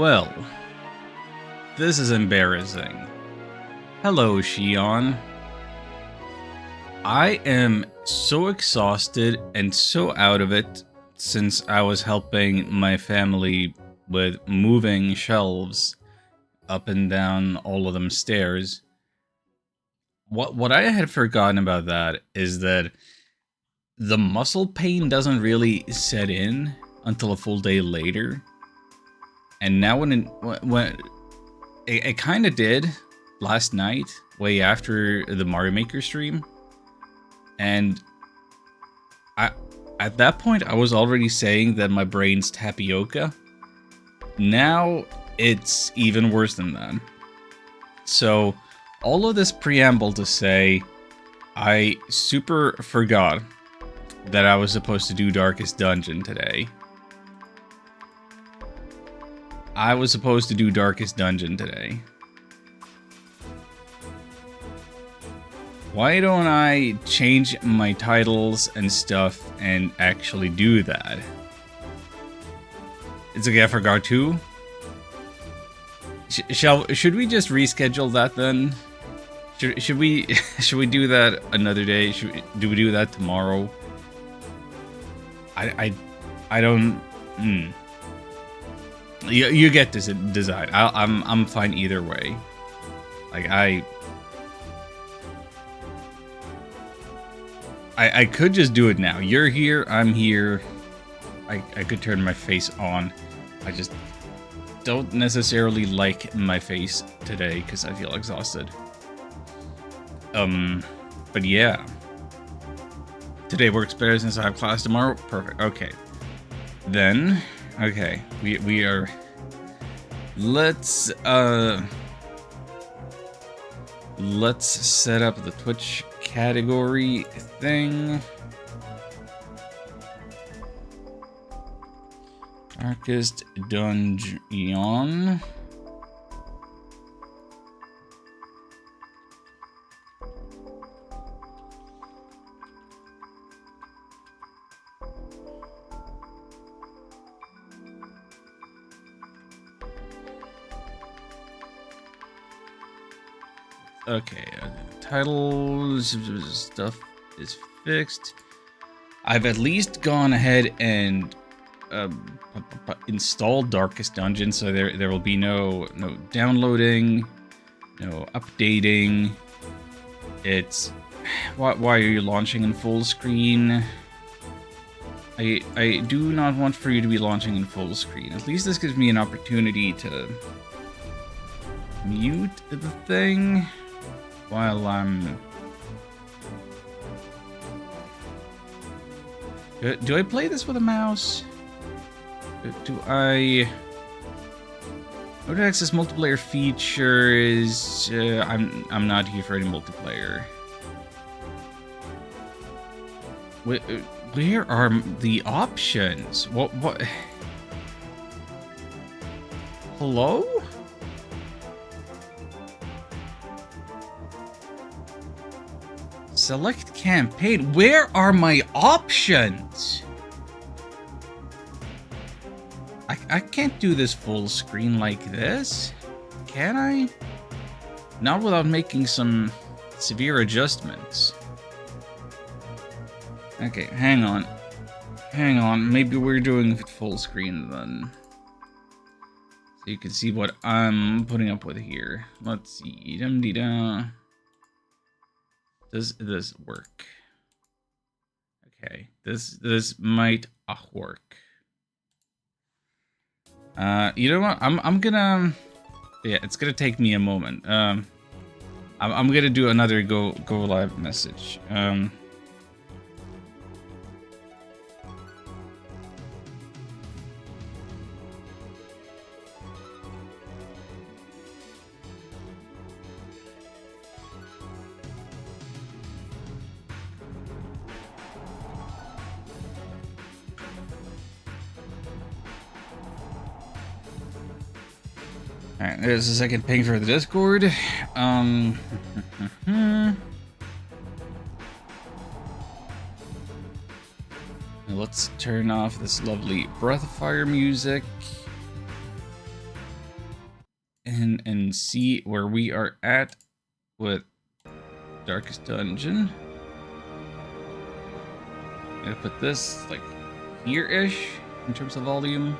Well, this is embarrassing. Hello, Shion. I am so exhausted and so out of it since I was helping my family with moving shelves up and down all of them stairs. What I had forgotten about that is that the muscle pain doesn't really set in until a full day later. And now when it kind of did last night, way after the Mario Maker stream. And at that point, I was already saying that my brain's tapioca. Now, it's even worse than that. So, all of this preamble to say, I super forgot that I was supposed to do Darkest Dungeon today. I was supposed to do Darkest Dungeon today. Why don't I change my titles and stuff and actually do that? It's okay, I forgot too. Should we just reschedule that then? Should we do that another day? Do we do that tomorrow? I don't. You get to decide. I'm fine either way. Like I could just do it now. You're here, I'm here. I could turn my face on. I just don't necessarily like my face today because I feel exhausted. But yeah. Today works better since I have class tomorrow. Perfect. Okay. Then, okay, we are. Let's set up the Twitch category thing. Darkest Dungeon. Okay, titles, stuff is fixed. I've at least gone ahead and installed Darkest Dungeon, so there will be no downloading, no updating. It's why are you launching in full screen? I do not want for you to be launching in full screen. At least this gives me an opportunity to mute the thing while I'm... Do I play this with a mouse? Do I... How to access multiplayer features? I'm not here for any multiplayer. Where are the options? What? Hello? Select campaign. Where are my options? I can't do this full screen like this. Can I? Not without making some severe adjustments. Okay, hang on. Hang on. Maybe we're doing it full screen then. So you can see what I'm putting up with here. Let's see. Dum-dee-da. Does this work? Okay, this might work. You know what? I'm gonna. Yeah, it's gonna take me a moment. I'm gonna do another go live message. Alright, there's a second ping for the Discord. Let's turn off this lovely Breath of Fire music. in and see where we are at with Darkest Dungeon. I'm gonna put this like here-ish in terms of volume.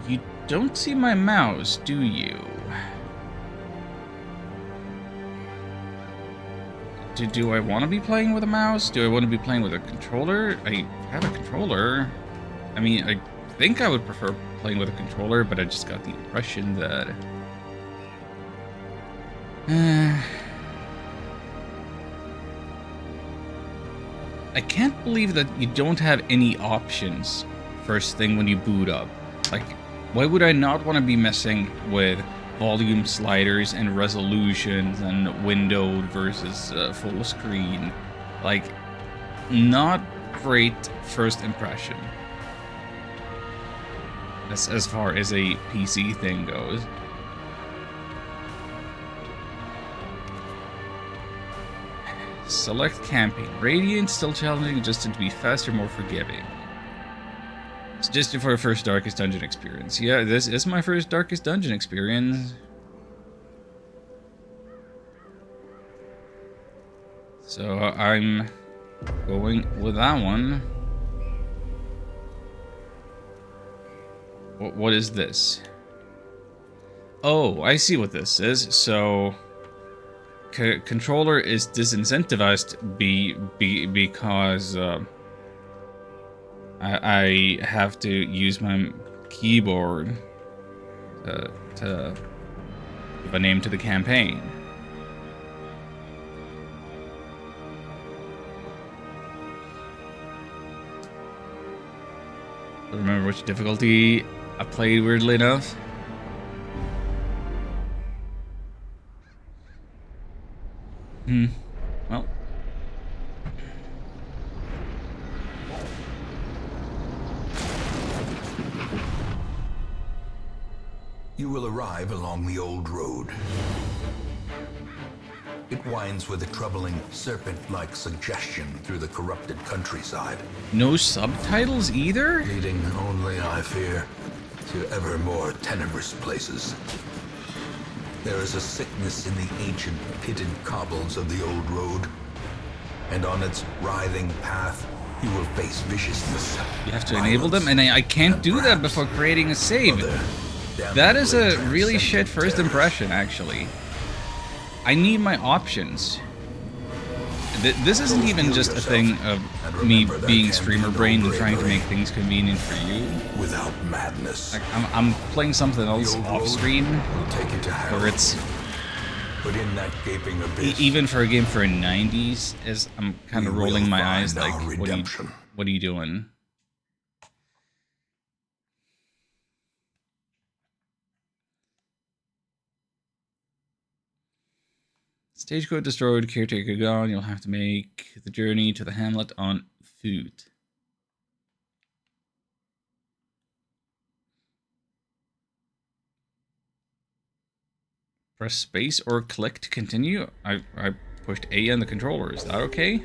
You don't see my mouse, do you? Do I want to be playing with a mouse? Do I want to be playing with a controller? I have a controller. I mean, I think I would prefer playing with a controller, but I just got the impression that... I can't believe that you don't have any options first thing when you boot up. Like, why would I not want to be messing with volume sliders and resolutions and windowed versus full screen? Like, not great first impression as far as a PC thing goes. Select campaign. Radiant, still challenging, adjusted to be faster, more forgiving. Suggested for a first Darkest Dungeon experience. Yeah, this is my first Darkest Dungeon experience. So I'm going with that one. What is this? Oh, I see what this is. So controller is disincentivized because I have to use my keyboard to give a name to the campaign. I don't remember which difficulty I played, weirdly enough. Well. You will arrive along the old road. It winds with a troubling serpent-like suggestion through the corrupted countryside. No subtitles either? Leading only, I fear, to ever more tenebrous places. There is a sickness in the ancient pitted cobbles of the old road, and on its writhing path, you will face viciousness. You have to enable them, and I can't do that before creating a save. That is a really shit first impression, actually. I need my options. This isn't even just a thing of me being streamer brain and trying to make things convenient for you. Without madness. Like, I'm playing something else off screen, where it's... But in that gaping abyss, even for a game for a 90s, as I'm kind of rolling my eyes like, redemption. What are you doing? Stagecoach destroyed, caretaker gone. You'll have to make the journey to the hamlet on foot. Press space or click to continue. I pushed A on the controller. Is that okay?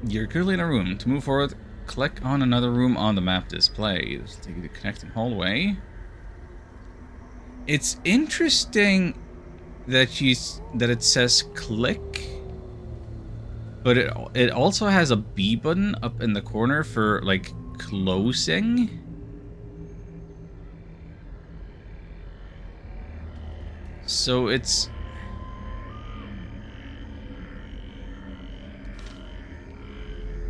You're currently in a room. To move forward, click on another room on the map display. This will take you to the connecting hallway. It's interesting that it says click, but it also has a B button up in the corner for like closing. So it's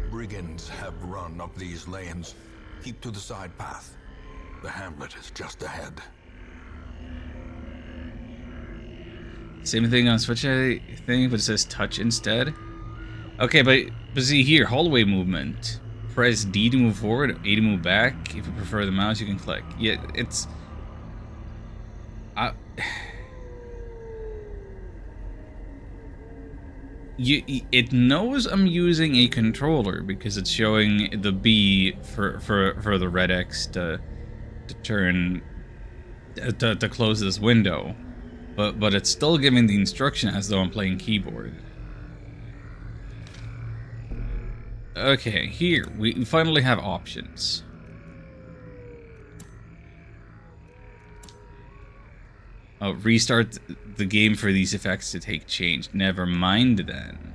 brigands have run up these lanes. Keep to the side path. The hamlet is just ahead. Same thing on Switch, I think, but it says touch instead. Okay, but see here, hallway movement. Press D to move forward, A to move back. If you prefer the mouse, you can click. Yeah, it's... it knows I'm using a controller because it's showing the B for the red X to turn... to close this window. But it's still giving the instruction as though I'm playing keyboard. Okay, here, we finally have options. Oh, restart the game for these effects to take change. Never mind then.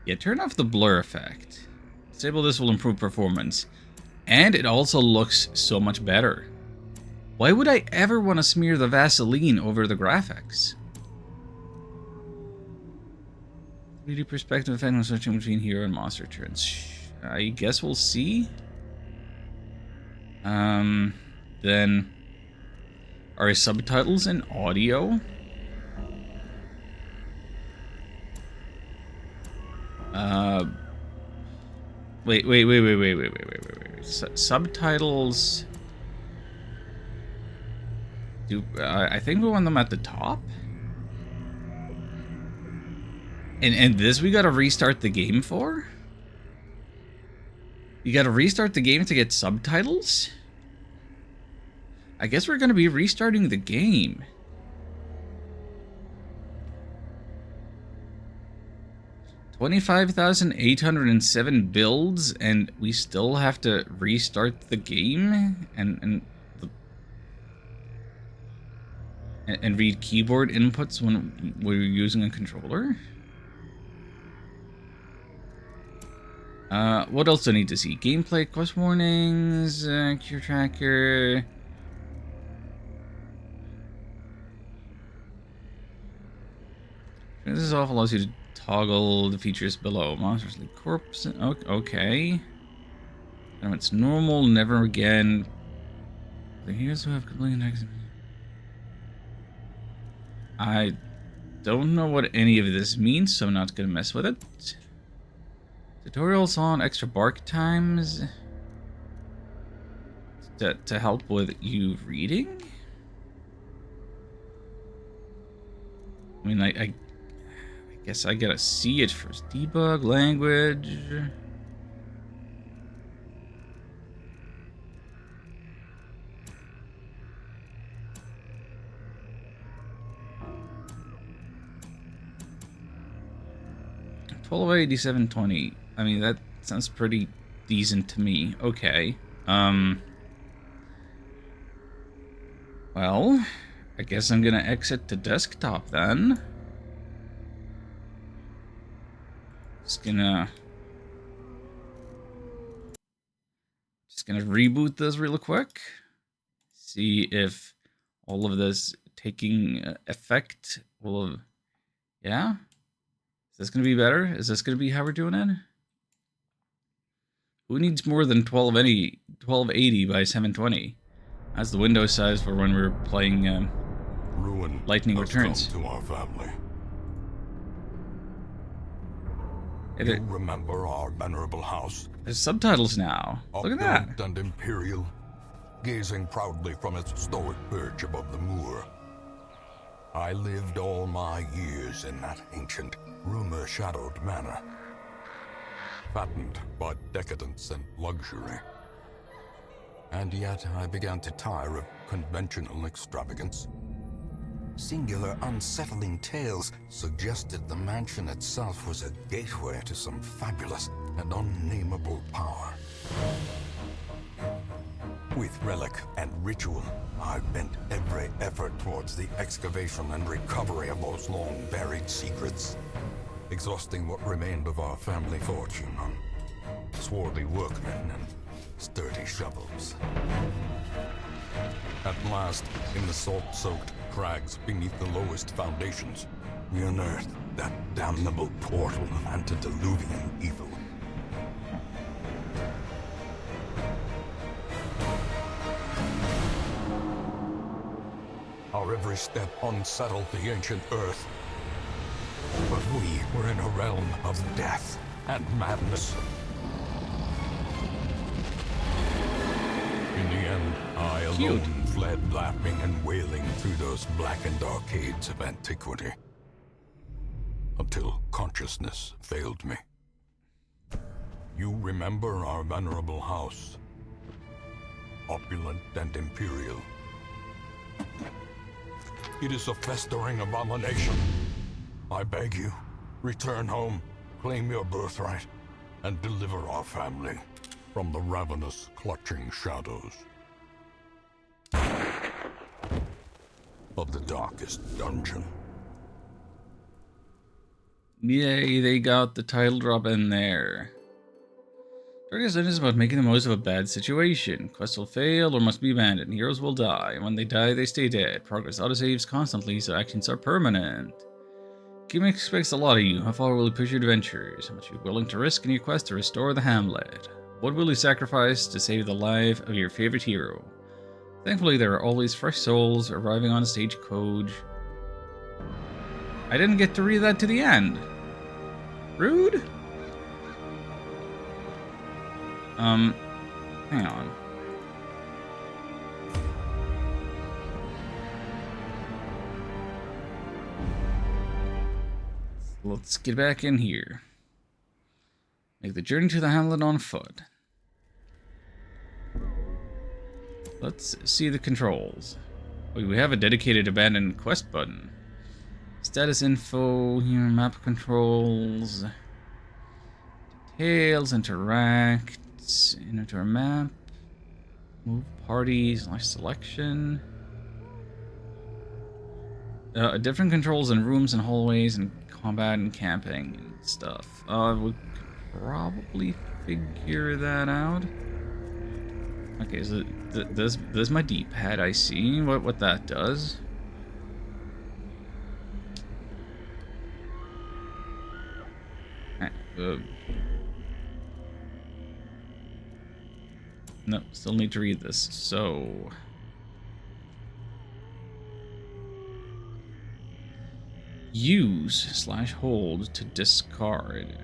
Yeah, turn off the blur effect. Disable this will improve performance. And it also looks so much better. Why would I ever want to smear the Vaseline over the graphics? 3D perspective effect when switching between hero and monster turns. I guess we'll see. Then are subtitles in audio? Wait. Subtitles. I think we want them at the top. And this we gotta restart the game for? You gotta restart the game to get subtitles? I guess we're gonna be restarting the game. $25,807 builds, and we still have to restart the game and read keyboard inputs when we're using a controller. What else do I need to see? Gameplay, quest warnings, cure tracker. This also allows you to toggle the features below. Monsters like corpse. Okay. Now it's normal, never again. The heroes who have completed next. I don't know what any of this means, so I'm not gonna mess with it. Tutorials on extra bark times to help with you reading. I mean, I guess I gotta see it first. Debug language. $1287.20. I mean, that sounds pretty decent to me. Okay. Well, I guess I'm gonna exit to desktop then. Just gonna reboot this real quick. See if all of this taking effect will have... Yeah? Is this gonna be better? Is this gonna be how we're doing it? Who needs more than 1280 by 720? That's the window size for when we're playing Ruin Lightning has Returns. come to our family. It, You remember our venerable house? there's subtitles now. Look at that. Opulent and imperial, gazing proudly from its stoic perch above the moor. I lived all my years in that ancient, rumor-shadowed manor, fattened by decadence and luxury. And yet I began to tire of conventional extravagance. Singular, unsettling tales suggested the mansion itself was a gateway to some fabulous and unnameable power. With relic and ritual, I bent every effort towards the excavation and recovery of those long-buried secrets, exhausting what remained of our family fortune on swarthy workmen and sturdy shovels. At last, in the salt-soaked crags beneath the lowest foundations, we unearthed that damnable portal of antediluvian evil. Our every step unsettled the ancient earth. But we were in a realm of death and madness. In the end, I alone fled laughing and wailing through those blackened arcades of antiquity. Until consciousness failed me. You remember our venerable house. Opulent and imperial. It is a festering abomination. I beg you, return home, claim your birthright, and deliver our family from the ravenous, clutching shadows of the darkest dungeon. Yay, they got the title drop in there. Darkest Dungeon is about making the most of a bad situation. Quests will fail or must be abandoned. Heroes will die, and when they die, they stay dead. Progress autosaves constantly, so actions are permanent. Game expects a lot of you. How far will you push your adventures? How much are you willing to risk in your quest to restore the hamlet? What will you sacrifice to save the life of your favorite hero? Thankfully, there are always fresh souls arriving on a stagecoach. I didn't get to read that to the end. Rude? Hang on. Let's get back in here. Make the journey to the hamlet on foot. Let's see the controls. Wait, we have a dedicated abandoned quest button. Status info, here, map controls. Details, interact, enter a map. Move party, selection. Different controls in rooms and hallways and combat and camping and stuff. We could probably figure that out. Okay, so this is my D-pad. I see what that does. No, still need to read this. So use / hold to discard.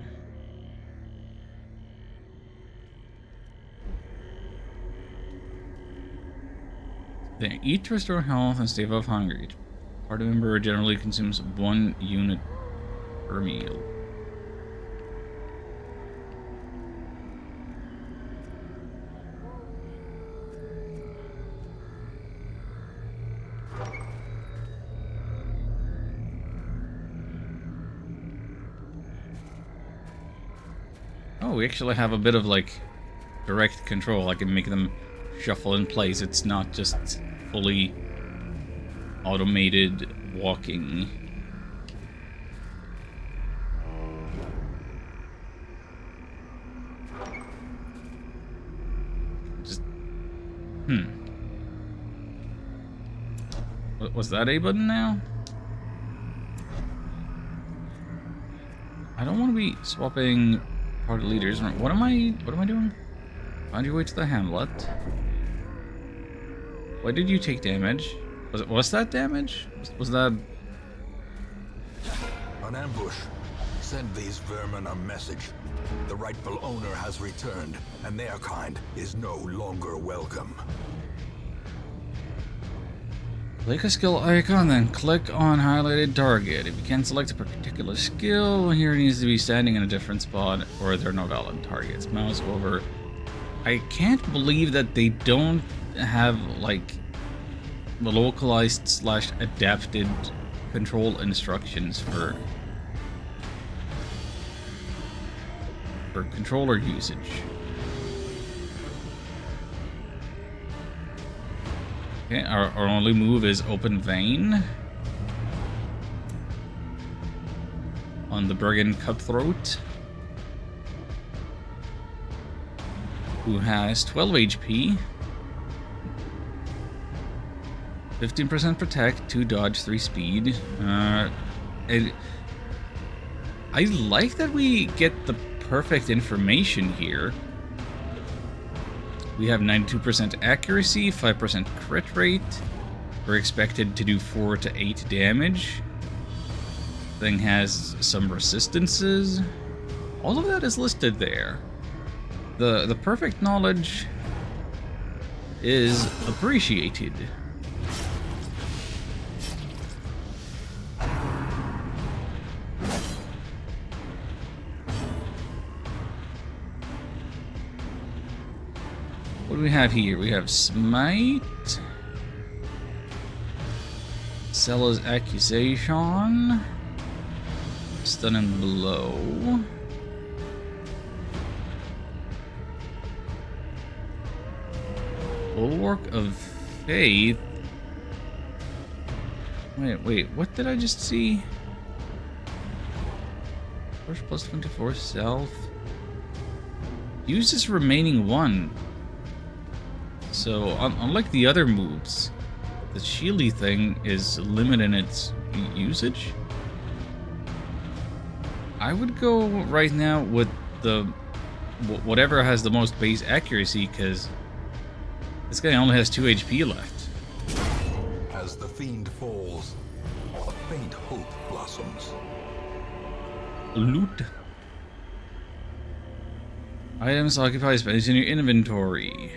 Then eat to restore health and stay above hunger. Each party member generally consumes 1 unit per meal. Oh, we actually have a bit of like direct control. I can make them shuffle in place. It's not just fully automated walking. Just was that a button now? I don't want to be swapping party leaders. What am I doing? Find your way to the hamlet. Why did you take damage? Was that damage? Was that... An ambush. Send these vermin a message. The rightful owner has returned, and their kind is no longer welcome. Click a skill icon, then click on highlighted target. If you can't select a particular skill, here it needs to be standing in a different spot, or there are no valid targets. Mouse over. I can't believe that they don't have, like, the localized / adapted control instructions for controller usage. Okay, our only move is Open Vein on the Brigand Cutthroat, who has 12 HP, 15% protect, 2 dodge, 3 speed. I like that we get the perfect information here. We have 92% accuracy, 5% crit rate. We're expected to do 4 to 8 damage. Thing has some resistances. All of that is listed there. The perfect knowledge is appreciated. What do we have here? We have Smite, Seller's accusation. Stunning blow. Bulwark of Faith. Wait, what did I just see? Push plus 24 self. Use this remaining one. So, unlike the other moves, the Sheely thing is limited in its usage. I would go right now with the whatever has the most base accuracy, because this guy only has 2 HP left. As the fiend falls, a faint hope blossoms. Loot. Items occupy space in your inventory.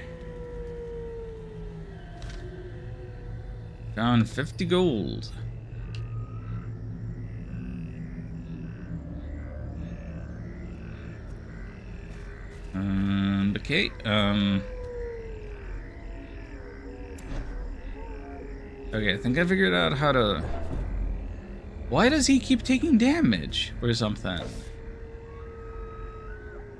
Found 50 gold. Okay, okay, I think I figured out how to... Why does he keep taking damage or something?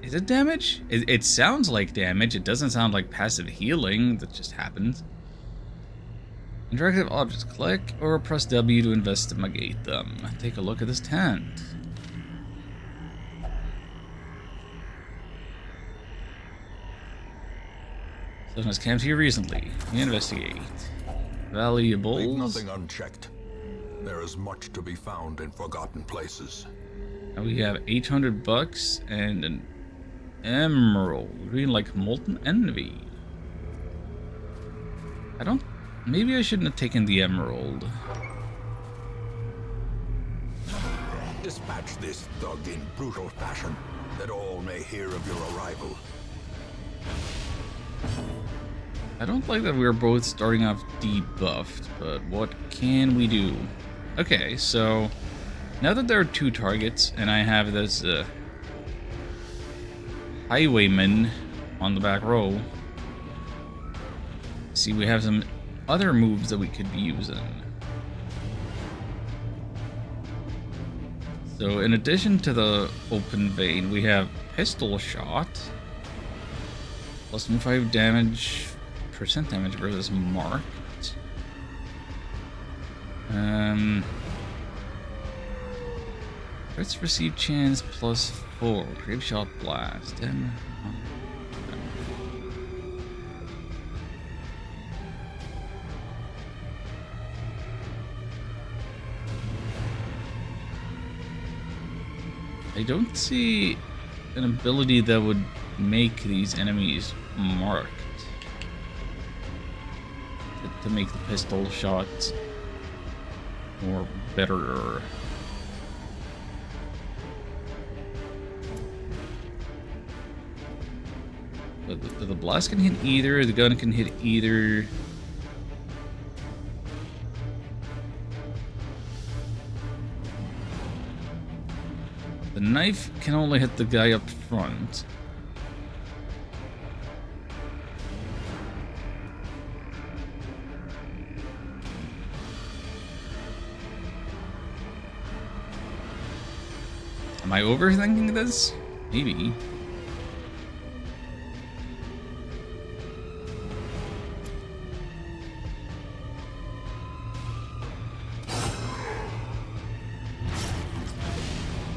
Is it damage? It sounds like damage. It doesn't sound like passive healing that just happens. Interactive objects. Click or press W to investigate them. Take a look at this tent. Someone has camped here recently. Investigate. Valuables. Leave nothing unchecked. There is much to be found in forgotten places. And we have 800 bucks and an emerald. Green like molten envy. I don't... Maybe I shouldn't have taken the emerald. Dispatch this thug in brutal fashion, that all may hear of your arrival. I don't like that we're both starting off debuffed, but what can we do? Okay, so now that there are 2 targets and I have this highwayman on the back row, see, we have some other moves that we could be using. So in addition to the open vein, we have pistol shot, plus 5 damage, percent damage versus marked. Let's receive chance plus 4. Grave shot blast. I don't see an ability that would make these enemies marked to make the pistol shots more better. But the blast can hit either, the gun can hit either. The knife can only hit the guy up front. Am I overthinking this? Maybe.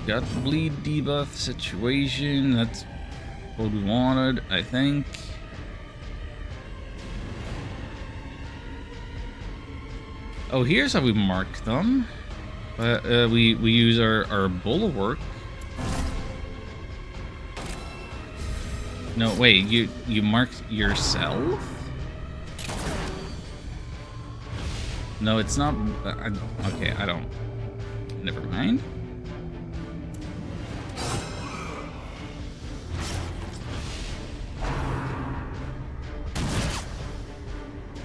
Got the bleed debuff situation. That's what we wanted, I think. Oh, here's how we mark them. We use our bulwark. No, wait, you marked yourself? No, it's not. Okay, I don't. Never mind.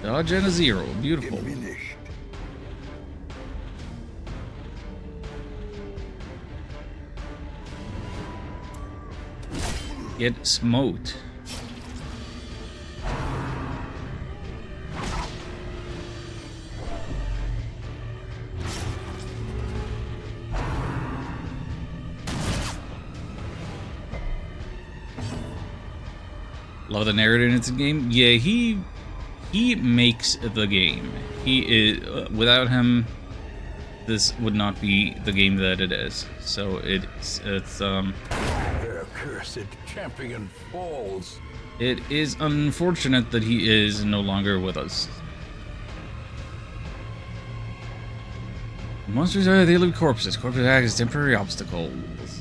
Dodge and a 0. Beautiful. Diminished. Get smote. Love the narrator in its game. Yeah, he makes the game. He is without him, this would not be the game that it is. So it's Their cursed champion falls. it is unfortunate that he is no longer with us. Monsters are they live corpses. Corpses act as temporary obstacles.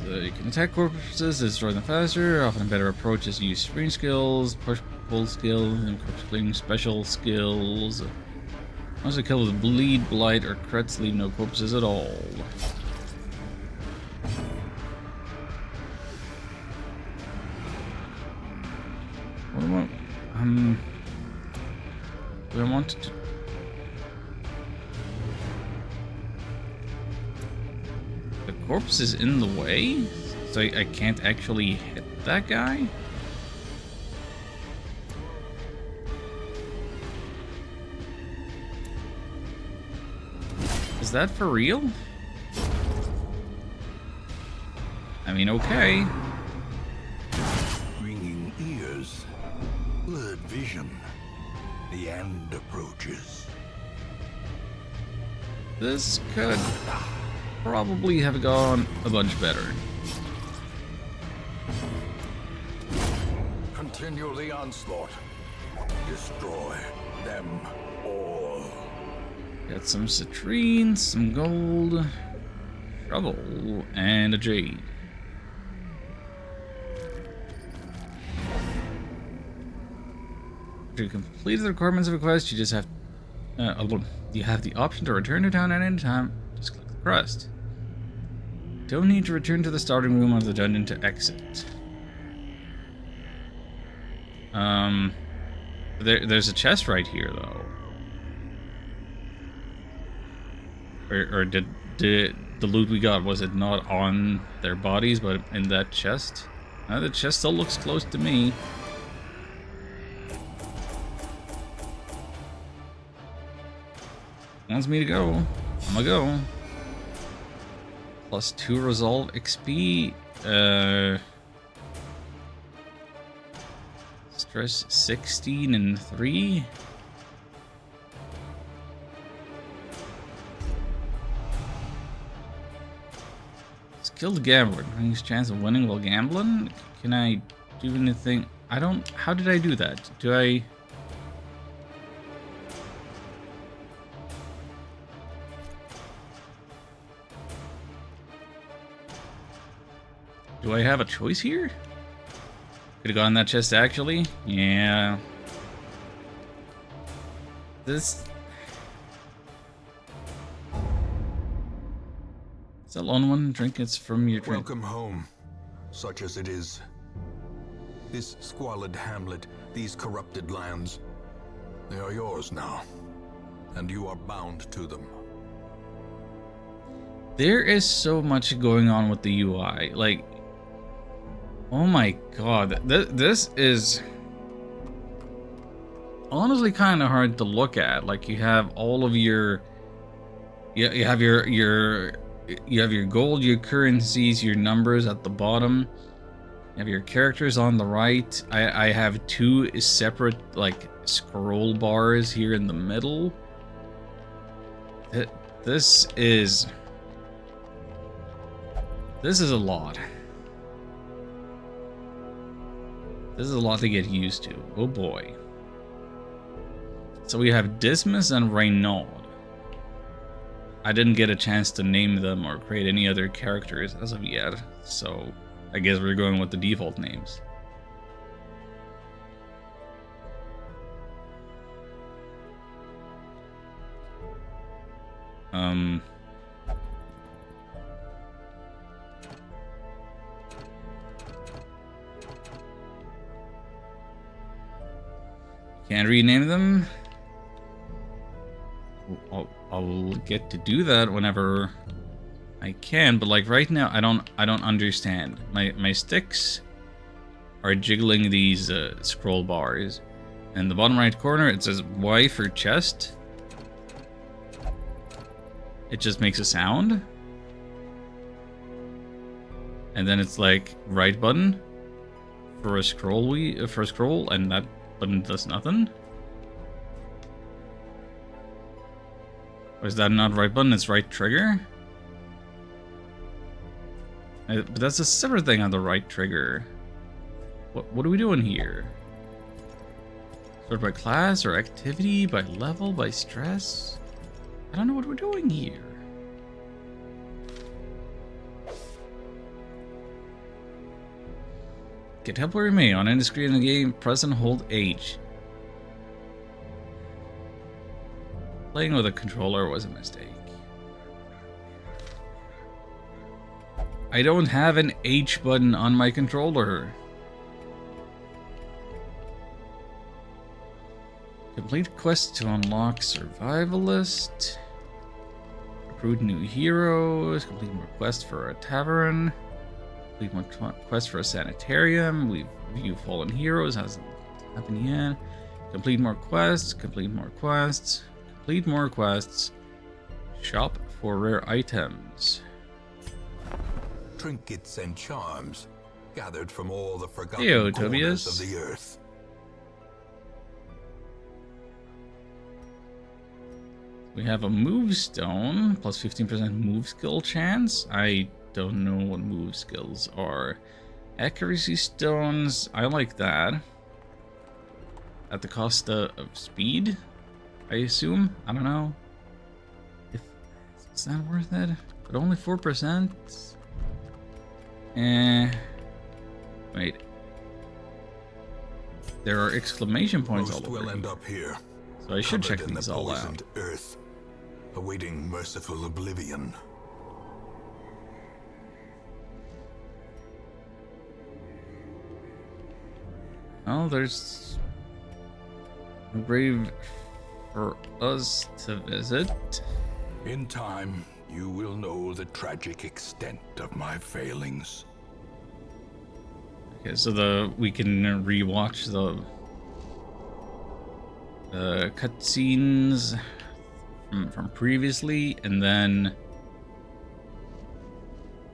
You can attack corpses, destroy them faster. Often a better approach is to use sprint skills, push-pull skills, and corpse clearing special skills. Once a kill with bleed, blight, or crits leave no corpses at all. What do I want? Do I want to? The corpse is in the way, so I can't actually hit that guy? Is that for real? I mean, okay. Ringing ears, blurred vision. The end approaches. This could probably have gone a bunch better. Continue the onslaught. Destroy them all. Got some citrine, some gold, shovel, and a jade. To complete the requirements of a quest, you just have you have the option to return to town at any time. Just click the crest. Don't need to return to the starting room of the dungeon to exit. There's a chest right here though. Or did the loot we got, was it not on their bodies but in that chest? The chest still looks close to me. Wants me to go. I'm gonna go. +2 resolve XP. Stress 16 and 3. Skilled gambler. Increased chance of winning while gambling. Can I do anything? I don't. How did I do that? Do I? Do I have a choice here? Could have gotten that chest actually. Yeah. This. Is that lone one? Drink it's from your drink. Welcome home, such as it is. This squalid hamlet, these corrupted lands, they are yours now, and you are bound to them. There is so much going on with the UI. Like, oh my god, this is honestly kind of hard to look at. Like, you have all of your, you have your gold, your currencies, your numbers at the bottom. You have your characters on the right. I have 2 separate like scroll bars here in the middle. This is a lot. This is a lot to get used to. Oh boy. So we have Dismas and Reynaud. I didn't get a chance to name them or create any other characters as of yet, so I guess we're going with the default names. Can't rename them. I'll get to do that whenever I can, but like right now I don't understand. My sticks are jiggling these scroll bars. In the bottom right corner it says Y for chest. It just makes a sound. And then it's like right button for a scroll, and that button does nothing? Or is that not right button? It's right trigger? But that's a separate thing on the right trigger. What are we doing here? Sort by class or activity, by level, by stress? I don't know what we're doing here. Get help where you may. On any screen in the game, press and hold H. Playing with a controller was a mistake. I don't have an H button on my controller. Complete quest to unlock Survivalist. Recruit new heroes. Complete more quests for a tavern. Complete more quests for a sanitarium. We view fallen heroes. Hasn't happened yet. Complete more quests. Complete more quests. Complete more quests. Shop for rare items. Trinkets and charms gathered from all the forgotten Heyo, corners Tobias. of the earth. We have a move stone, plus 15% move skill chance. I don't know what move skills are. Accuracy stones, I like that. At the cost of speed, I assume? I don't know. Is that worth it? But only 4%? Wait. There are exclamation points Most all over will end here. up here, So I should check covered in these the all out. poisoned earth, awaiting merciful oblivion. Oh, there's a grave for us to visit. In time, you will know the tragic extent of my failings. Okay, so we can rewatch the cutscenes from previously, and then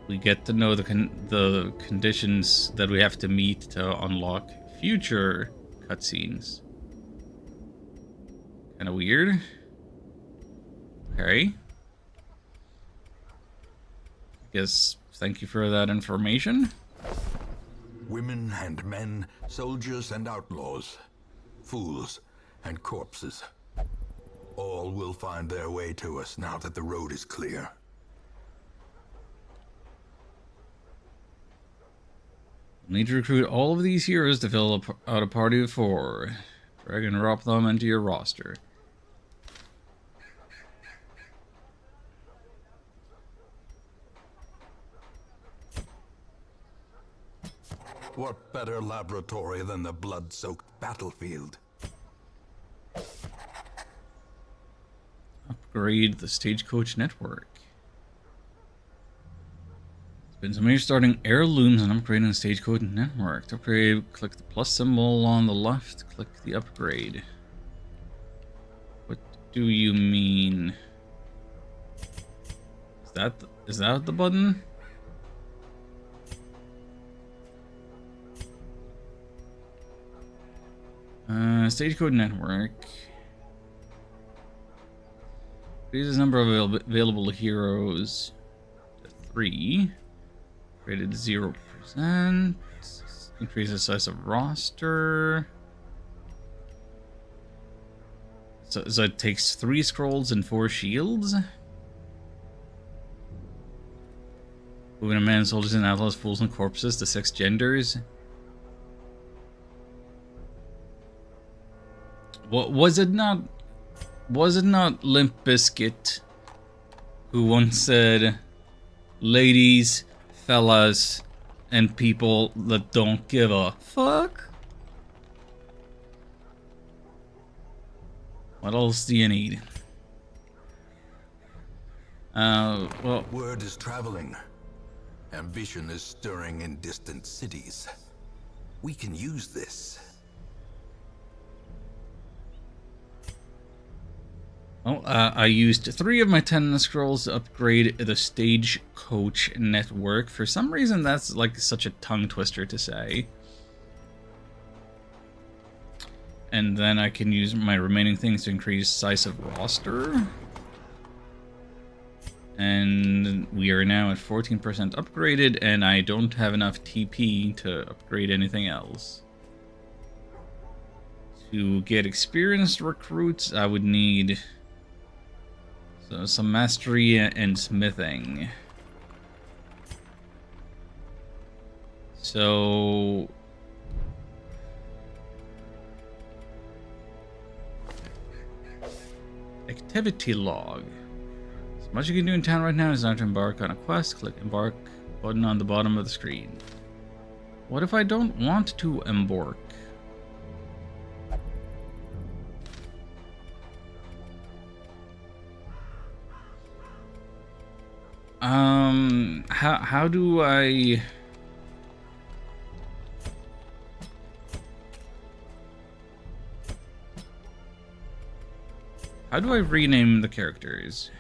we get to know the conditions that we have to meet to unlock future cutscenes. Kind of weird. Okay. Guess thank you for that information. Women and men, soldiers and outlaws, fools and corpses. All will find their way to us now that the road is clear. Need to recruit all of these heroes to fill out a party of 4. Drag and drop them into your roster. What better laboratory than the blood-soaked battlefield? Upgrade the Stagecoach network. Spend some money starting heirlooms and upgrading the Stagecoach network. To upgrade, click the plus symbol on the left. Click the upgrade. What do you mean? Is that the button? Stagecoach network. Increases number of available heroes to 3. Rated 0%. Increases size of roster. So it takes 3 scrolls and 4 shields. Moving a man, soldiers and outlaws, fools and corpses to 6 genders. What was it not? Was it not Limp Bizkit who once said, "Ladies, fellas, and people that don't give a fuck"? What else do you need? Well, Word is traveling. Ambition is stirring in distant cities. We can use this. well, I used 3 of my 10 scrolls to upgrade the Stagecoach network. For some reason, that's like such a tongue twister to say. And then I can use my remaining things to increase size of roster. And we are now at 14% upgraded, and I don't have enough TP to upgrade anything else. To get experienced recruits, I would need some mastery and smithing. So activity log. As much you can do in town right now is not to embark on a quest. Click embark button on the bottom of the screen. What if I don't want to embark? How do I... How do I rename the characters?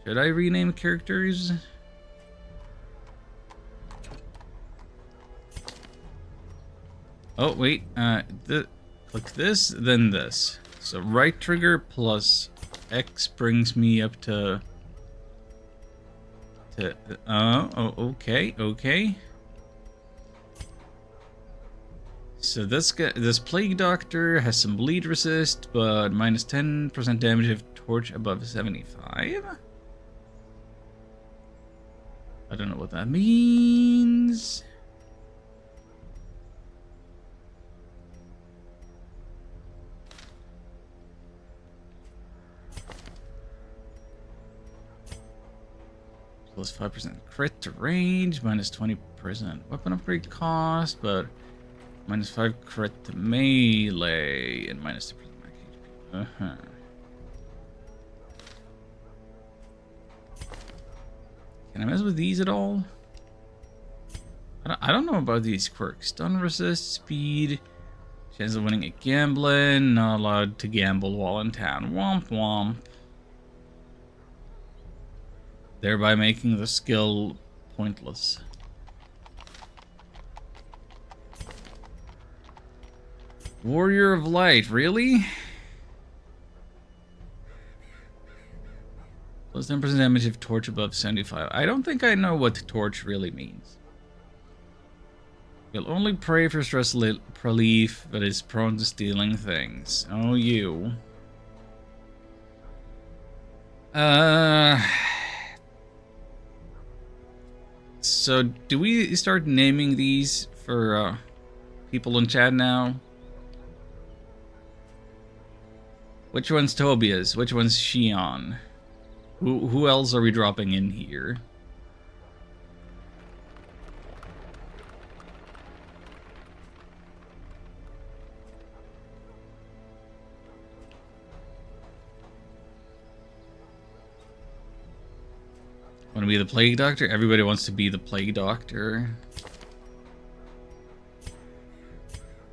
Should I rename characters? Oh, wait. Click this, then this. So right trigger plus X brings me up to... oh, okay. So this Plague Doctor has some bleed resist, but minus 10% damage if torch above 75. I don't know what that means. Plus 5% crit to range, minus 20% weapon upgrade cost, but minus 5 crit to melee, and minus 2% max HP. Can I mess with these at all? I don't know about these quirks. Stun resist, speed, chance of winning at gambling, not allowed to gamble while in town. Womp womp. Thereby making the skill pointless. Warrior of Light, really? Plus 10% damage if torch above 75. I don't think I know what torch really means. You'll only pray for stress relief, but is prone to stealing things. Oh, you. So, do we start naming these for people in chat now? Which one's Tobias? Which one's Shion? Who else are we dropping in here? Want to be the Plague Doctor? Everybody wants to be the Plague Doctor.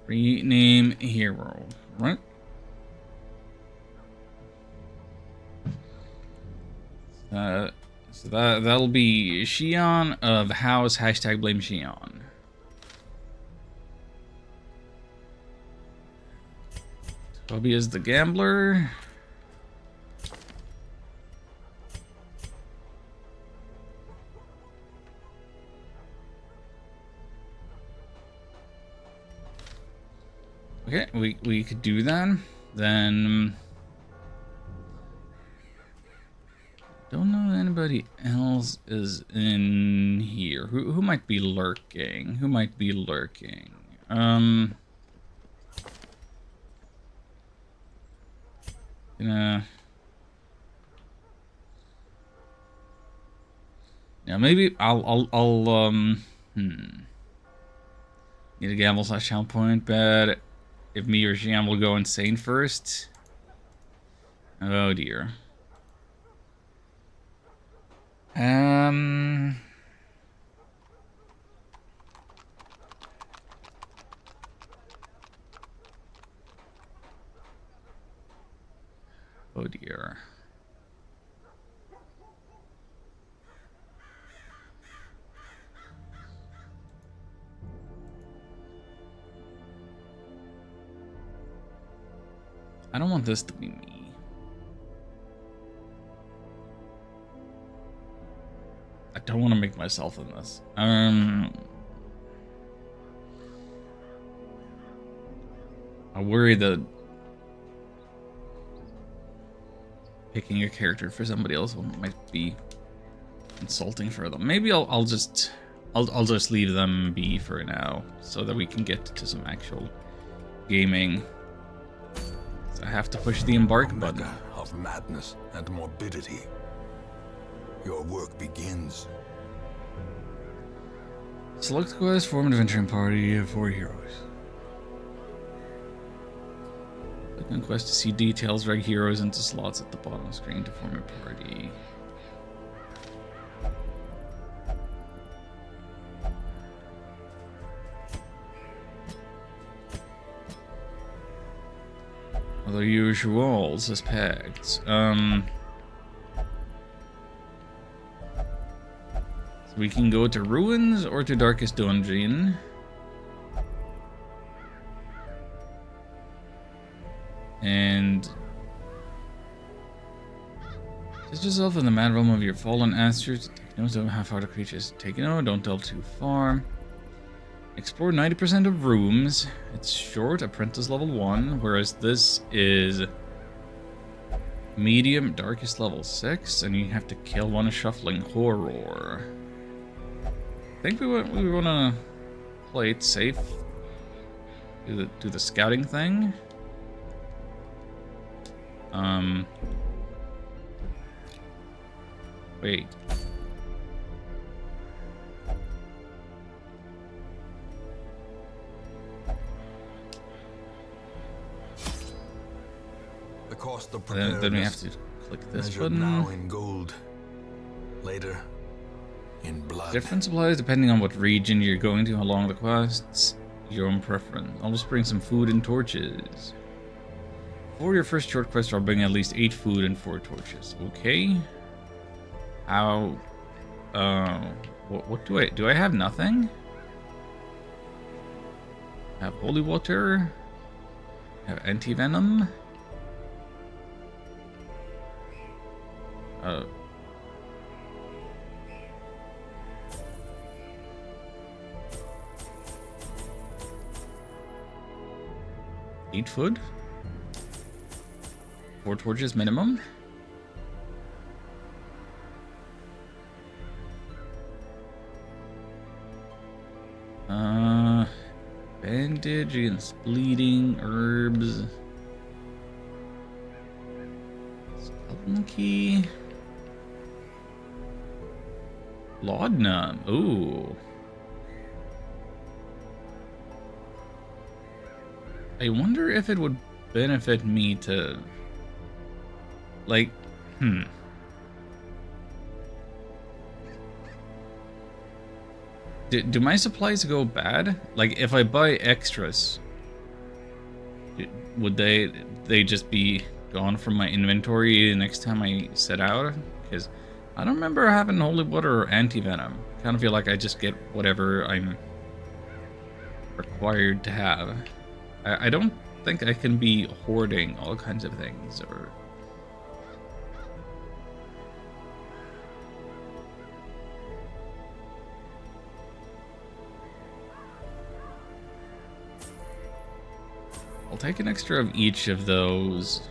Rename hero, right? So that'll be Shion of House #blame Shion. Toby is the gambler. Okay, we could do that. Then don't know anybody else is in here. Who might be lurking? Who might be lurking? Yeah, maybe I'll need a gamble / channel point, but if me or Xian will go insane first. Oh dear. Oh dear. I don't want this to be me. I don't want to make myself in this. I worry that picking a character for somebody else might be insulting for them. Maybe I'll just leave them be for now, so that we can get to some actual gaming. So I have to push the embark button. Of madness and morbidity. Your work begins. Select quest, form an adventuring party of 4 heroes. Click on quest to see details, drag heroes into slots at the bottom of the screen to form a party. Other usuals as pegged. So we can go to Ruins or to Darkest Dungeon. And test yourself in the mad realm of your fallen ancestors. Take note of how far the creatures taken out. Don't delve too far. Explore 90% of rooms. It's short, apprentice level 1, whereas this is medium, darkest level 6, and you have to kill one shuffling horror. I think we want to play it safe. Do the scouting thing. Wait. The cost of Then we have to click this button. Now in gold, later in blood. Different supplies depending on what region you're going to along the quests. Your own preference. I'll just bring some food and torches. For your first short quest, I'll bring at least 8 food and 4 torches. Okay. How? What do I have nothing? I have holy water. I have anti-venom. Eight food. 4 torches minimum. Bandage against bleeding, herbs. Skeleton key. Laudanum. Ooh. I wonder if it would benefit me to, like, Do my supplies go bad? Like, if I buy extras, would they just be gone from my inventory next time I set out? Because I don't remember having holy water or anti-venom. Kind of feel like I just get whatever I'm required to have. I don't think I can be hoarding all kinds of things, or... I'll take an extra of each of those.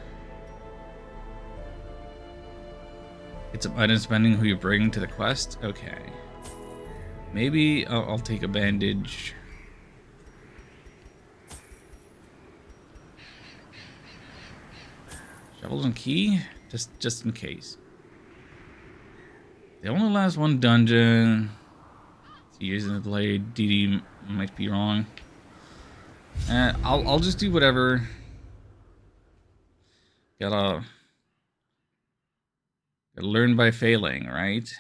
It's a item spending who you bring to the quest? Okay. Maybe I'll take a bandage. Shovels and key? Just in case. They only last one dungeon. So using the blade, DD might be wrong. I'll just do whatever. Gotta learn by failing, right?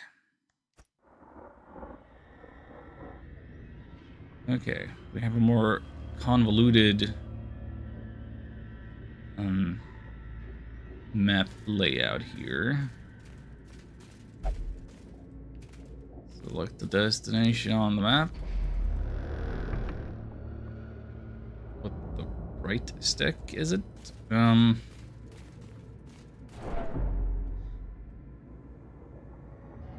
Okay, we have a more convoluted map layout here. Select the destination on the map. What the right stick is it?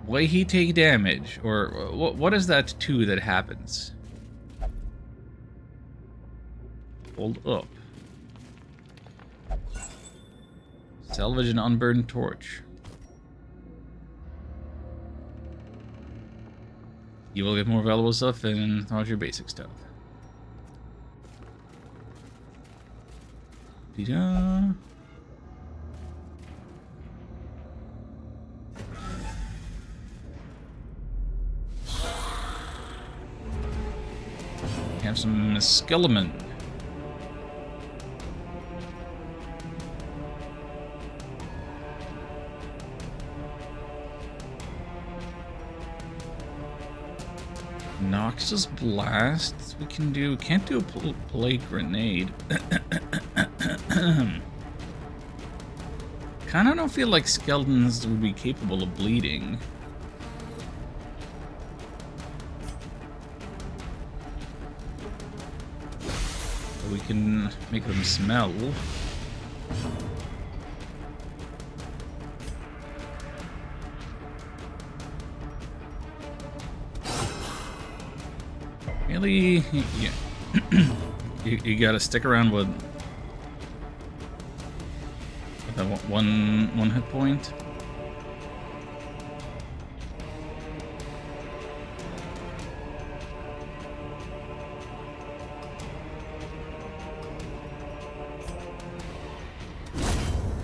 Why he take damage? Or what is that too that happens? Hold up. Salvage an unburned torch. You will get more valuable stuff and not your basic stuff. Da-da. Have some skeleton. Noxious Blast we can do. Can't do a Plague Grenade. Kinda don't feel like skeletons would be capable of bleeding. We can make them smell. Really? Yeah. you gotta stick around with that one hit point.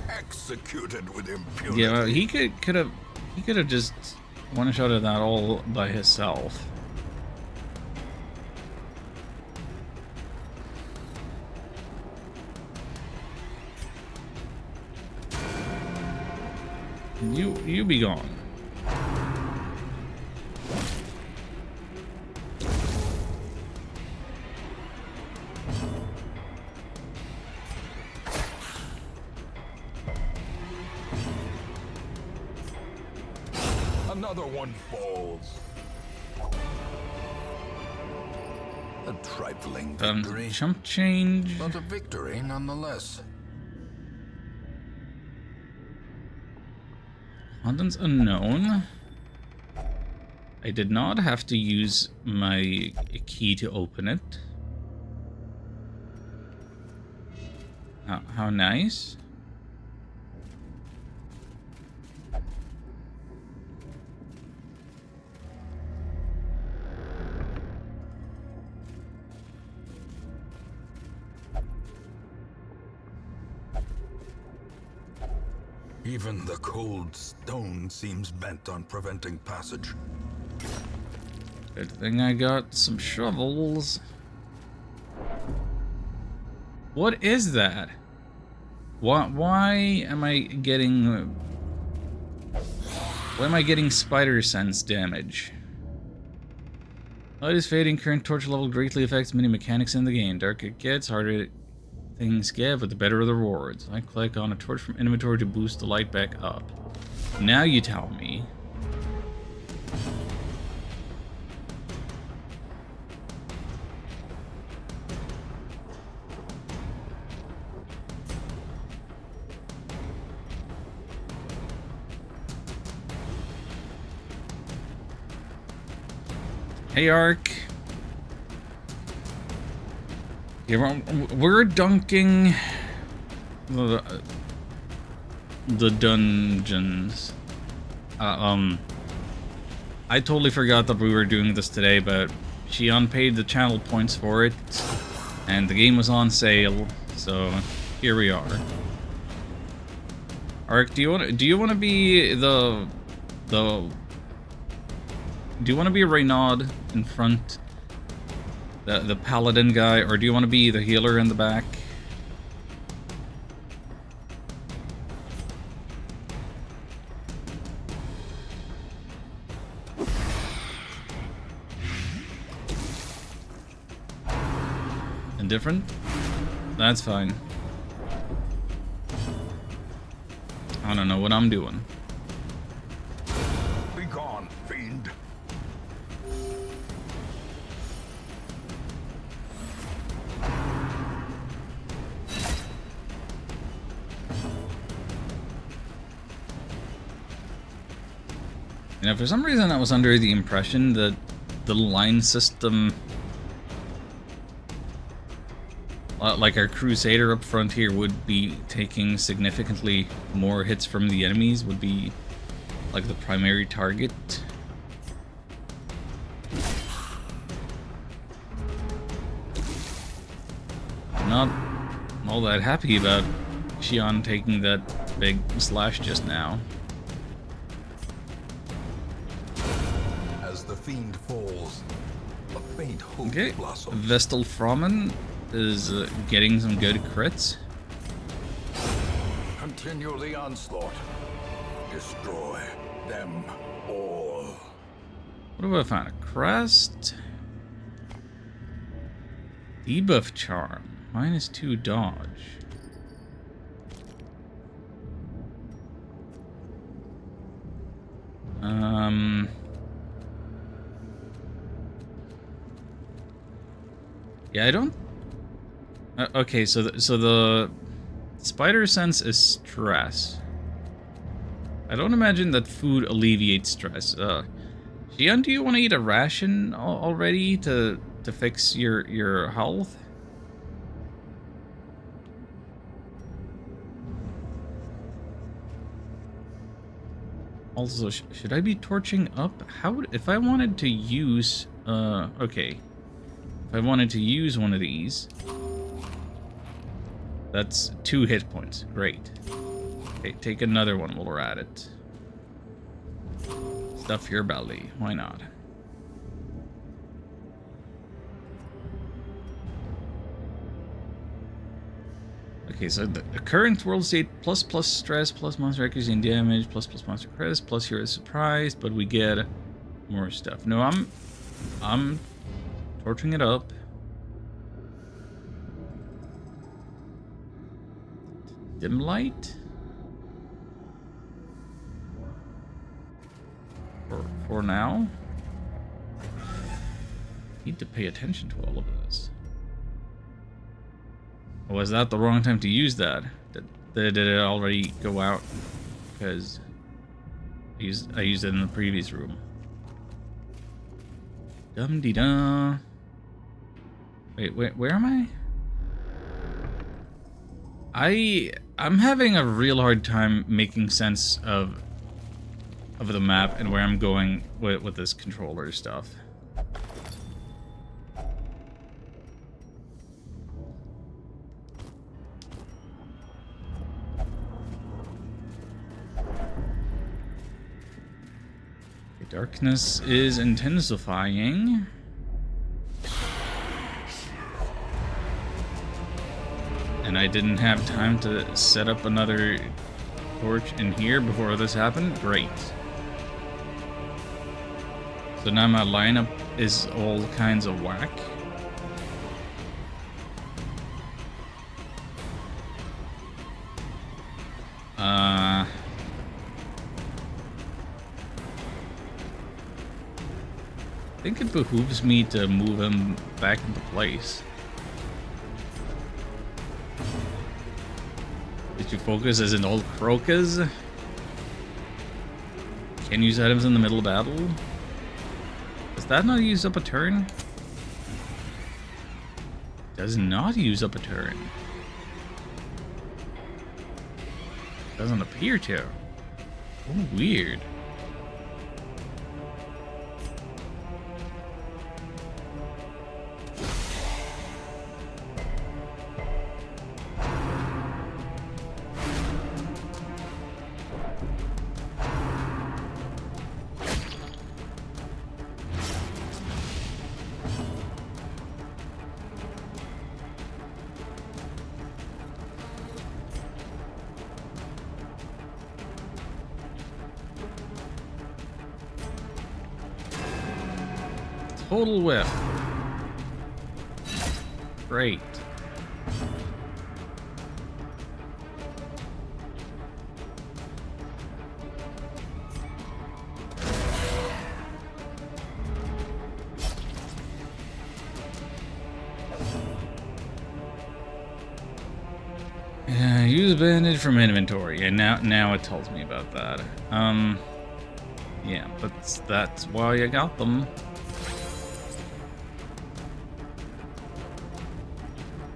Executed with impunity. Yeah, well, he could have just one-shotted that all by himself. You be gone. Another one falls. A trifling victory, Chump change. but a victory nonetheless. Contents unknown. I did not have to use my key to open it. How nice. Even the cold stone seems bent on preventing passage. Good thing I got some shovels. What is that? Why am I getting... Why am I getting spider sense damage? Light is fading, current torch level greatly affects many mechanics in the game. Darker it gets, harder things get, but the better the rewards. I click on a torch from inventory to boost the light back up. Now you tell me. Hey, Ark. Yeah, we're dunking the dungeons. I totally forgot that we were doing this today, but she unpaid the channel points for it, and the game was on sale, so here we are. Ark, do you want to be the do you want to be Reynard in front? The paladin guy, or do you want to be the healer in the back? Indifferent? That's fine. I don't know what I'm doing. Be gone, fiend. You know, for some reason I was under the impression that the line system, like our Crusader up front here, would be taking significantly more hits from the enemies, would be like the primary target. I'm not all that happy about Xion taking that big slash just now. As the fiend falls, a faint hope Okay, blossoms. Vestal Fromen is getting some good crits. Continue the onslaught. Destroy them all. What have I found? A crest? Debuff charm. -2 dodge. Yeah, I don't... okay, so the spider sense is stress. I don't imagine that food alleviates stress. Xion, do you want to eat a ration already to fix your health? Also, should I be torching up? How would, if I wanted to use, okay. If I wanted to use one of these, that's 2 hit points. Great. Okay, take another one while we're at it. Stuff your belly. Why not? Okay, so the current world state plus stress, plus monster accuracy and damage, plus monster crest, plus hero surprise, but we get more stuff. No, I'm torching it up. Dim light. For now. Need to pay attention to all of this. Was that the wrong time to use that? Did it already go out? Because I used it in the previous room. Dum-dee-da. Wait, where am I? I'm having a real hard time making sense of the map and where I'm going with this controller stuff. Darkness is intensifying. And I didn't have time to set up another torch in here before this happened. Great. So now my lineup is all kinds of whack. I think it behooves me to move him back into place. Did you focus as an old Crocus? Can use items in the middle of battle? Does that not use up a turn? Does not use up a turn. Doesn't appear to. Oh, weird. Total whiff. Great. Use bandage from inventory, and now it tells me about that. Yeah, but that's why I got them.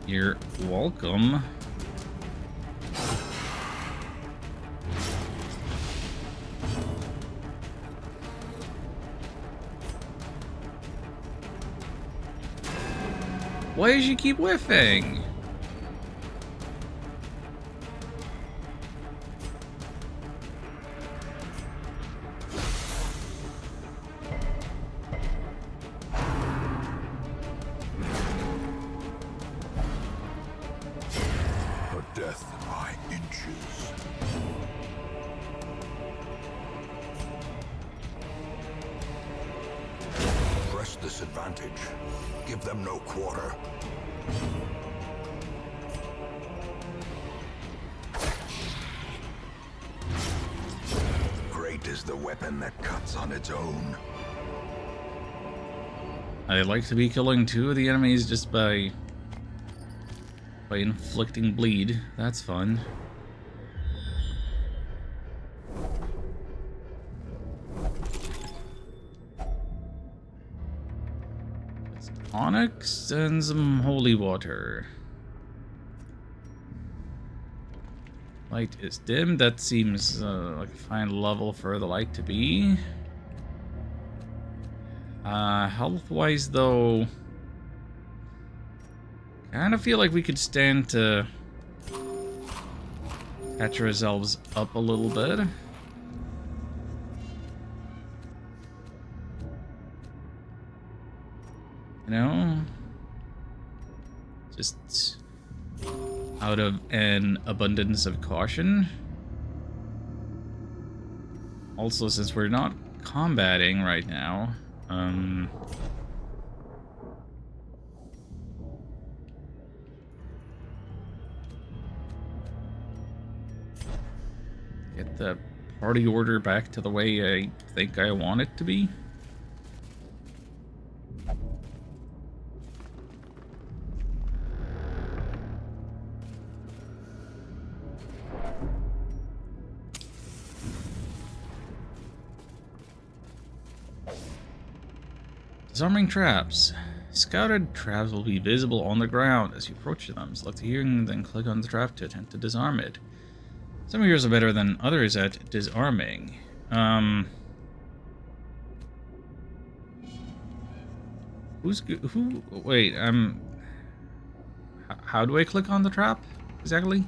You're welcome. Why does she keep whiffing? Her death by inches. Press this advantage. Give them no quarter. Great is the weapon that cuts on its own. I like to be killing 2 of the enemies just by inflicting bleed. That's fun. It's onyx and some holy water. Light is dim. That seems like a fine level for the light to be. Health-wise, though, kind of feel like we could stand to catch ourselves up a little bit. You know? Just out of an abundance of caution. Also, since we're not combating right now, get the party order back to the way I think I want it to be. Disarming traps. Scouted traps will be visible on the ground as you approach them. Select the hearing, then click on the trap to attempt to disarm it. Some heroes are better than others at disarming. Wait, how do I click on the trap exactly?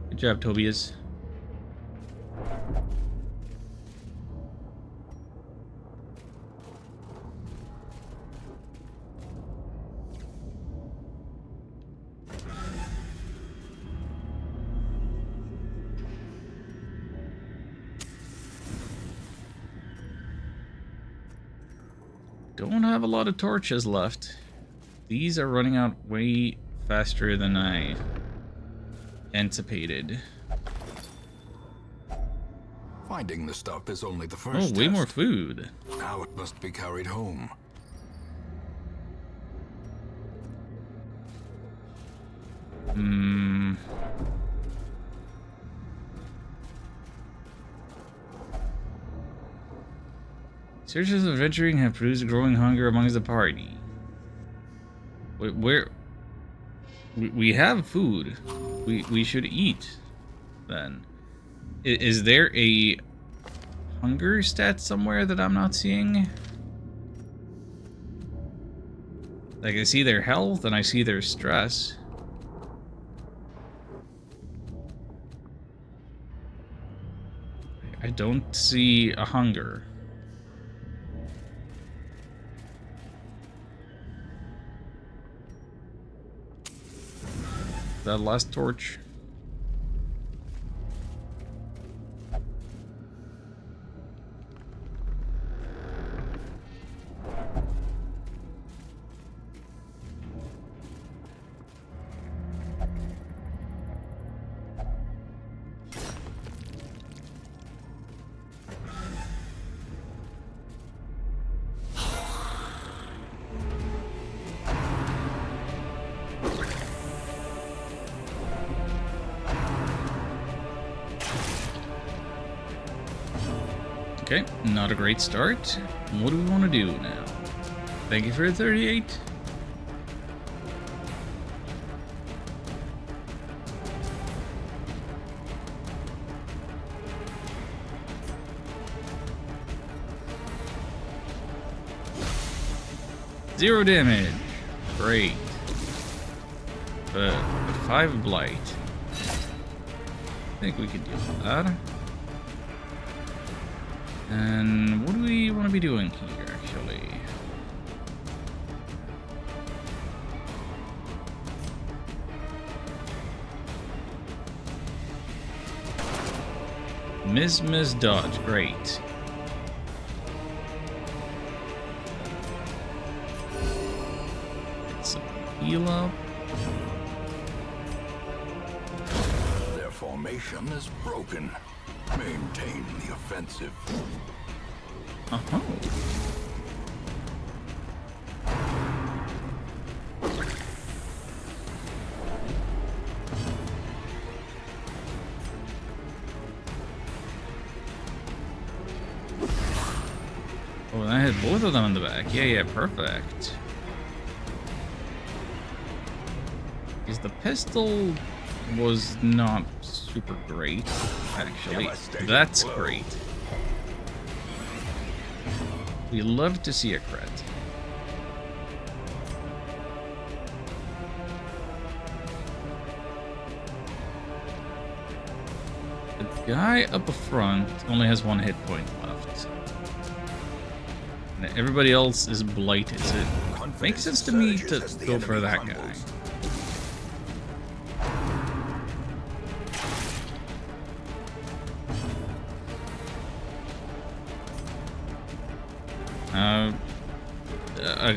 Good job, Tobias. Don't have a lot of torches left. These are running out way faster than I anticipated. Finding the stuff is only the first Oh, way test. more food. Now it must be carried home. Searches of adventuring have produced a growing hunger amongst the party. Wait, where? We have food. We should eat. Then, is there a hunger stat somewhere that I'm not seeing? Like, I see their health and I see their stress. I don't see a hunger. That last torch. Okay, not a great start. What do we want to do now? Thank you for the 38. Zero damage. Great. But 5 blight. I think we could deal with that. And what do we want to be doing here, actually? Miss dodge, great. Get some heal up. Their formation is broken. Maintain the offensive. Uh-huh. Oh, I had both of them in the back. Yeah, perfect. Because the pistol was not super great, actually. That's great. We love to see a crit. The guy up front only has 1 hit point left. And everybody else is blighted, so it makes sense to me to go for that guy.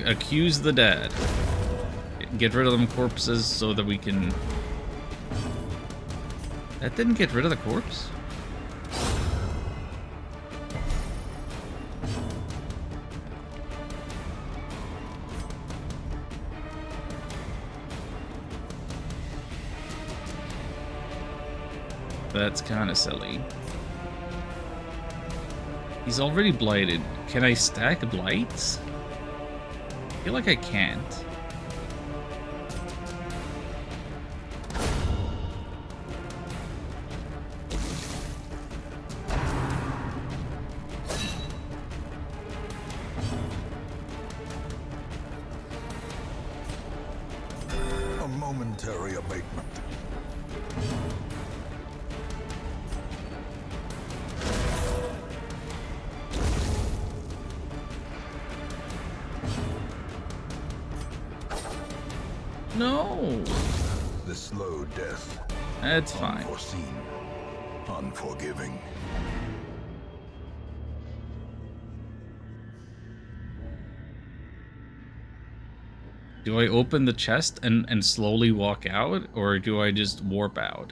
Accuse the dead. Get rid of them corpses so that we can... That didn't get rid of the corpse? That's kind of silly. He's already blighted. Can I stack blights? I feel like I can't. A momentary abatement. No! The slow death. That's fine. Unforeseen. Unforgiving. Do I open the chest and slowly walk out, or do I just warp out?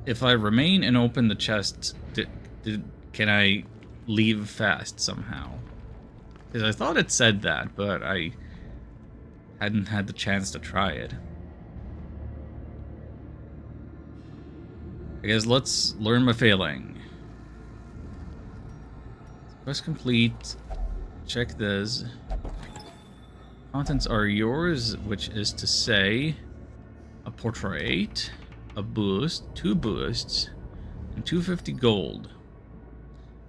If I remain and open the chest, can I leave fast somehow? Because I thought it said that, but I hadn't had the chance to try it. I guess let's learn my failing. Quest complete. Check this. Contents are yours, which is to say a portrait, a boost, 2 boosts, and 250 gold.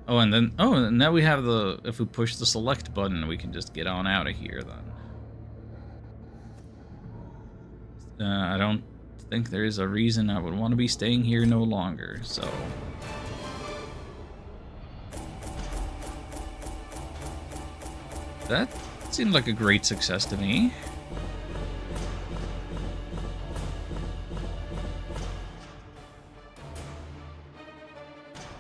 Oh, and then, and now we have the, if we push the select button, we can just get on out of here then. I don't think there is a reason I would want to be staying here no longer, so. That seemed like a great success to me.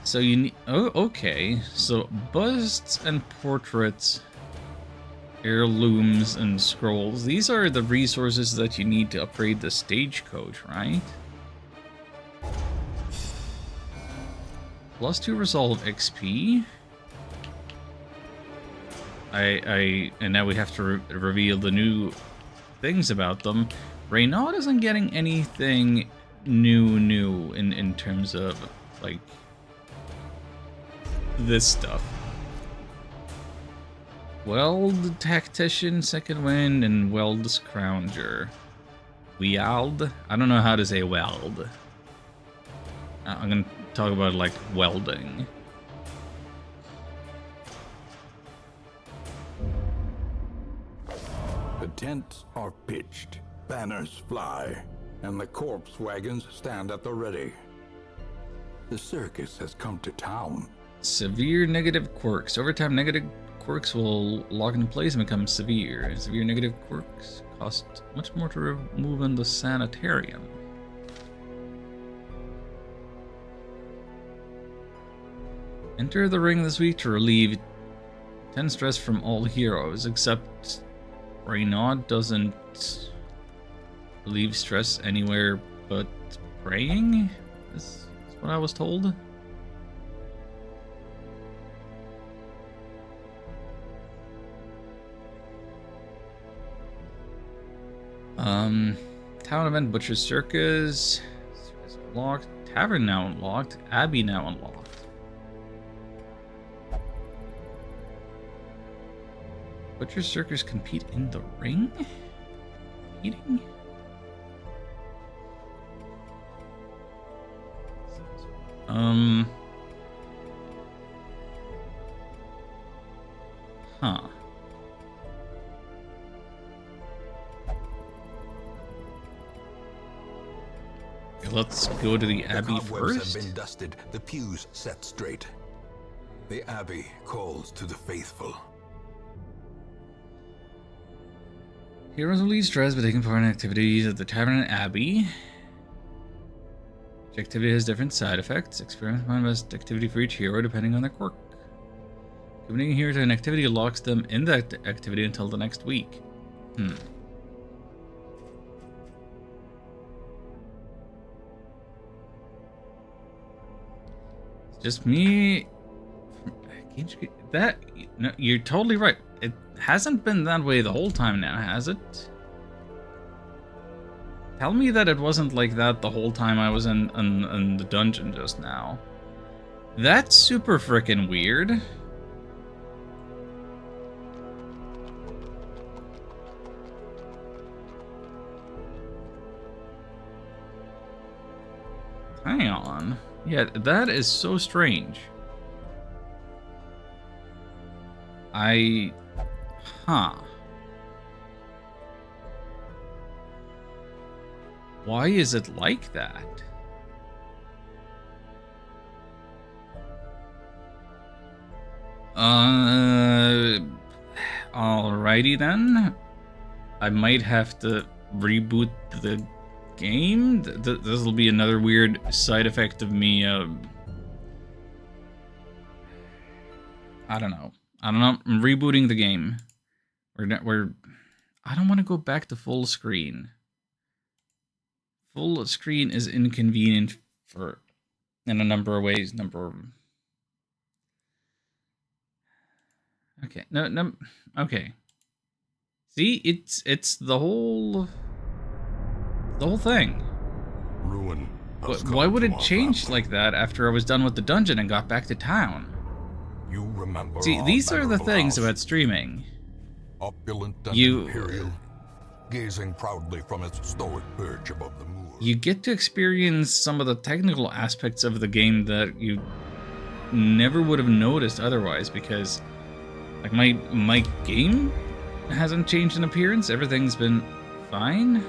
So you need... Oh, okay. So busts and portraits, heirlooms and scrolls. These are the resources that you need to upgrade the stagecoach, right? +2 resolve XP. And now we have to reveal the new things about them. Reynald isn't getting anything new in terms of, like, this stuff. Weld Tactician, Second Wind, and Weld Scrounger. Weld? I don't know how to say weld. I'm gonna talk about like welding. The tents are pitched, banners fly, and the corpse wagons stand at the ready. The circus has come to town. Severe negative quirks. Over time, negative quirks will lock into place and become severe. Severe negative quirks cost much more to remove in the sanitarium. Enter the ring this week to relieve 10 stress from all heroes, except Reynaud doesn't relieve stress anywhere but praying? That's what I was told. Town event, Butcher's Circus. Circus unlocked. Tavern now unlocked. Abbey now unlocked. Butcher's Circus compete in the ring? Competing? Huh. Okay, let's go to the Abbey The cobwebs first. have been dusted, the pews set straight. The Abbey calls to the faithful. Heroes will leave stress by taking part in activities at the Tavern and Abbey. Each activity has different side effects. Experiment find best activity for each hero depending on their quirk. Committing a hero to an activity locks them in that activity until the next week. It's just me. That no, you're totally right. It hasn't been that way the whole time now, has it? Tell me that it wasn't like that the whole time I was in the dungeon just now. That's super frickin' weird. Hang on. Yeah, that is so strange. Huh. Why is it like that? Alrighty then. I might have to reboot the game. This will be another weird side effect of me, I don't know. I'm rebooting the game. I don't want to go back to full screen. Full screen is inconvenient in a number of ways. Okay. No. Okay. See, it's the whole thing. Ruin. Why would it change like that after I was done with the dungeon and got back to town? You remember. See, these are the things about streaming. Opulent and imperial, gazing proudly from its stoic perch above the moor. You get to experience some of the technical aspects of the game that you never would have noticed otherwise, because like my game hasn't changed in appearance. Everything's been fine.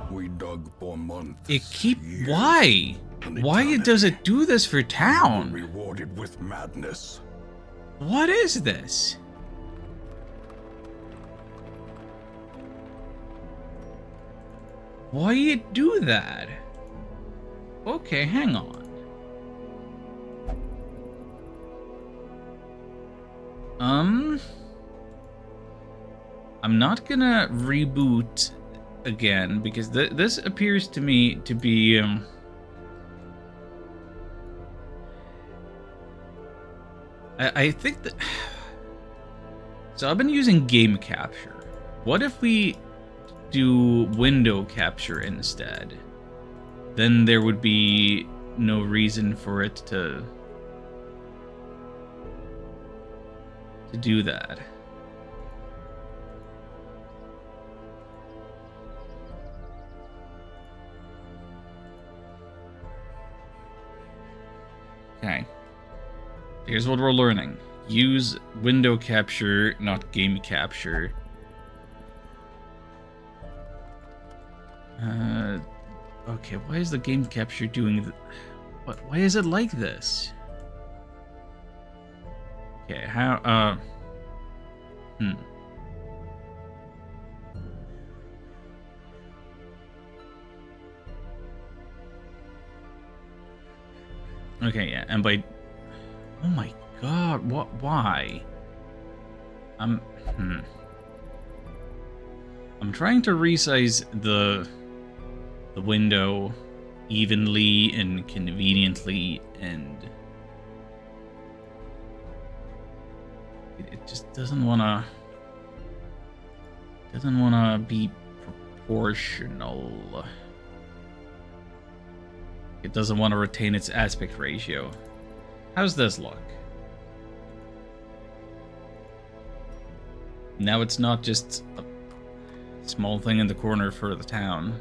We dug for months. Why? Why does it do this for town? Rewarded with madness. What is this? Why you do that? Okay, hang on. I'm not gonna reboot again because this appears to me to be I think that so I've been using game capture. What if we do window capture instead, then there would be no reason for it to do that. Okay. Here's what we're learning. Use window capture, not game capture. Okay, why is the game capture doing why is it like this? Okay, how, Okay, yeah, and by... Oh my god, why? I'm trying to resize the window evenly and conveniently, and it just doesn't wanna be proportional. It doesn't want to retain its aspect ratio. How's this look? Now it's not just a small thing in the corner for the town.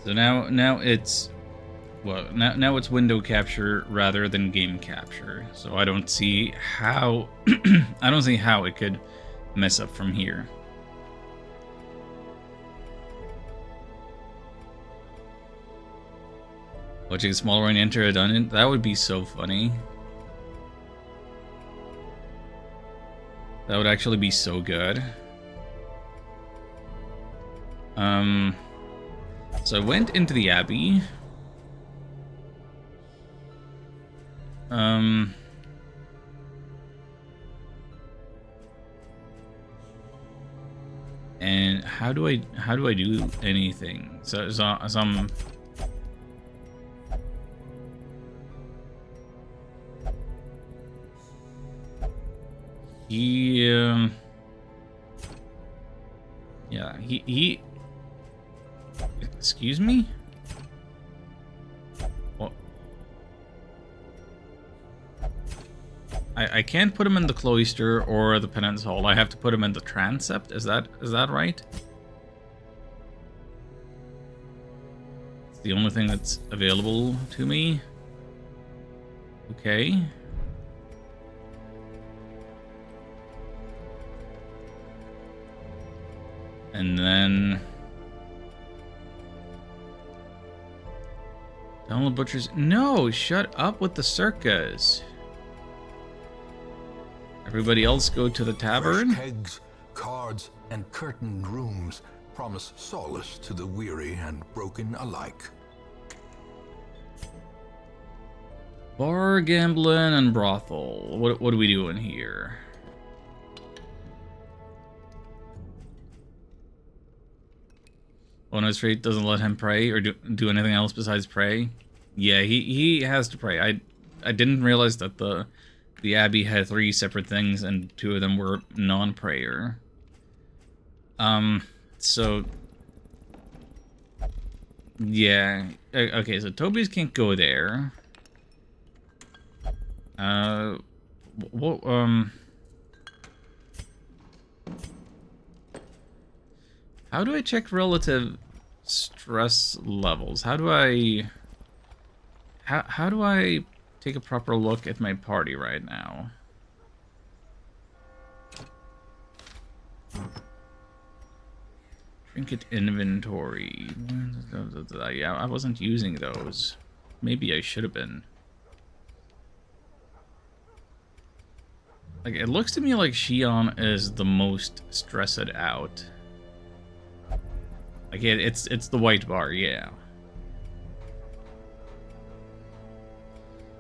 So now it's, well, now it's window capture rather than game capture. So I don't see how I don't see how it could mess up from here. Watching a small rain enter a dungeon, that would be so funny. That would actually be so good. So I went into the Abbey. And how do I do anything? So I'm he excuse me? What? I can't put him in the cloister or the penance hall. I have to put him in the transept. Is that right? It's the only thing that's available to me. Okay. And then Donald Butcher's. No, shut up with the circus. Everybody else go to the tavern. Fresh kegs, cards, and curtained rooms promise solace to the weary and broken alike. Bar, gambling, and brothel. What are we doing here? Ono Street doesn't let him pray or do anything else besides pray. Yeah, he has to pray. I didn't realize that the Abbey had 3 separate things and 2 of them were non-prayer. So yeah, okay. So Toby's can't go there. How do I check relative stress levels? How do I take a proper look at my party right now? Trinket inventory. Yeah, I wasn't using those. Maybe I should have been. Like, it looks to me like Xion is the most stressed out. Like, it's the white bar, yeah.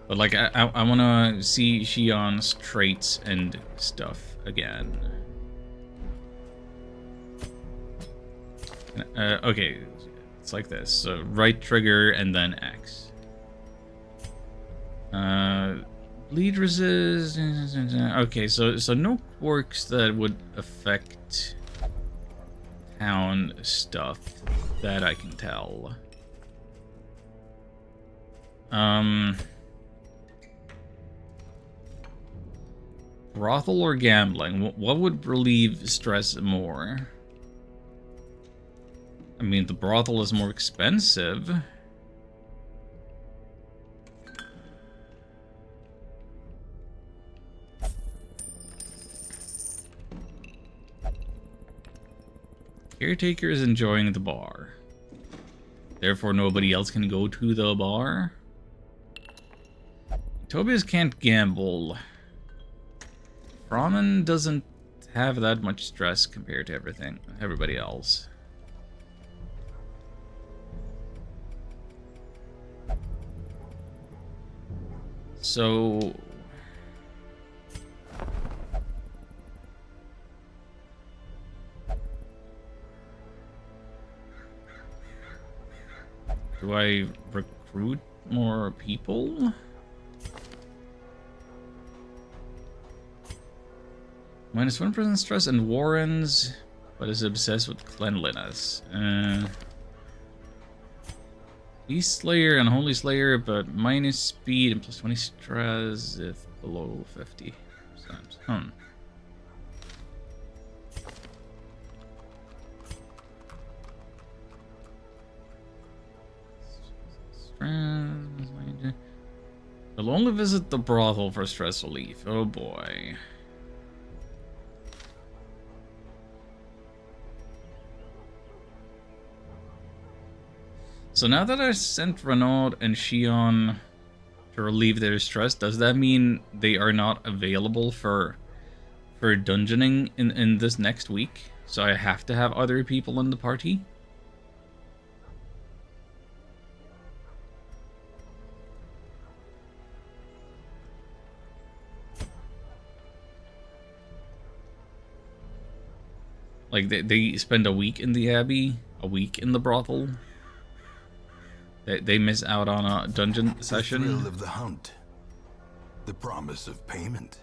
But, like, I want to see Xion's traits and stuff again. Okay, it's like this. So, right trigger and then X. Lead resist. Okay, so no quirks that would affect town stuff that I can tell. Brothel or gambling? What would relieve stress more? I mean, the brothel is more expensive. Caretaker is enjoying the bar. Therefore, nobody else can go to the bar. Tobias can't gamble. Ramen doesn't have that much stress compared to everybody else. So do I recruit more people? -1% stress and Warrens, but is obsessed with cleanliness. Beast Slayer and Holy Slayer, but minus speed and +20 stress if below 50%. I'll only visit the brothel for stress relief. Oh boy. So now that I sent Renaud and Shion to relieve their stress, does that mean they are not available for dungeoning in this next week? So I have to have other people in the party? Like, they spend a week in the Abbey, a week in the brothel. They miss out on a dungeon session. The thrill of the hunt. The promise of payment.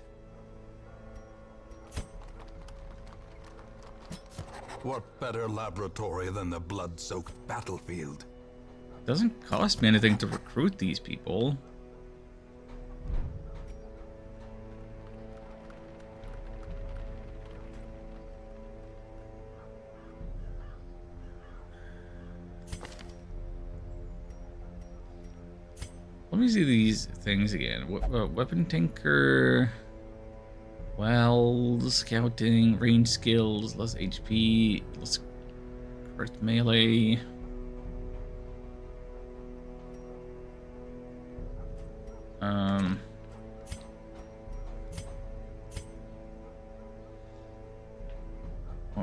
What better laboratory than the blood-soaked battlefield? Doesn't cost me anything to recruit these people. Let me see these things again. Weapon Tinker. Well, scouting, range skills, less HP, less crit melee.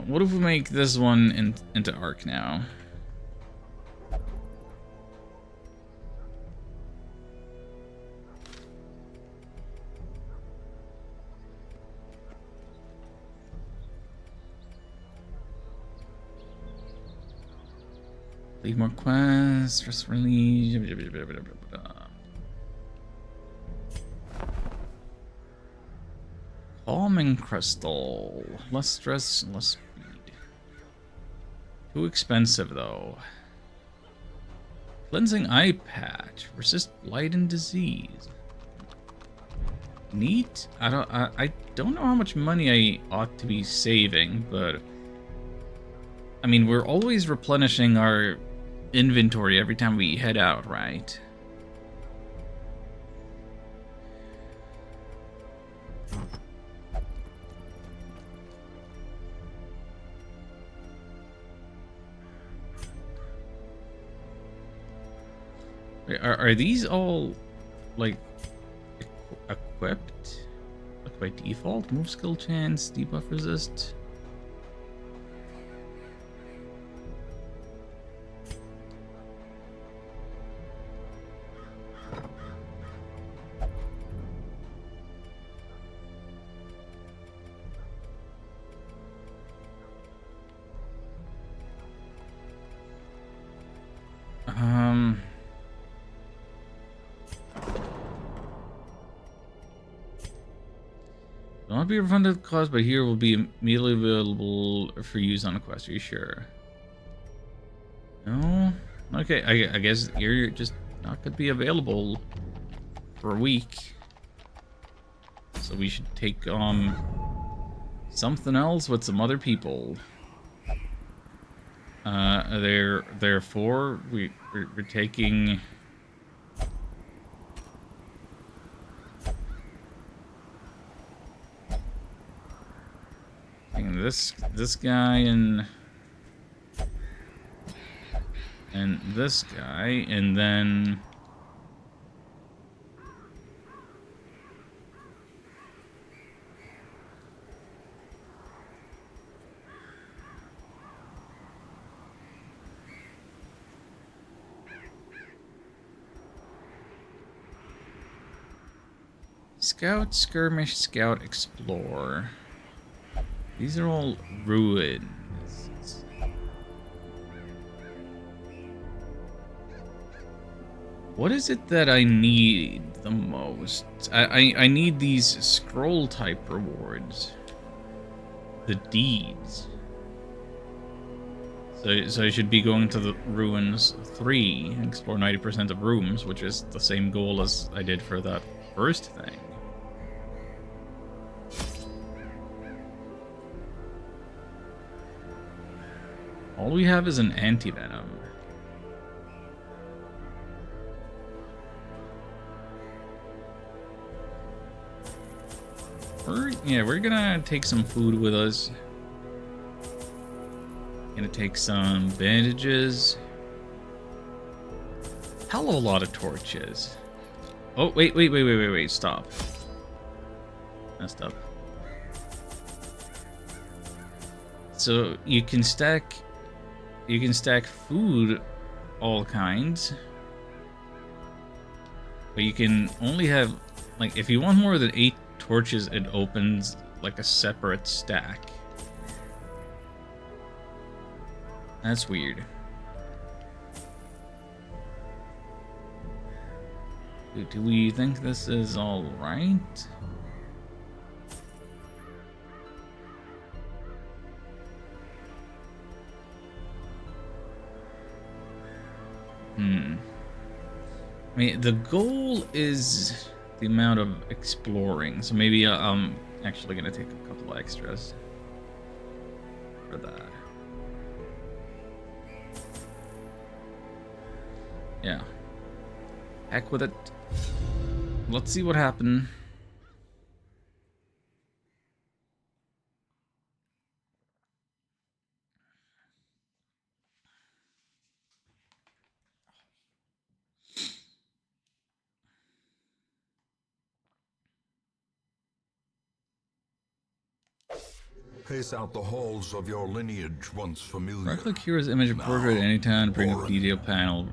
What if we make this one into Arc now? Leave more quests, stress relief. Calming crystal. Less stress, less speed. Too expensive though. Cleansing eye patch. Resist blight and disease. Neat. I don't know how much money I ought to be saving, but I mean, we're always replenishing our inventory every time we head out, right? Are these all like equipped? Like by default? Move skill chance, debuff resist. Will not be refunded cost, but here will be immediately available for use on a quest. Are you sure? No? Okay, I guess you're just not going to be available for a week. So we should take something else with some other people. Therefore, we're taking... this guy and this guy, and then Scout, Skirmish, Scout, Explore. These are all ruins. What is it that I need the most? I need these scroll type rewards. The deeds. So I should be going to the Ruins 3 and explore 90% of rooms, which is the same goal as I did for that first thing. All we have is an anti-venom. We're gonna take some food with us. Gonna take some bandages. Hell of a lot of torches. Oh, wait, stop. Messed up. So you can stack food all kinds. But you can only have, like, if you want more than 8 torches, it opens like a separate stack. That's weird. Do we think this is all right? I mean, the goal is the amount of exploring, so maybe I'm actually gonna take a couple extras for that. Yeah. Heck with it. Let's see what happened. Pace out the halls of your lineage once familiar. Right-click hero's image and portrait at any time to bring up detail panel.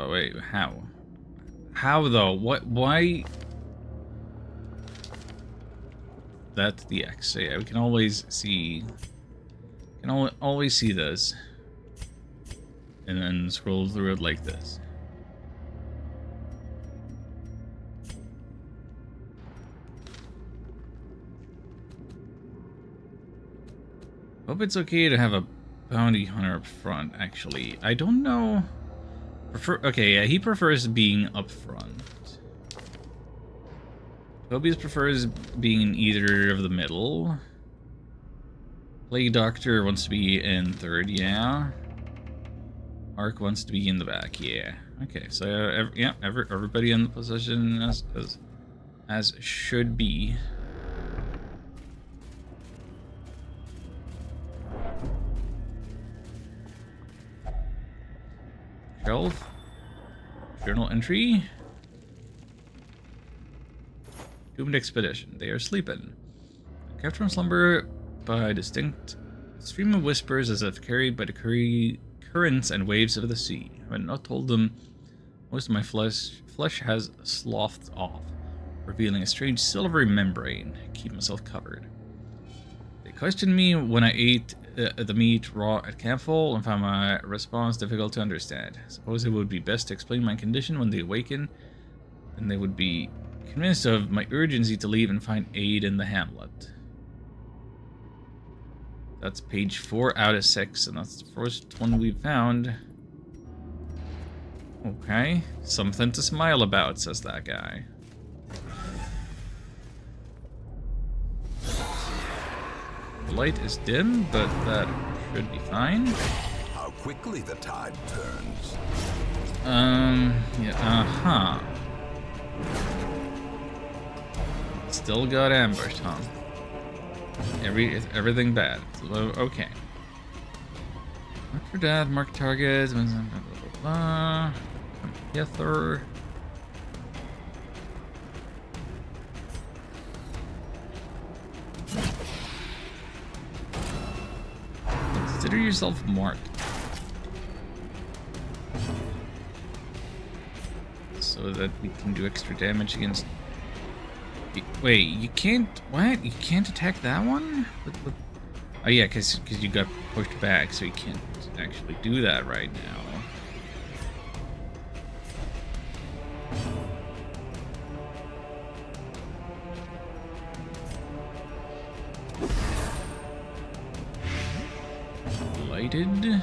Wait, how? How though? What? Why? That's the X. So yeah, we can always see. Always see this, and then scroll through it like this. Hope it's okay to have a bounty hunter up front. Actually, I don't know. Okay, yeah, he prefers being up front. Tobias prefers being in either of the middle. Plague Doctor wants to be in third, yeah. Mark wants to be in the back, yeah. Okay, so everybody in the position as should be. Shelf. Journal entry. Doomed expedition. They are sleeping. Kept from slumber by a distinct stream of whispers as if carried by the currents and waves of the sea. I had not told them most of my flesh has sloughed off, revealing a strange silvery membrane. Keep myself covered. They questioned me when I ate the meat raw at campfall and found my response difficult to understand. Suppose it would be best to explain my condition when they awaken, and they would be convinced of my urgency to leave and find aid in the hamlet. That's page 4 out of 6, and that's the first one we found. Okay, something to smile about, says that guy. The light is dim, but that should be fine. How quickly the tide turns. Yeah, Still got ambushed, huh? Everything bad. Okay. Mark for death, mark targets, blah, blah, blah, blah. Come hither. Consider yourself marked. So that we can do extra damage against... Wait, you can't... What? You can't attack that one? What? Oh yeah, because you got pushed back, so you can't actually do that right now. Lighted.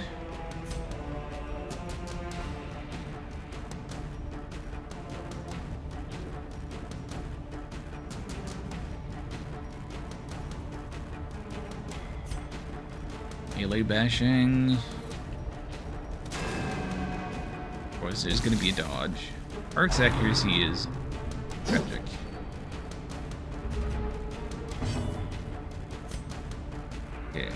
Melee bashing. Of course, there's going to be a dodge. Arc's accuracy is tragic. Okay.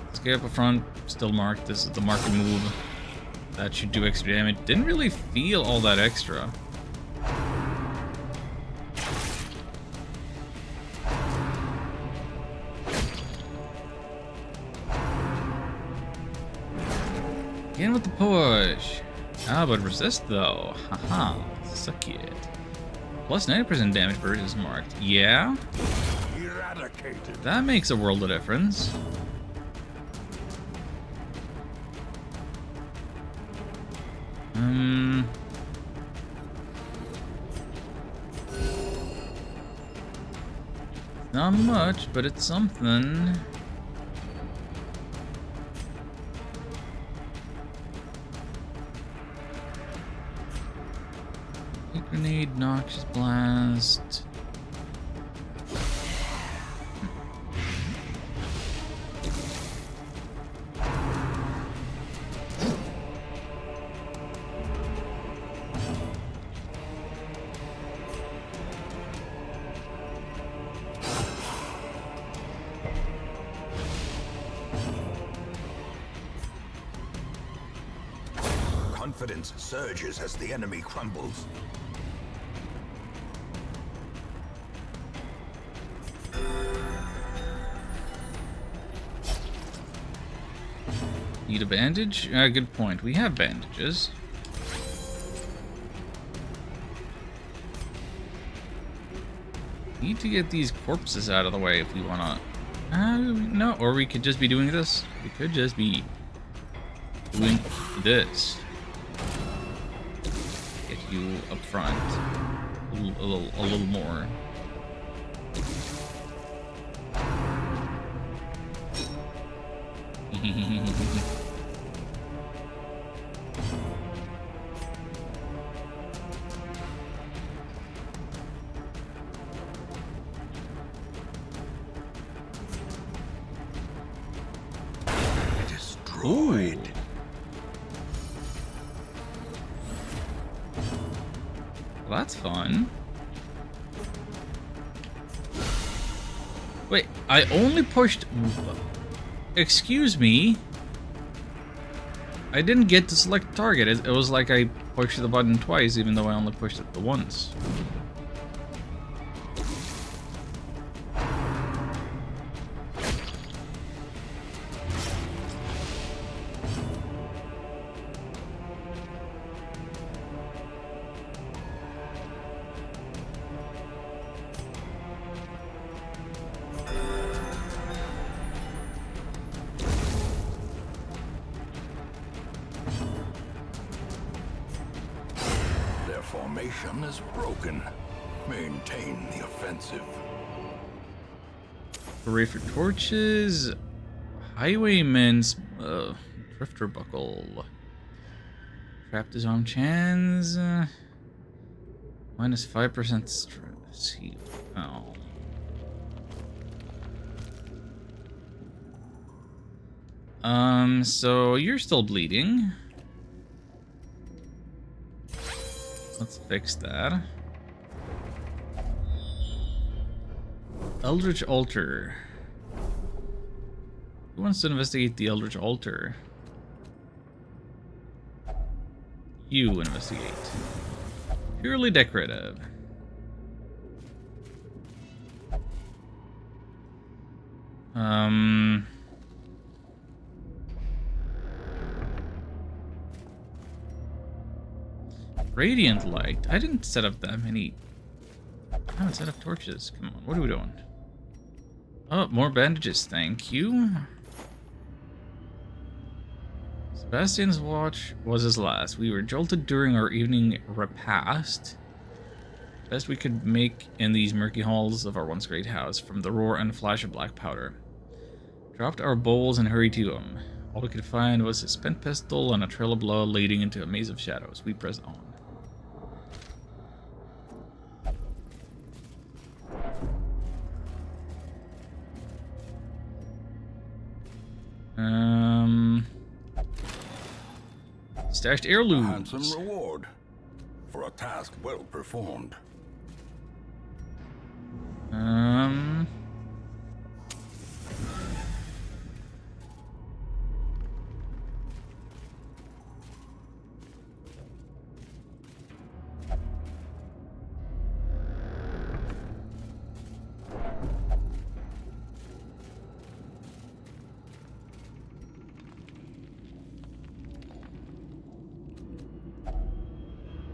Let's get up a front. Still marked. This is the market move. That should do extra damage. Didn't really feel all that extra. Again with the push. Ah, but resist though. Haha. Suck it. Plus 90% damage versus marked. Yeah? Eradicated. That makes a world of difference. Not much, but it's something. Grenade, noxious blast. Confidence surges as the enemy crumbles. Need a bandage? Good point. We have bandages. Need to get these corpses out of the way if we want to... no, or we could just be doing this. We could just be doing this. Get you up front. A little more. Destroyed. Well, that's fun. Wait, I only pushed... Excuse me? I didn't get to select target. It was like I pushed the button twice, even though I only pushed it the once. formation is broken. Maintain the offensive. Array for torches. Highwayman's drifter buckle. Trap disarm chance. Minus 5% stress. Oh. So you're still bleeding. Let's fix that. Eldritch Altar. Who wants to investigate the Eldritch Altar? You investigate. Purely decorative. Radiant light. I didn't set up that many. I haven't set up torches. Come on, what are we doing? Oh, more bandages, thank you. Sebastian's watch was his last. We were jolted during our evening repast. Best we could make in these murky halls of our once great house, from the roar and flash of black powder. Dropped our bowls and hurried to him. All we could find was a spent pistol and a trail of blood leading into a maze of shadows. We pressed on. Stashed heirlooms. A handsome reward for a task well performed.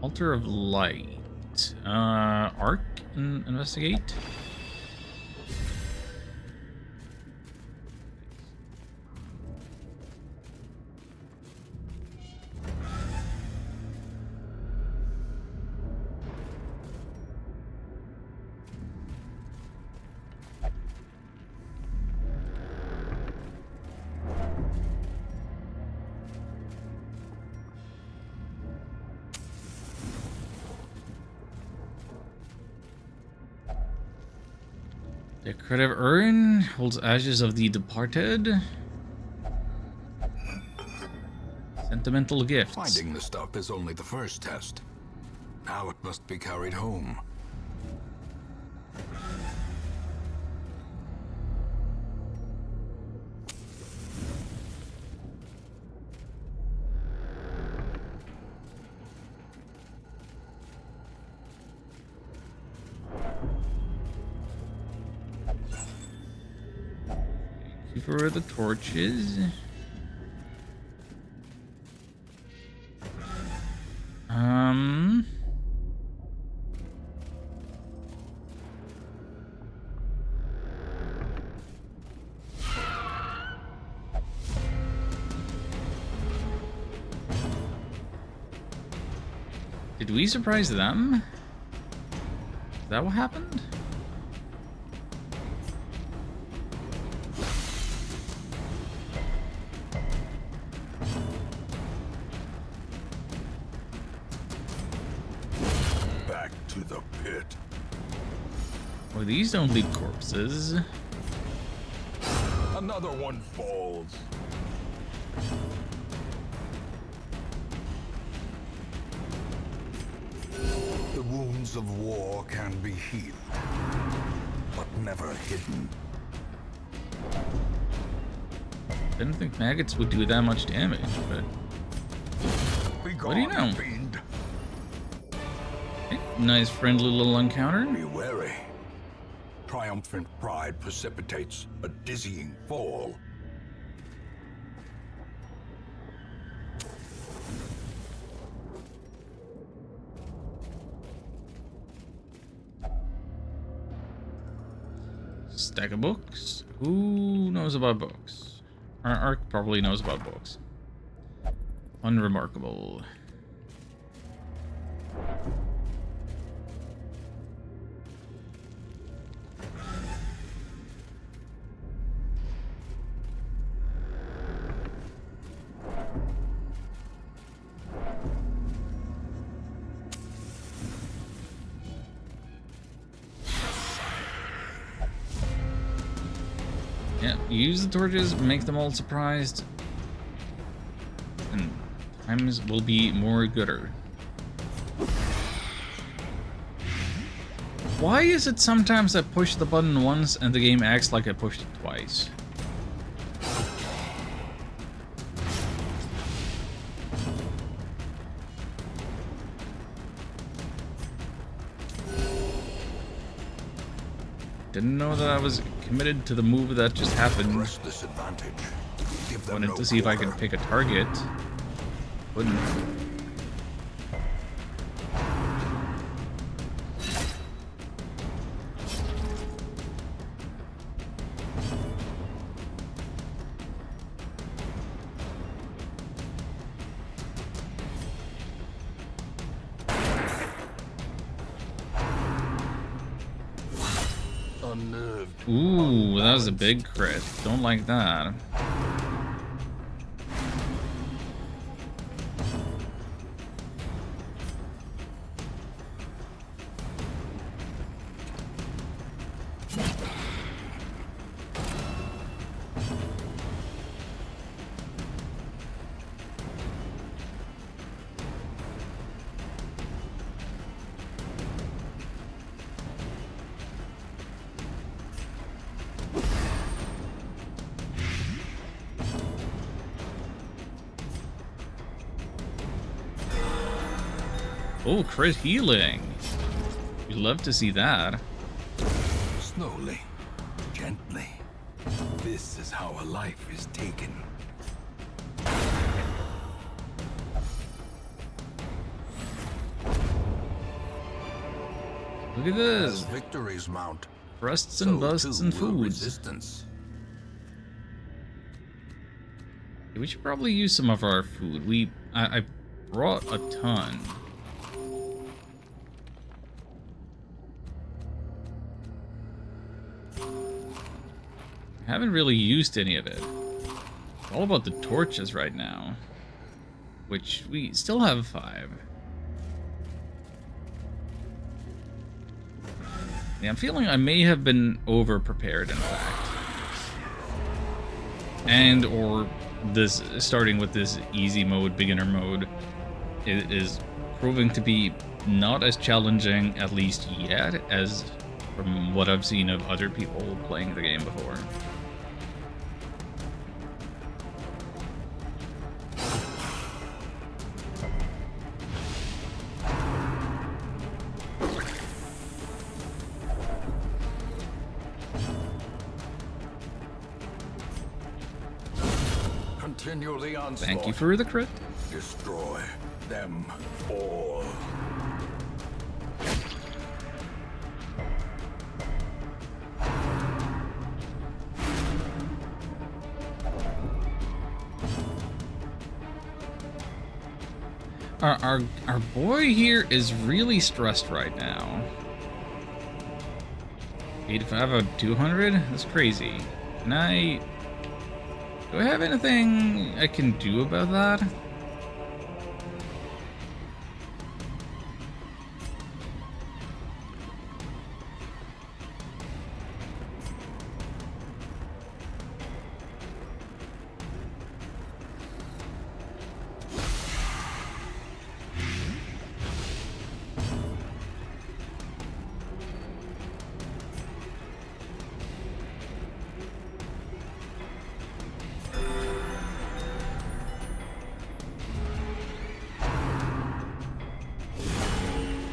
Altar of Light. Arc? Investigate? Decorative urn holds ashes of the departed. Sentimental gifts. Finding the stuff is only the first test. Now it must be carried home. For the torches. Did we surprise them? Is that what happened? Well, these don't leave corpses. Another one falls. The wounds of war can be healed, but never hidden. Didn't think maggots would do that much damage, but what do you know? Fiend. Okay, nice friendly little encounter. Be wary. Triumphant pride precipitates a dizzying fall. Stack of books. Who knows about books? Ark probably knows about books. Unremarkable. use the torches, make them all surprised, and times will be more gooder. Why is it sometimes I push the button once and the game acts like I pushed it twice? Didn't know that I was committed to the move that just happened. Press this advantage. Give them Wanted no to see if I quarter. could pick a target. Couldn't. Unnerved. Ooh, that was a big crit. Don't like that. Oh, crit healing. You'd love to see that. Slowly, gently. This is how a life is taken. Look at As this. victories mount, Thrusts and busts and too will foods. resistance. We should probably use some of our food. I brought a ton. Haven't really used any of it. It's all about the torches right now, which we still have 5. Yeah, I'm feeling I may have been over-prepared, in fact. And, or this, starting with this easy mode, beginner mode, it is proving to be not as challenging, at least yet, as from what I've seen of other people playing the game before. Continue the onslaught. Thank you for the crit. Destroy them all. Our boy here is really stressed right now. 85 out of 200? That's crazy. Do I have anything I can do about that?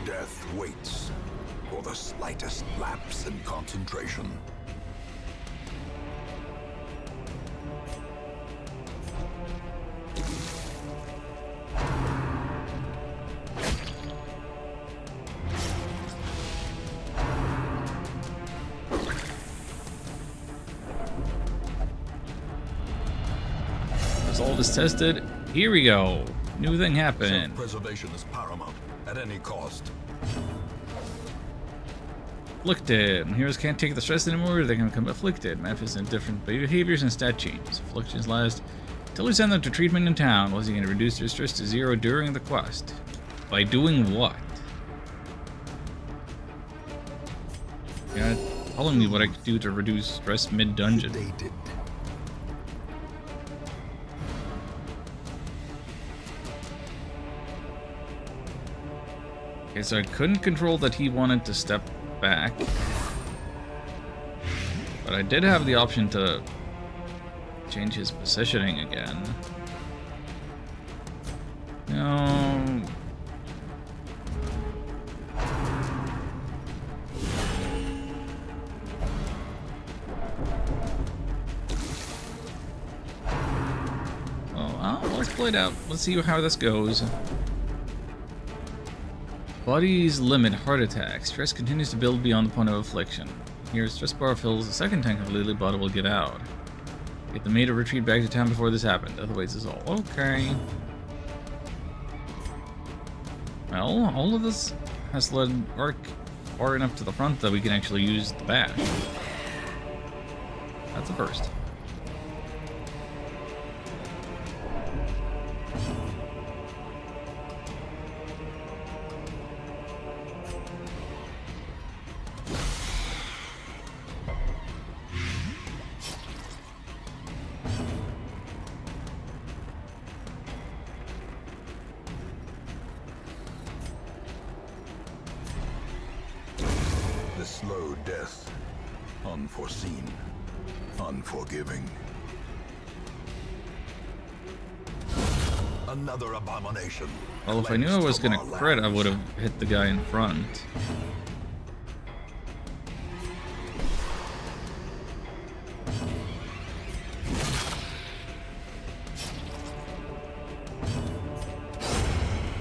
Death waits for the slightest lapse in concentration. Result is tested. Here we go. New thing happened. Self-preservation is paramount at any cost. Afflicted. Heroes can't take the stress anymore, they can become afflicted. Manifesting different behaviors and stat changes. Afflictions last until we send them to treatment in town. Was he going to reduce their stress to 0 during the quest? By doing what? You're not telling me what I could do to reduce stress mid-dungeon. Sedated, Okay, so I couldn't control that he wanted to step back. But I did have the option to change his positioning again. No. Oh, let's play it out. Let's see how this goes. Body's limit heart attack. Stress continues to build beyond the point of affliction. Here, stress bar fills the second tank of Lily Bottle will get out. Get the maid to retreat back to town before this happened. Otherwise, it's all okay. Well, all of this has led Ark far enough to the front that we can actually use the bash. That's a first. The slow death, unforeseen, unforgiving. Another abomination. Well, if I knew I was gonna crit, I would have hit the guy in front.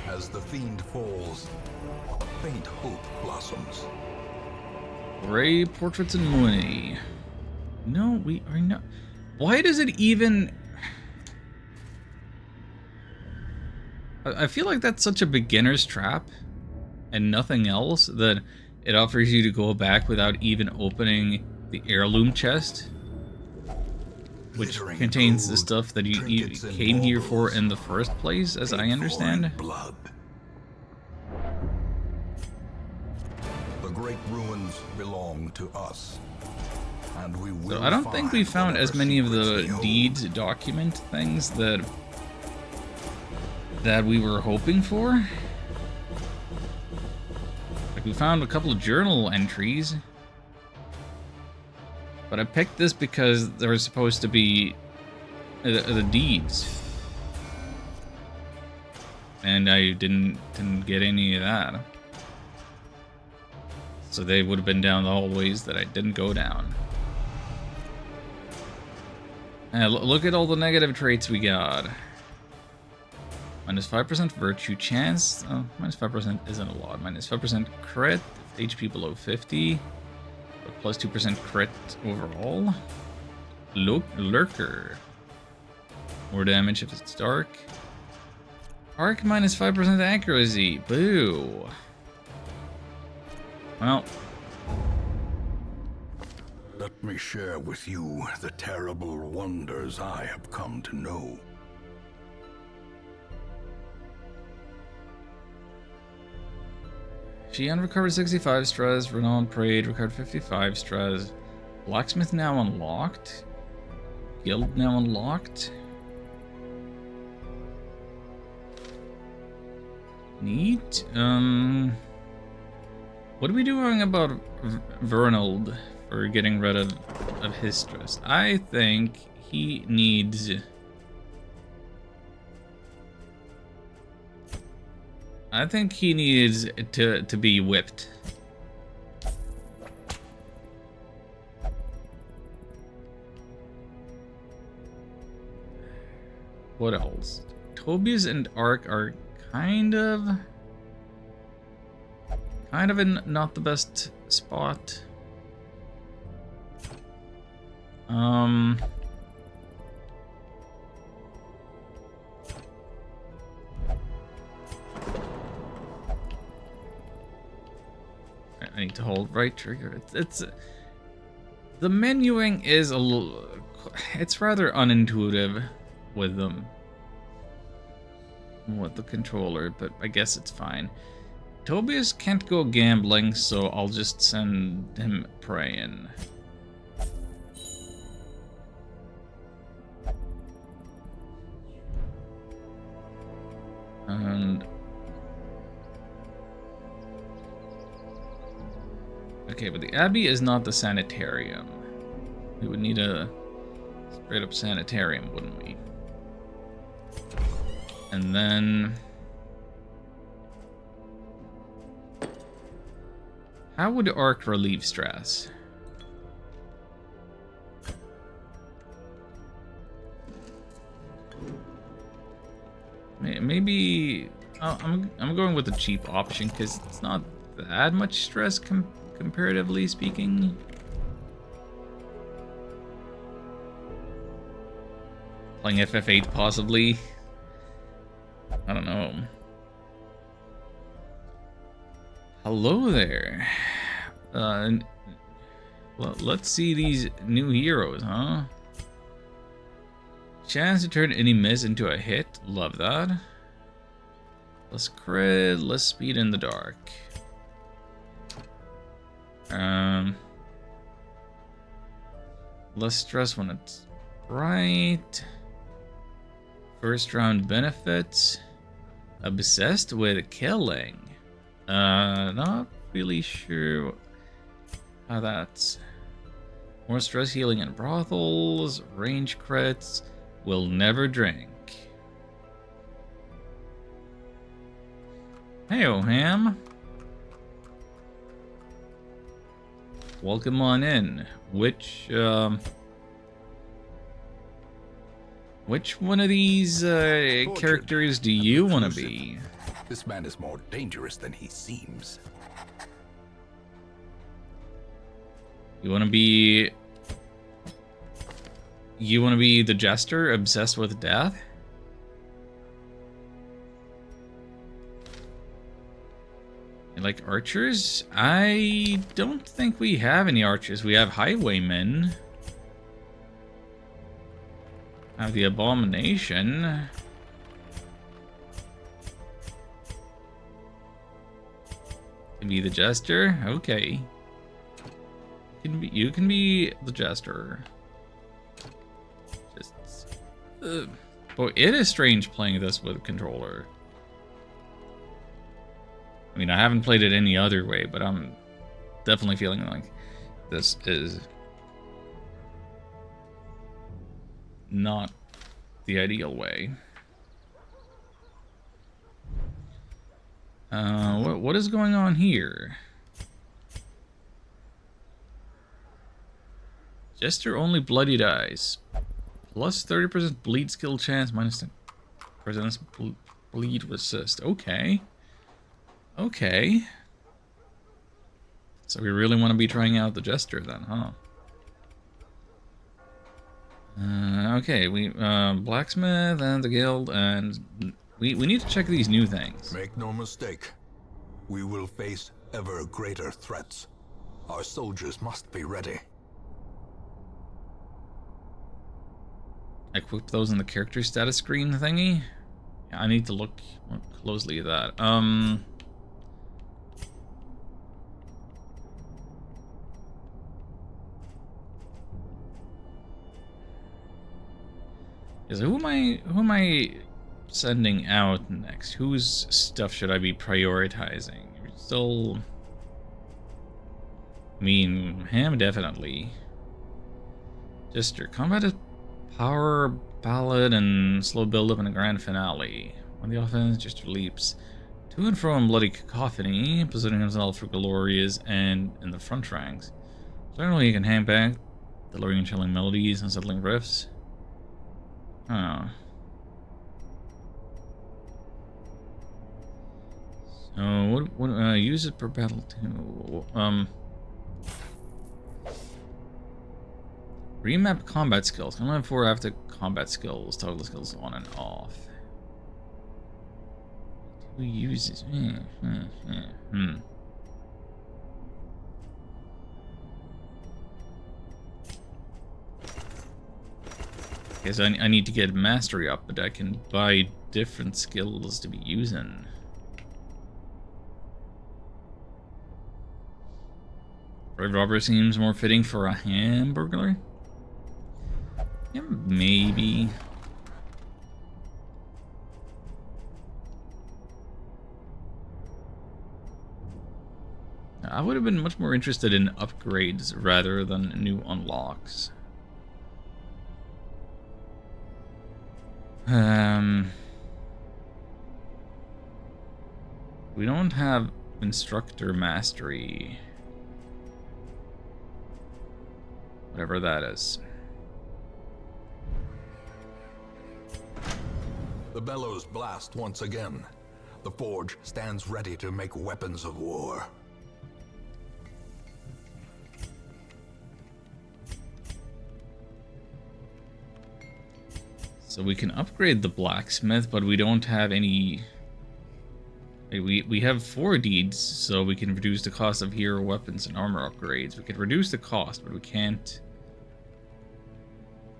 As the fiend falls, a faint hope blossoms. Ray Portraits and Money. No, we are not. Why does it even... I feel like that's such a beginner's trap and nothing else that it offers you to go back without even opening the heirloom chest, which contains the stuff that you came here for in the first place, as I understand. Blood. The great ruins belong to us, and we will. So I don't think we found as many of the deeds document things that we were hoping for. Like, we found a couple of journal entries, but I picked this because there was supposed to be the deeds, and I didn't get any of that. So they would have been down the hallways that I didn't go down. And look at all the negative traits we got. Minus 5% virtue chance. Oh, minus 5% isn't a lot. Minus 5% crit, HP below 50. Plus 2% crit overall. Lurker. More damage if it's dark. Arc minus 5% accuracy. Boo. Well. Let me share with you the terrible wonders I have come to know. She unrecovered 65 stress, Renault prayed, recovered 55 stress. Blacksmith now unlocked. Guild now unlocked. Neat. What are we doing about Vernald for getting rid of his stress? I think he needs... I think he needs to be whipped. What else? Tobias and Ark are kind of in not the best spot. I need to hold right trigger. It's the menuing is a little. It's rather unintuitive with them. With the controller, but I guess it's fine. Tobias can't go gambling, so I'll just send him praying. And Okay, but the Abbey is not the sanitarium. We would need a straight up sanitarium, wouldn't we? And then... how would Ark relieve stress? Maybe... I'm going with the cheap option because it's not that much stress comparatively speaking. Playing FF8 possibly. I don't know. Hello there. Well, let's see these new heroes, huh? Chance to turn any miss into a hit. Love that. Less crit, less speed in the dark. Less stress when it's bright. First round benefits. Obsessed with killing. Not really sure how that's... more stress healing in brothels, range crits, will never drink. Hey, Ham. Welcome on in. Which one of these characters do you want to be? This man is more dangerous than he seems. You want to be... you want to be the Jester, obsessed with death? You like archers? I don't think we have any archers. We have highwaymen. Have the Abomination. Can be the Jester? Okay. You can be the Jester. Just... boy, it is strange playing this with a controller. I mean, I haven't played it any other way, but I'm definitely feeling like this is not the ideal way. What is going on here? Jester only bloody dies. Plus 30% bleed skill chance, minus 10% bleed resist. Okay. Okay. So we really want to be trying out the Jester then, huh? Okay, we blacksmith and the guild, and we need to check these new things. Make no mistake, we will face ever greater threats. Our soldiers must be ready. Equip those in the character status screen thingy. Yeah, I need to look more closely at that. Who am I sending out next? Whose stuff should I be prioritizing? Still, I mean, Ham definitely. Jester, combat is power, ballad, and slow build up in a grand finale. On the offense, Jester leaps to and fro in bloody cacophony, positioning himself for glorious and in the front ranks. Certainly, he can hang back, delivering chilling melodies and settling riffs. Oh. So what use it per battle too? Remap combat skills. Command 4 after combat skills. Toggle skills on and off. Who uses? Okay, so I need to get mastery up, but I can buy different skills to be using. Red robber seems more fitting for a hamburglar. Yeah, maybe. I would have been much more interested in upgrades rather than new unlocks. We don't have instructor mastery. Whatever that is. The bellows blast once again. The forge stands ready to make weapons of war. So we can upgrade the blacksmith, but we don't have any... We have 4 deeds, so we can reduce the cost of hero weapons and armor upgrades. We can reduce the cost, but we can't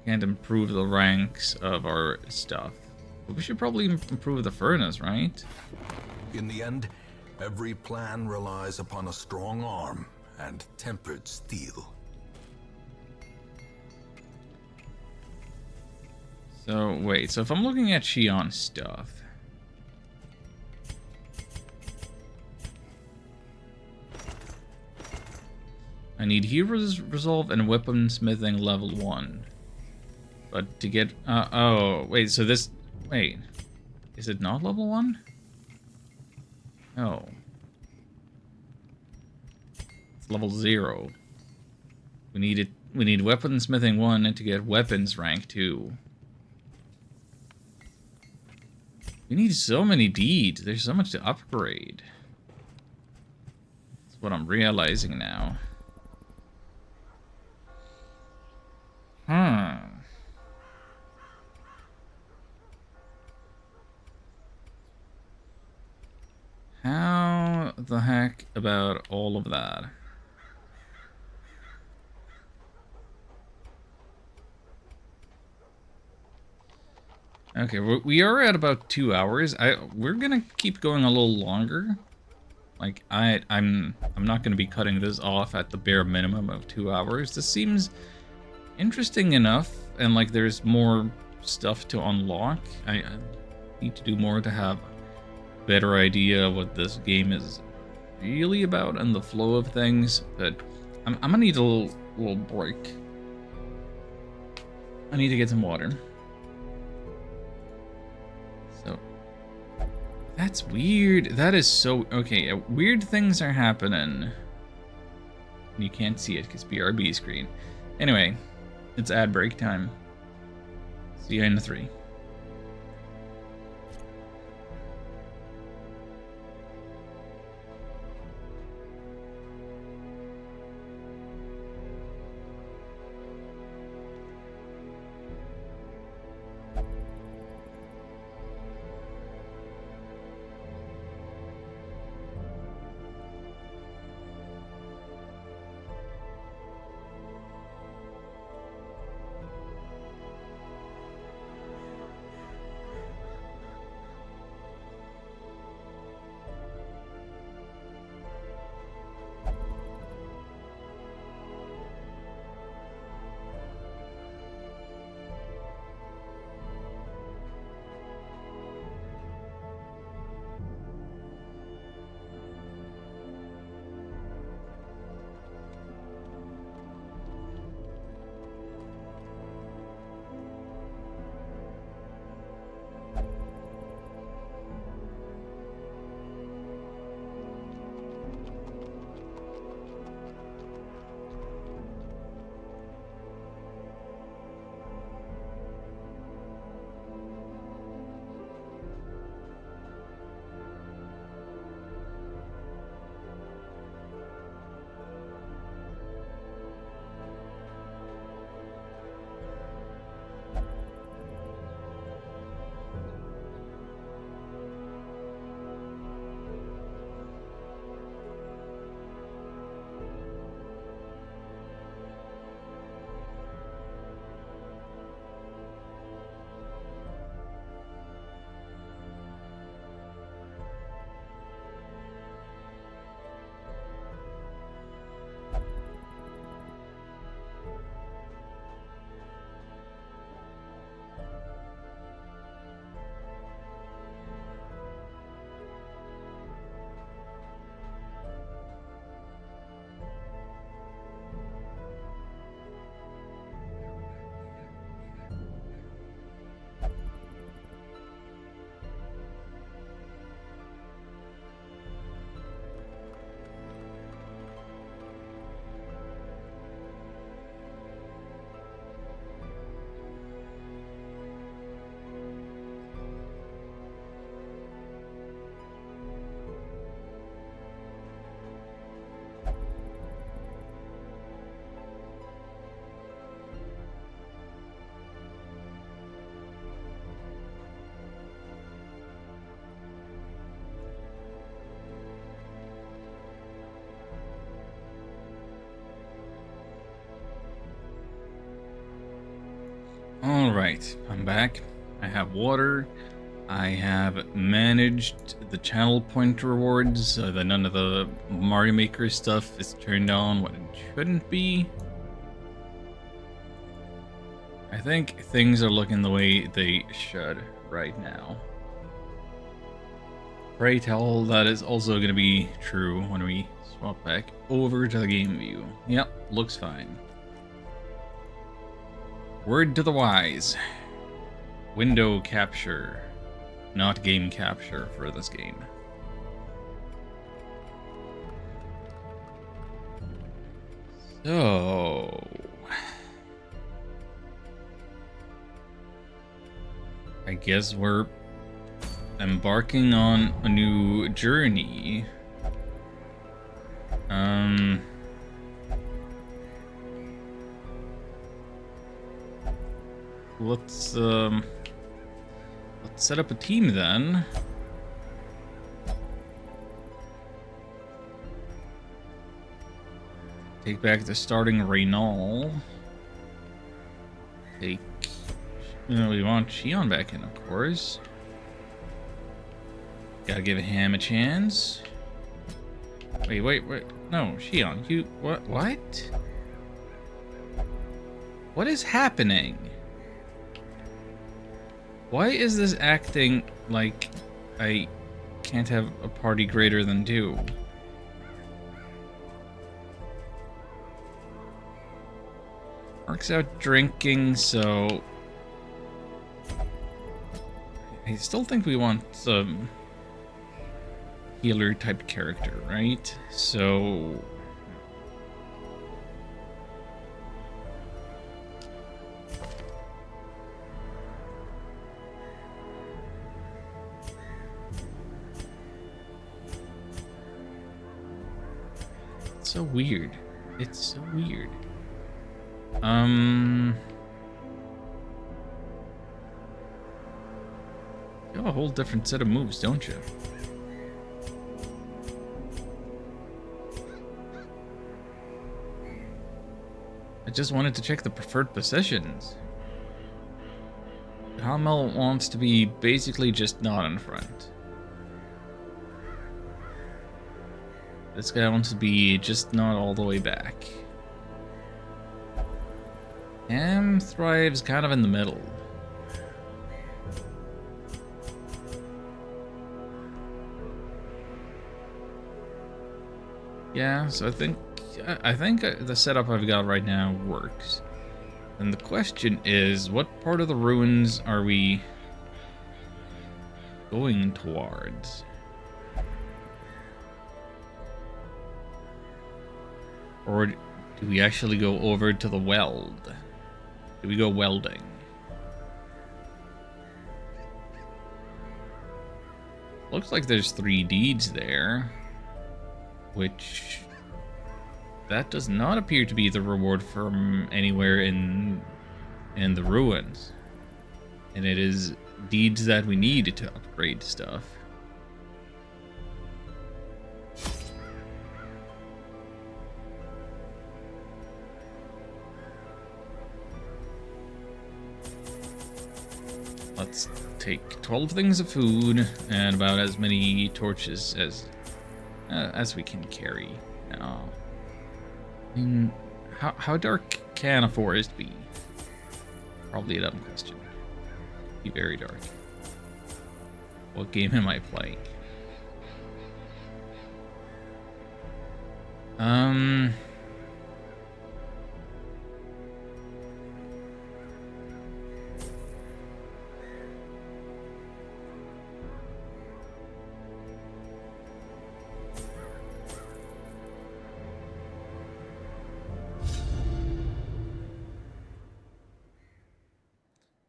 improve the ranks of our stuff. But we should probably improve the furnace, right? In the end, every plan relies upon a strong arm and tempered steel. So, wait, so if I'm looking at Shionne's stuff... I need Hero's Resolve and Weaponsmithing level 1. But to get... oh, wait, so this... Wait. Is it not level 1? Oh. It's level 0. We need Weaponsmithing 1 to get Weapons rank 2. We need so many deeds. There's so much to upgrade. That's what I'm realizing now. How the heck about all of that? Okay, we are at about 2 hours. We're gonna keep going a little longer. Like I'm not gonna be cutting this off at the bare minimum of 2 hours. This seems interesting enough, and like there's more stuff to unlock. I need to do more to have a better idea of what this game is really about and the flow of things, but I'm gonna need a little break. I need to get some water. So that's weird. That is so okay. Weird things are happening. You can't see it because BRB screen. Anyway, it's ad break time. See you in 3. Alright, I'm back. I have water. I have managed the channel point rewards so that none of the Mario Maker stuff is turned on when it shouldn't be. I think things are looking the way they should right now. Pray tell that is also going to be true when we swap back over to the game view. Yep, looks fine. Word to the wise. Window capture, not game capture for this game. So... I guess we're embarking on a new journey. Let's set up a team then. Take back the starting Reynal. Take... we want Xion back in, of course. Gotta give him a chance. Wait. No, Xion, you... What? What is happening? Why is this acting like I can't have a party greater than 2? Mark's out drinking, so... I still think we want some healer type character, right? So... It's so weird. It's so weird. You have a whole different set of moves, don't you? I just wanted to check the preferred positions. Hamel wants to be basically just not in front. This guy wants to be just not all the way back. Ham thrives kind of in the middle. Yeah, so I think the setup I've got right now works. And the question is, what part of the ruins are we going towards? Or do we actually go over to the weld? Do we go welding? Looks like there's 3 deeds there, which that does not appear to be the reward from anywhere in the ruins. And it is deeds that we need to upgrade stuff. Let's take 12 things of food and about as many torches as we can carry. Now, I mean, how dark can a forest be? Probably a dumb question. Be very dark. What game am I playing?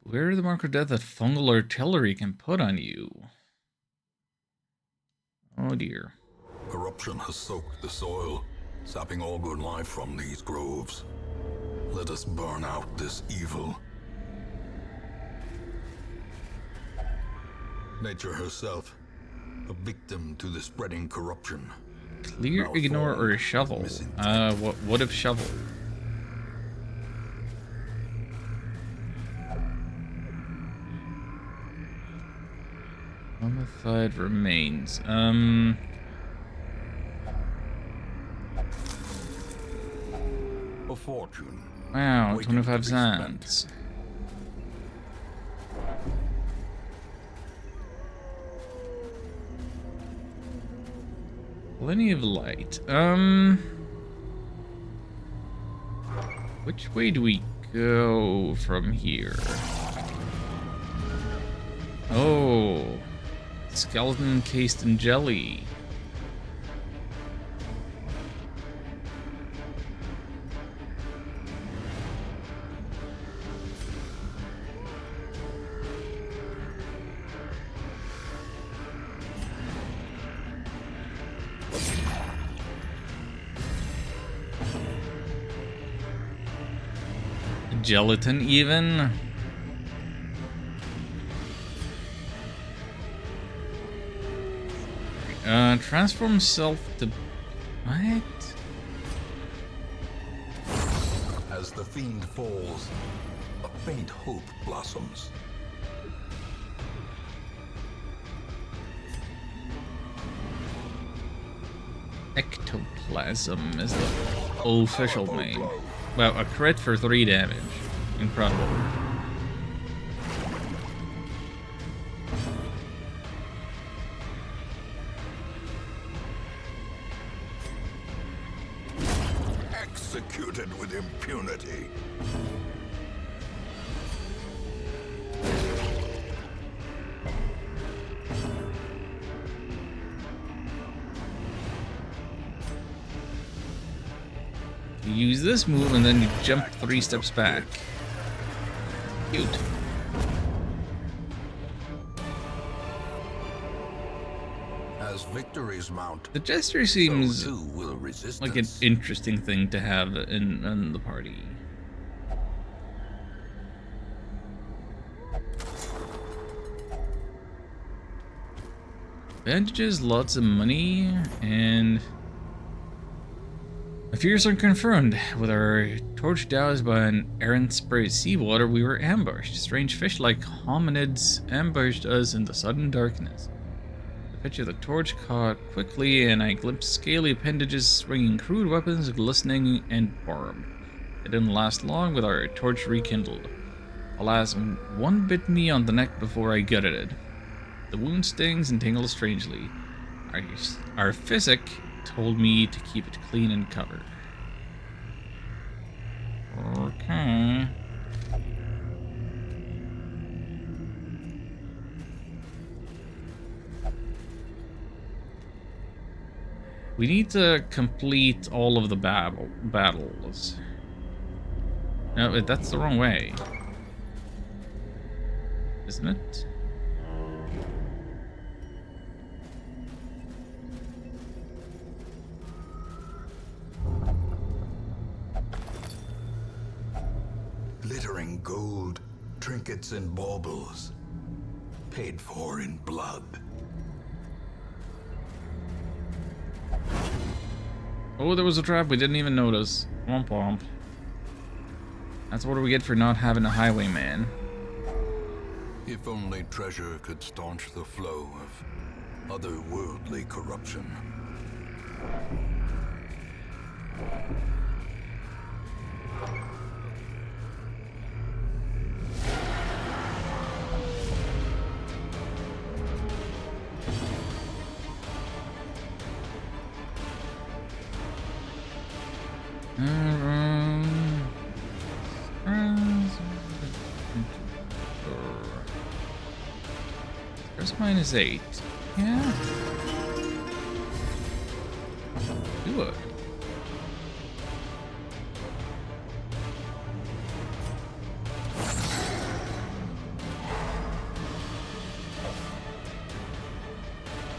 Where are the mark of death that fungal artillery can put on you? Oh dear. Corruption has soaked the soil, sapping all good life from these groves. Let us burn out this evil. Nature herself, a victim to the spreading corruption. Clear, Now ignore, fallen, or shovel? missing. What if shovel? Mummified remains. A fortune. Wow, waiting to 25 be spent. cents. Plenty of light. Which way do we go from here? Oh, skeleton encased in jelly. Gelatin even? Transform self to... What? As the fiend falls, a faint hope blossoms. Ectoplasm is the official name. Wow, a crit for 3 damage. Incredible. Executed with impunity. You use this move and then you jump 3 steps back. Cute. As victories mount, The Jester so seems too will resistance. like an interesting thing to have in the party. Bandages, lots of money, and my fears are confirmed. With our torch doused by an errant spray of seawater, we were ambushed. Strange fish-like hominids ambushed us in the sudden darkness. The pitch of the torch caught quickly, and I glimpsed scaly appendages swinging crude weapons, glistening and barbed. It didn't last long with our torch rekindled. Alas, one bit me on the neck before I gutted it. The wound stings and tingles strangely. Our physic told me to keep it clean and covered. Okay. We need to complete all of the battles. No, that's the wrong way. Isn't it? Glittering gold, trinkets and baubles, paid for in blood. Oh, there was a trap we didn't even notice. Womp womp. That's what we get for not having a highwayman. If only treasure could staunch the flow of otherworldly corruption. There's -8. Yeah. Do it.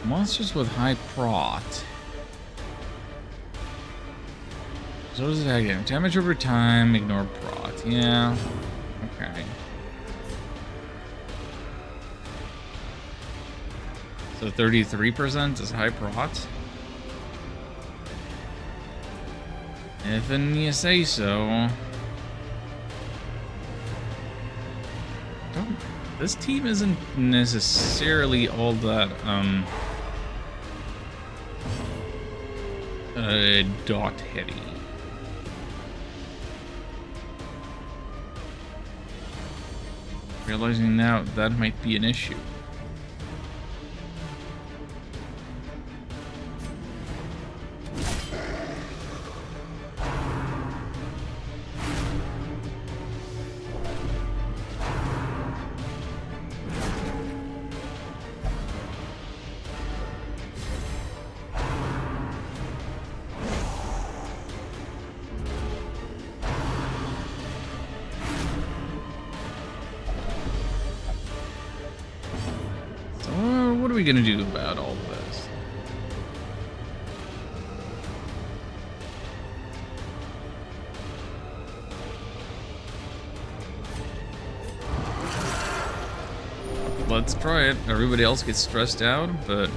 Monsters with high prot. So what does that get? Damage over time, ignore prot. Yeah. Okay. So 33% is high prot? If you say so. I don't This team isn't necessarily all that dot heavy. Realizing now that might be an issue. What are we gonna do about all of this? Let's try it. Everybody else gets stressed out, but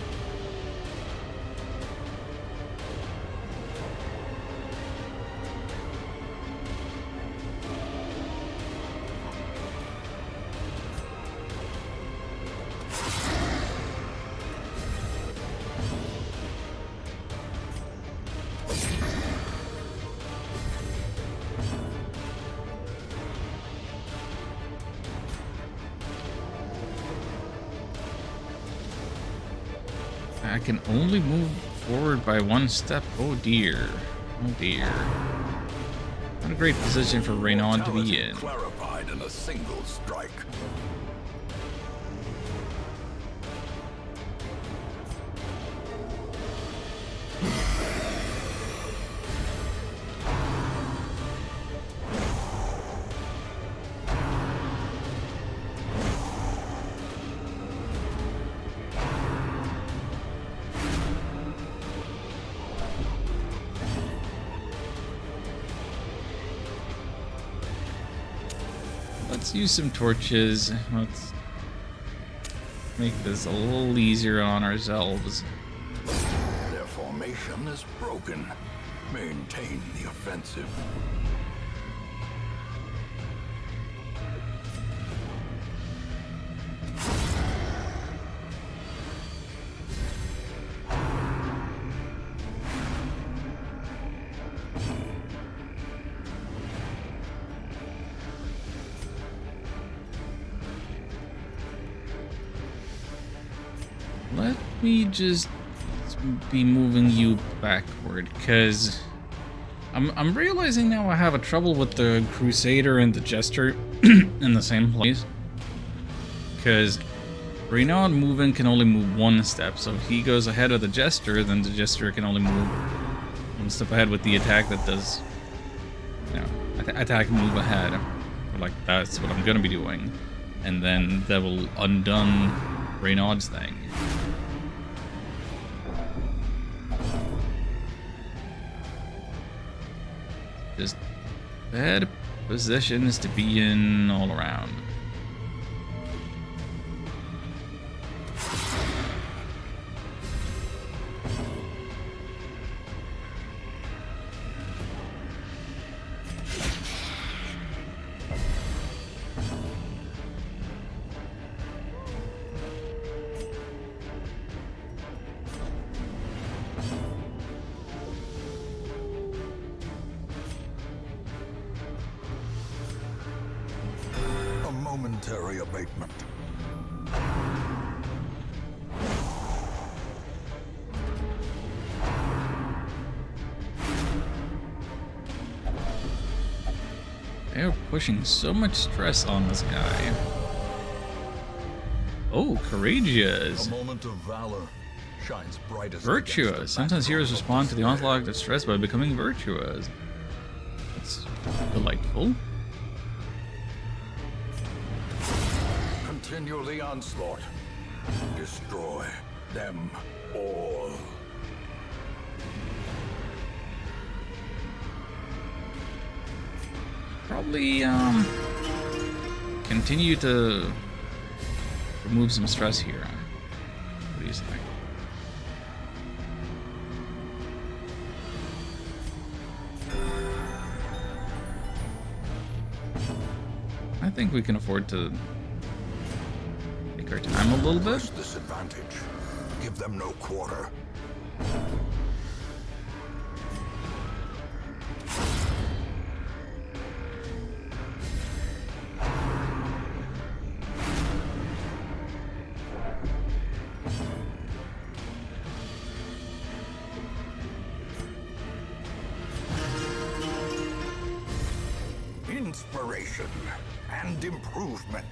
I can only move forward by one step. Oh dear. Oh dear. Not a great position for Reynaud to be in. Clarified in a single strike. Let's use some torches. Let's make this a little easier on ourselves. Their formation is broken. Maintain the offensive. Let me just be moving you backward, because I'm realizing now I have a trouble with the Crusader and the Jester in the same place. Because Reynaud moving can only move one step, so if he goes ahead of the Jester, then the Jester can only move one step ahead with the attack that does, you know, attack and move ahead. Like, that's what I'm gonna be doing. And then that will undone Reynaud's thing. Just bad positions to be in all around. Momentary abatement. They're pushing so much stress on this guy. Oh, courageous. A moment of valor shines brightest. Virtuous. Sometimes heroes respond to the onslaught of stress by becoming virtuous. That's delightful. Continue the onslaught. Destroy them all. Probably continue to remove some stress here. What do you think? I think we can afford to their time a little bit. Press this advantage. Give them no quarter. Inspiration and improvement.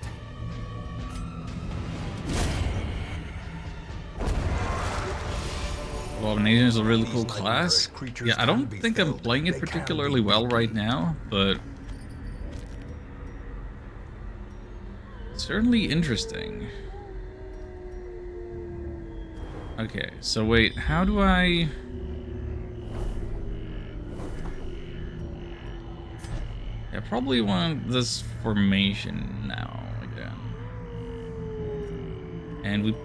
Abomination is a really cool class. Yeah, I don't think I'm playing it particularly well right now, but it's certainly interesting. Okay, so wait, how do I... I probably want this formation now again. And we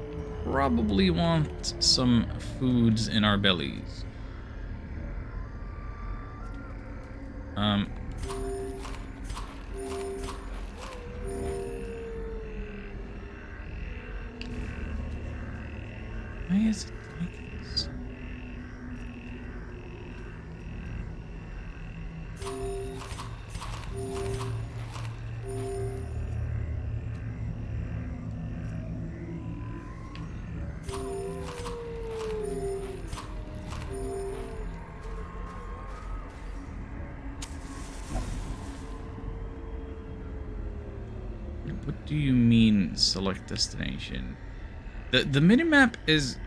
probably want some foods in our bellies. Why is it like this? What do you mean select destination? The minimap is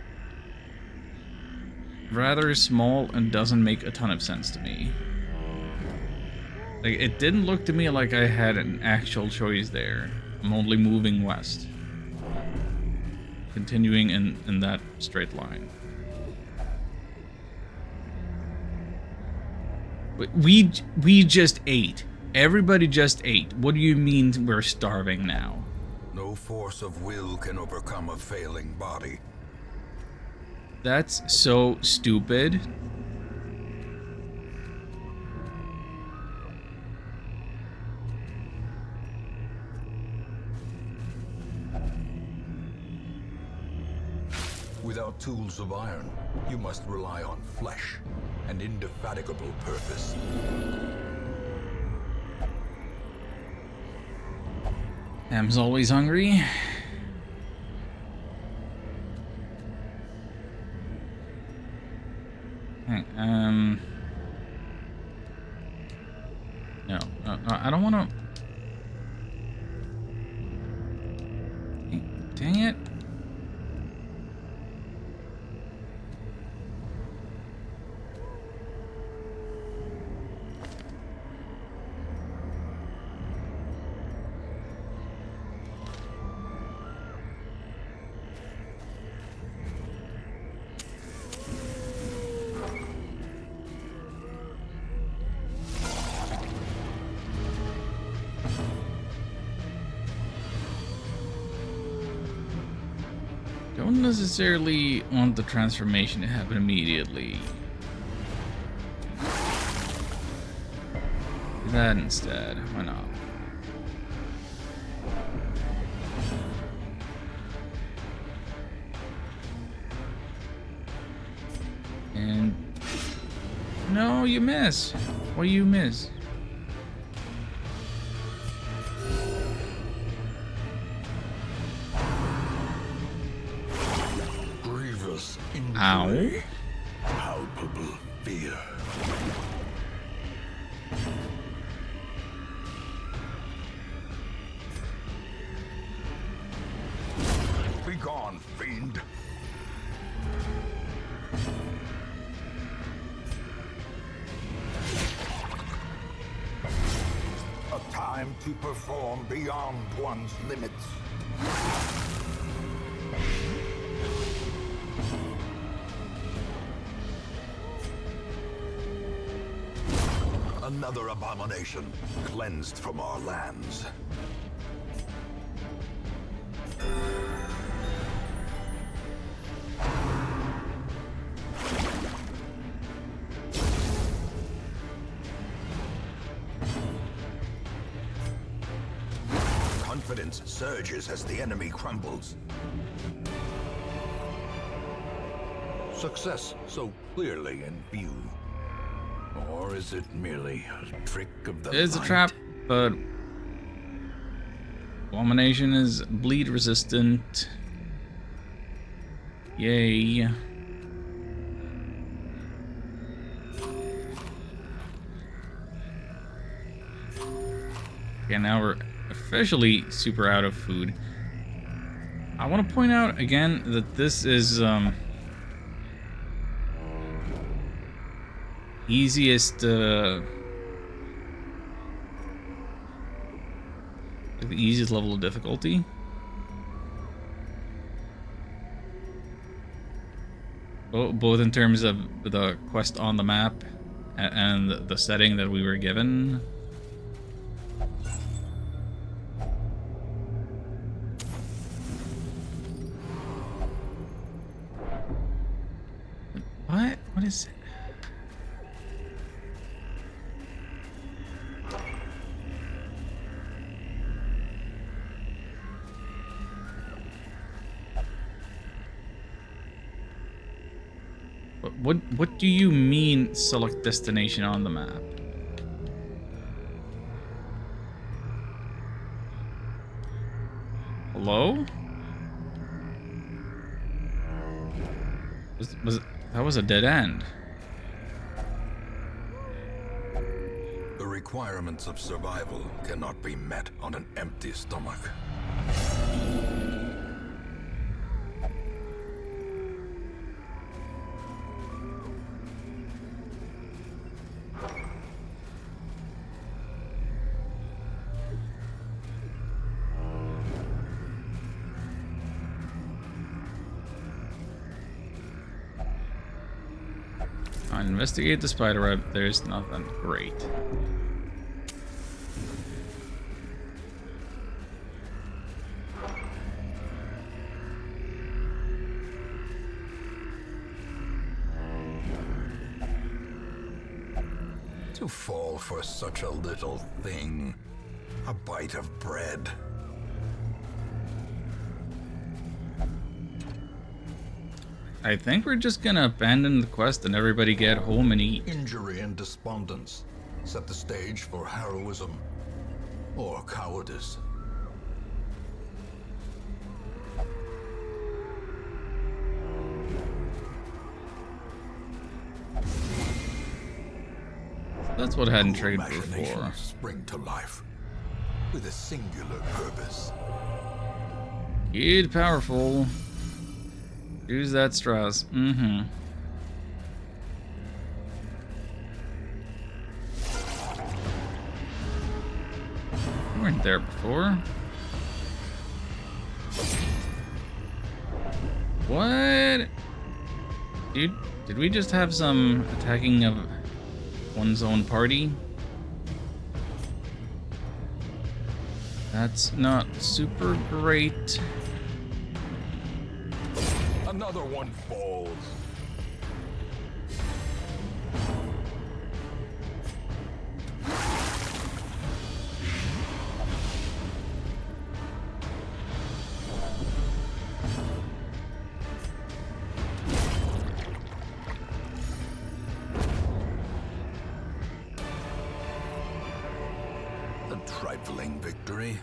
rather small and doesn't make a ton of sense to me. Like, it didn't look to me like I had an actual choice there. I'm only moving west. Continuing in that straight line. We just ate. Everybody just ate. What do you mean we're starving now? No force of will can overcome a failing body. That's so stupid. Without tools of iron, you must rely on flesh and indefatigable purpose. Ham's always hungry. Okay, no, I don't want to. Dang it. Don't necessarily want the transformation to happen immediately. Do that instead. Why not? And no, you miss. Why you miss? Ow. Palpable fear. Begone, fiend. A time to perform beyond one's limits. Another abomination cleansed from our lands. confidence surges as the enemy crumbles. Success so clearly in view. Or is it merely a trick of the It's a light? trap, but Abomination is bleed resistant. Yay. Okay, now we're officially super out of food. I want to point out again that this is easiest the easiest level of difficulty. Both in terms of the quest on the map and the setting that we were given. What? What is it? What do you mean select destination on the map? Hello? That was a dead end. The requirements of survival cannot be met on an empty stomach. Investigate the spider web. There's nothing. Great. To fall for such a little thing. A bite of bread. I think we're just gonna abandon the quest and everybody get home and eat. Injury and despondence set the stage for heroism or cowardice. That's what I hadn't Cool traded machinations before. spring to life with a singular purpose. Kid powerful. Use that Strauss. Mm-hmm. We weren't there before. What? Dude, did we just have some attacking of one's own party? That's not super great. Another one falls. A trifling victory,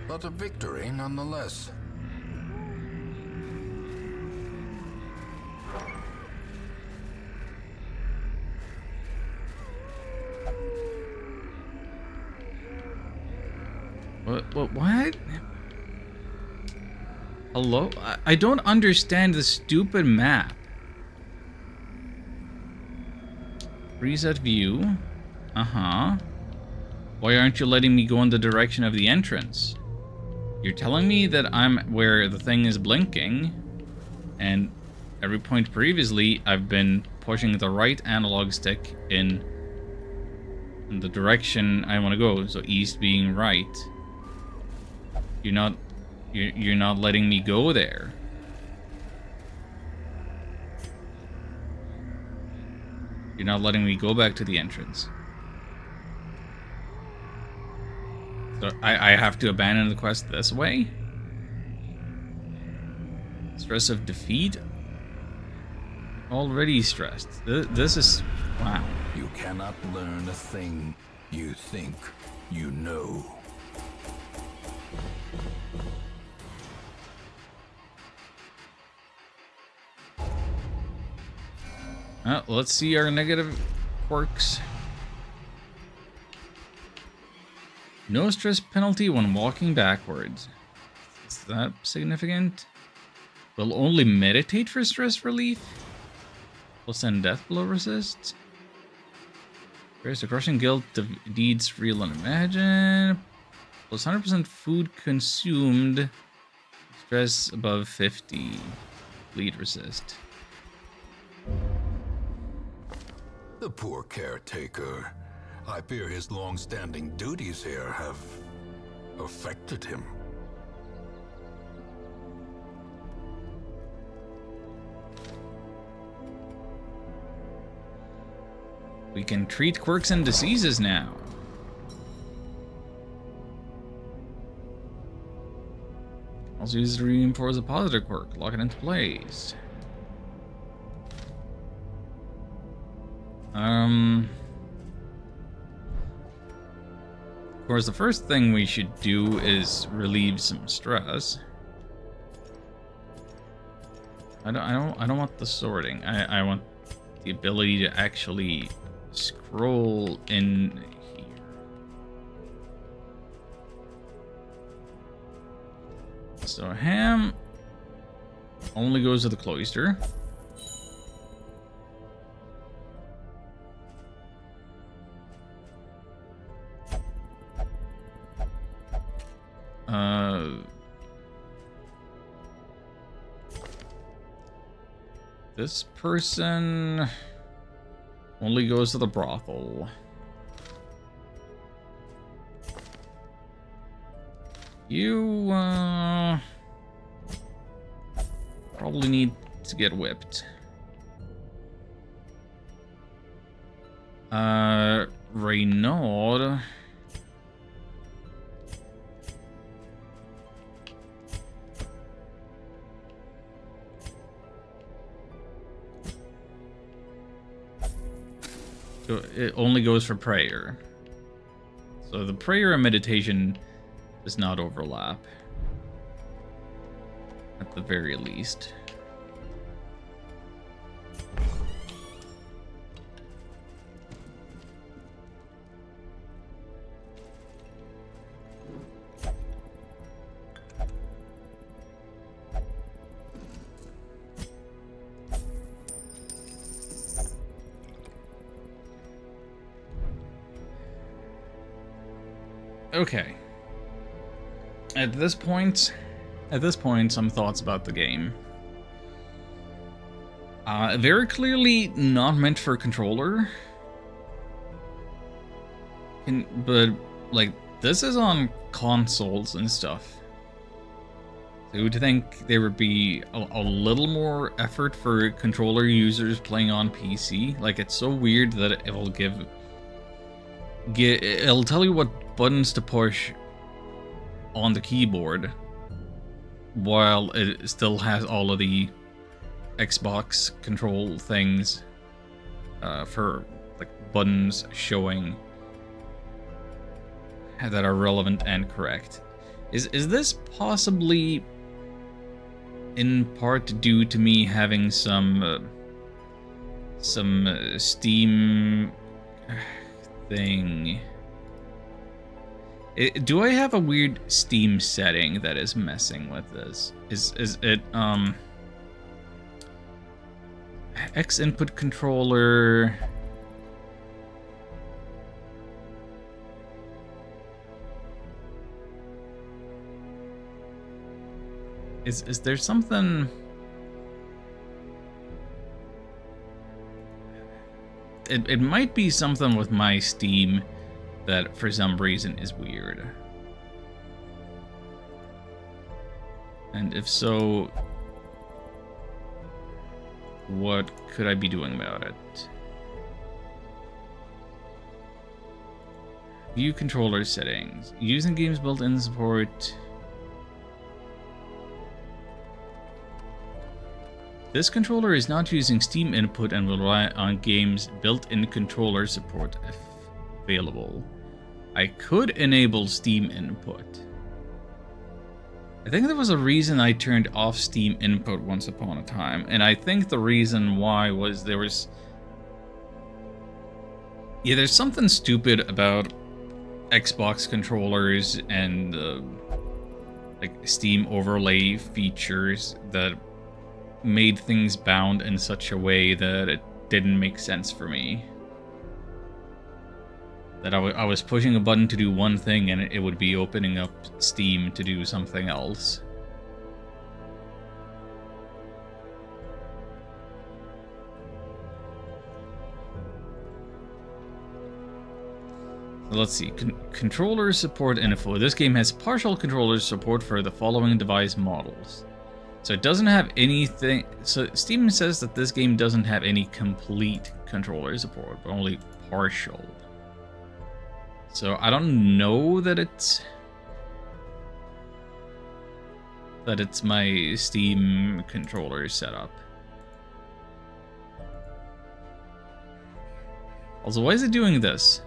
but a victory nonetheless. What? Hello? I don't understand the stupid map. Reset view. Uh-huh. Why aren't you letting me go in the direction of the entrance? You're telling me that I'm where the thing is blinking, and every point previously I've been pushing the right analog stick in the direction I want to go, so east being right. You're not letting me go there. You're not letting me go back to the entrance. So So I have to abandon the quest this way? Stress of defeat? Already stressed. This is... wow. You cannot learn a thing you think you know. Let's see our negative quirks. No stress penalty when walking backwards. Is that significant? Will only meditate for stress relief? Will send death blow resist? Where's the crushing guilt of deeds real and imagined? Plus 100% food consumed. Stress above 50. Bleed resist. The poor caretaker. I fear his long-standing duties here have affected him. We can treat quirks and diseases now. Also use it to reinforce a positive quirk. Lock it into place. Of course, the first thing we should do is relieve some stress. I don't want the sorting. I want the ability to actually scroll in here. So Ham only goes to the cloister. This person only goes to the brothel. You, probably need to get whipped. Renaud. So it only goes for prayer. So the prayer and meditation does not overlap. At the very least. Okay. At this point, some thoughts about the game. Very clearly not meant for a controller. But, like, this is on consoles and stuff. So you'd think there would be a little more effort for controller users playing on PC. Like, it's so weird that it will it'll tell you what buttons to push on the keyboard while it still has all of the Xbox control things for like buttons showing that are relevant and correct. Is this possibly in part due to me having some Steam thing? Do I have a weird Steam setting that is messing with this? Is it X input controller? Is there something? It might be something with my Steam that for some reason is weird. And if so, what could I be doing about it? View controller settings. Using games built-in support. This controller is not using Steam input and will rely on games built-in controller support if available. I could enable Steam input. I think there was a reason I turned off Steam input once upon a time, and I think the reason why was there's something stupid about Xbox controllers and like Steam overlay features that made things bound in such a way that it didn't make sense for me. That I was pushing a button to do one thing and it would be opening up Steam to do something else. Let's see, controller support info. This game has partial controller support for the following device models. So it doesn't have anything, so Steam says that this game doesn't have any complete controller support, but only partial. So I don't know that it's my Steam controller setup. Also, why is it doing this?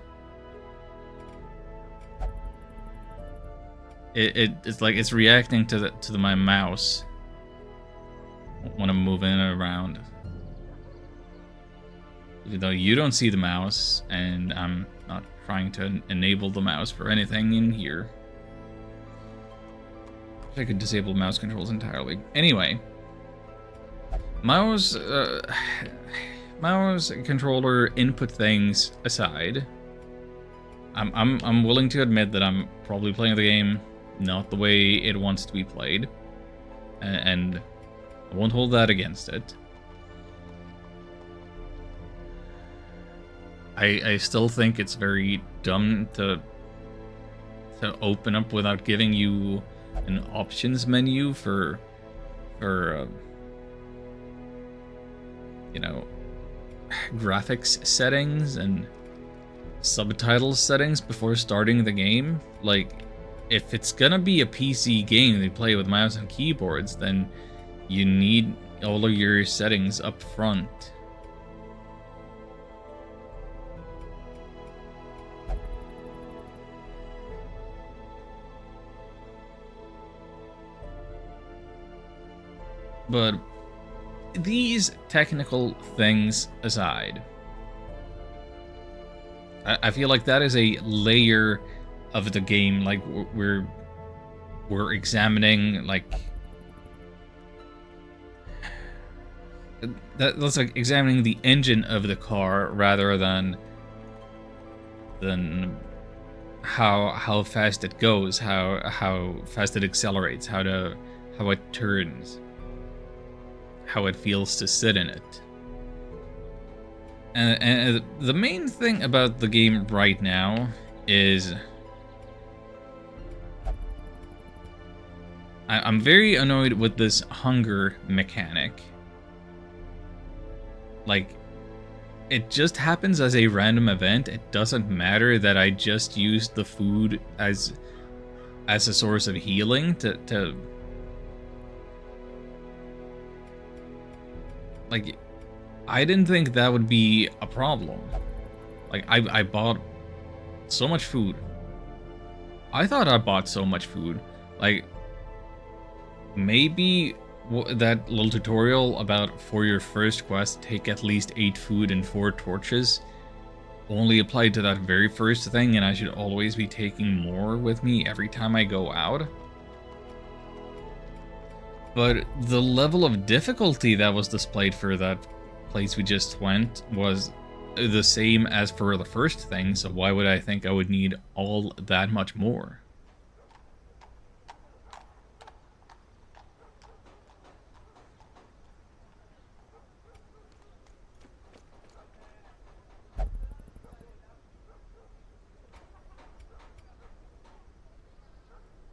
It's like it's reacting to my mouse when I'm moving it around. Even though you don't see the mouse, and I'm not trying to enable the mouse for anything in here. I could disable mouse controls entirely. Anyway, mouse controller input things aside, I'm willing to admit that I'm probably playing the game not the way it wants to be played, and I won't hold that against it. I still think it's very dumb to open up without giving you an options menu for you know, graphics settings and subtitle settings before starting the game. Like, if it's gonna be a PC game they play with mouse and keyboards, then you need all of your settings up front. But these technical things aside, I feel like that is a layer of the game. Like, we're examining, like, that's like examining the engine of the car rather than how fast it goes, how fast it accelerates, how it turns, how it feels to sit in it. And the main thing about the game right now is I'm very annoyed with this hunger mechanic. Like, it just happens as a random event. It doesn't matter that I just used the food as a source of healing to like, I didn't think that would be a problem. Like, I bought so much food. I thought I bought so much food. Like, maybe that little tutorial about, for your first quest, take at least 8 food and 4 torches only applied to that very first thing, and I should always be taking more with me every time I go out. But the level of difficulty that was displayed for that place we just went was the same as for the first thing, so why would I think I would need all that much more?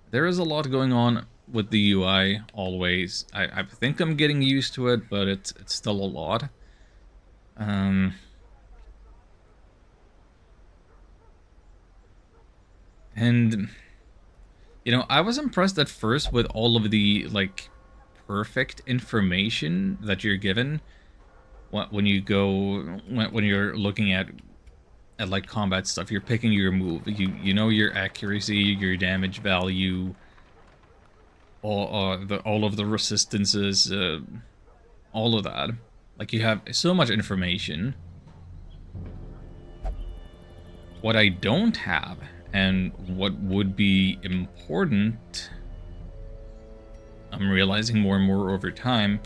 There is a lot going on with the UI always. I think I'm getting used to it, but it's still a lot. And, you know, I was impressed at first with all of the, like, perfect information that you're given when you go, when you're looking at like combat stuff. You're picking your move. You know your accuracy, your damage value, all of the resistances, all of that. Like, you have so much information. What I don't have, and what would be important, I'm realizing more and more over time,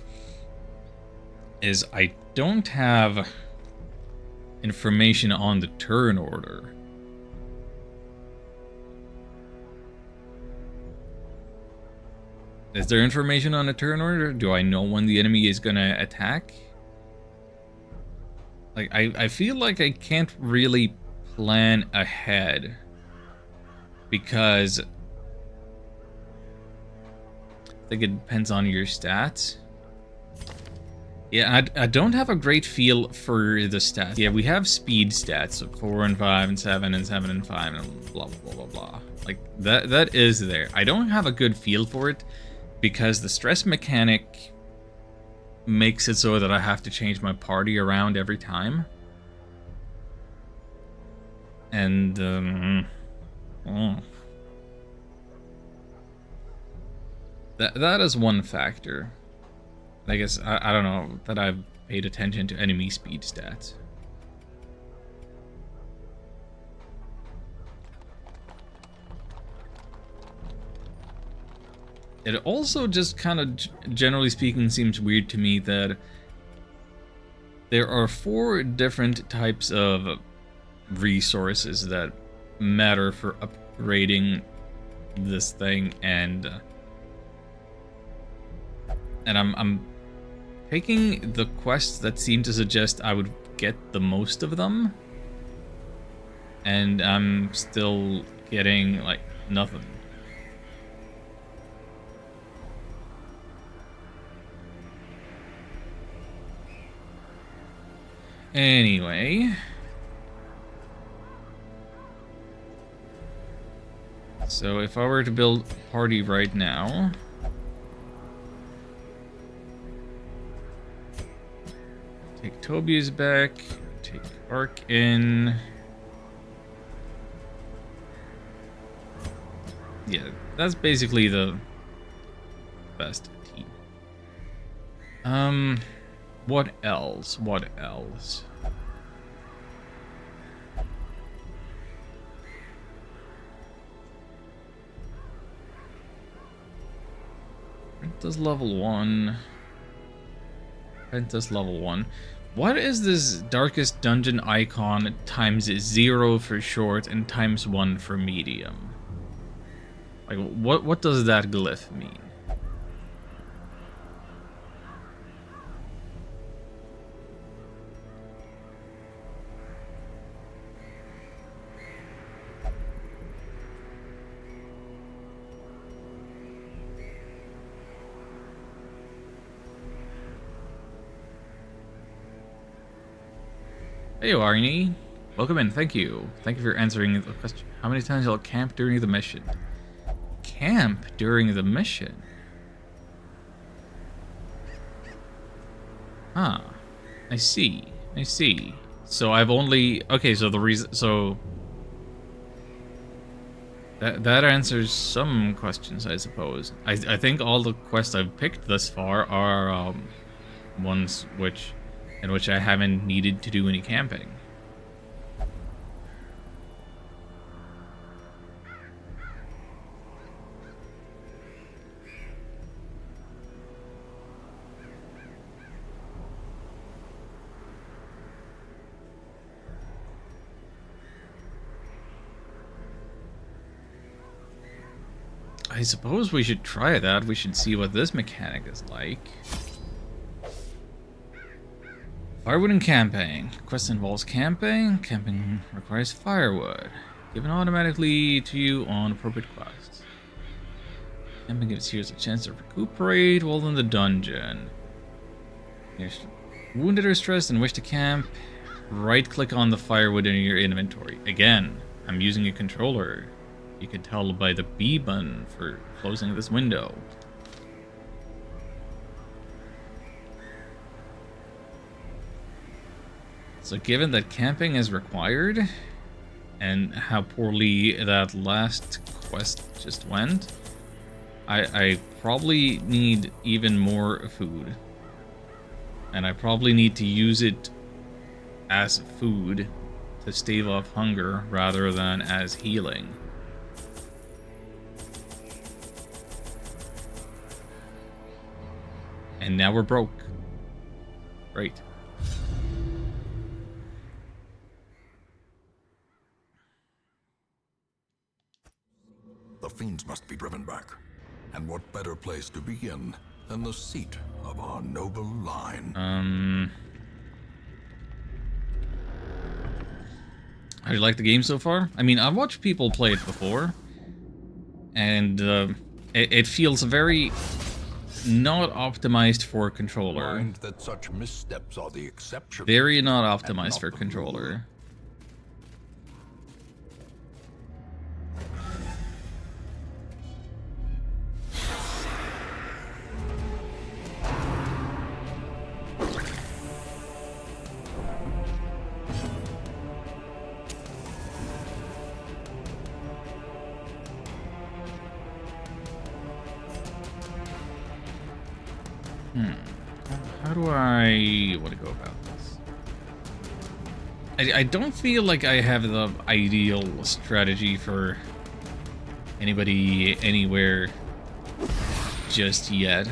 is I don't have information on the turn order. Is there information on the turn order? Do I know when the enemy is gonna attack? Like, I feel like I can't really plan ahead, because I think it depends on your stats. Yeah, I don't have a great feel for the stats. Yeah, we have speed stats of 4 and 5 and 7 and 7 and 5 and blah, blah, blah, blah, blah. Like, that is there. I don't have a good feel for it because the stress mechanic makes it so that I have to change my party around every time. And, that is one factor. I guess, I don't know, that I've paid attention to enemy speed stats. It also just kind of, generally speaking, seems weird to me that there are 4 different types of resources that matter for upgrading this thing, and I'm taking the quests that seem to suggest I would get the most of them, and I'm still getting, like, nothing. Anyway, so if I were to build a party right now, take Tobias back, take Ark in. Yeah, that's basically the best team. What else? What else? Pentas level 1. Pentas level 1. What is this darkest dungeon icon times 0 for short and times 1 for medium? Like, what does that glyph mean? Hey, Arnie. Welcome in. Thank you. Thank you for answering the question. How many times will I camp during the mission? Camp during the mission? Huh. I see. I see. So I've only... Okay, so the reason... So... That answers some questions, I suppose. I think all the quests I've picked thus far are ones in which I haven't needed to do any camping. I suppose we should try that. We should see what this mechanic is like. Firewood and camping. Quest involves camping. Camping requires firewood. Given automatically to you on appropriate quests. Camping gives heroes a chance to recuperate while in the dungeon. If you're wounded or stressed and wish to camp, right-click on the firewood in your inventory. Again, I'm using a controller. You could tell by the B button for closing this window. So given that camping is required, and how poorly that last quest just went, I probably need even more food. And I probably need to use it as food to stave off hunger rather than as healing. And now we're broke. Great. The fiends must be driven back. And what better place to begin than the seat of our noble line? How do you like the game so far? I mean, I've watched people play it before, and it feels very not optimized for controller. Mind that such missteps are the exception. Very not optimized not for the controller. How do I want to go about this? I don't feel like I have the ideal strategy for anybody anywhere just yet.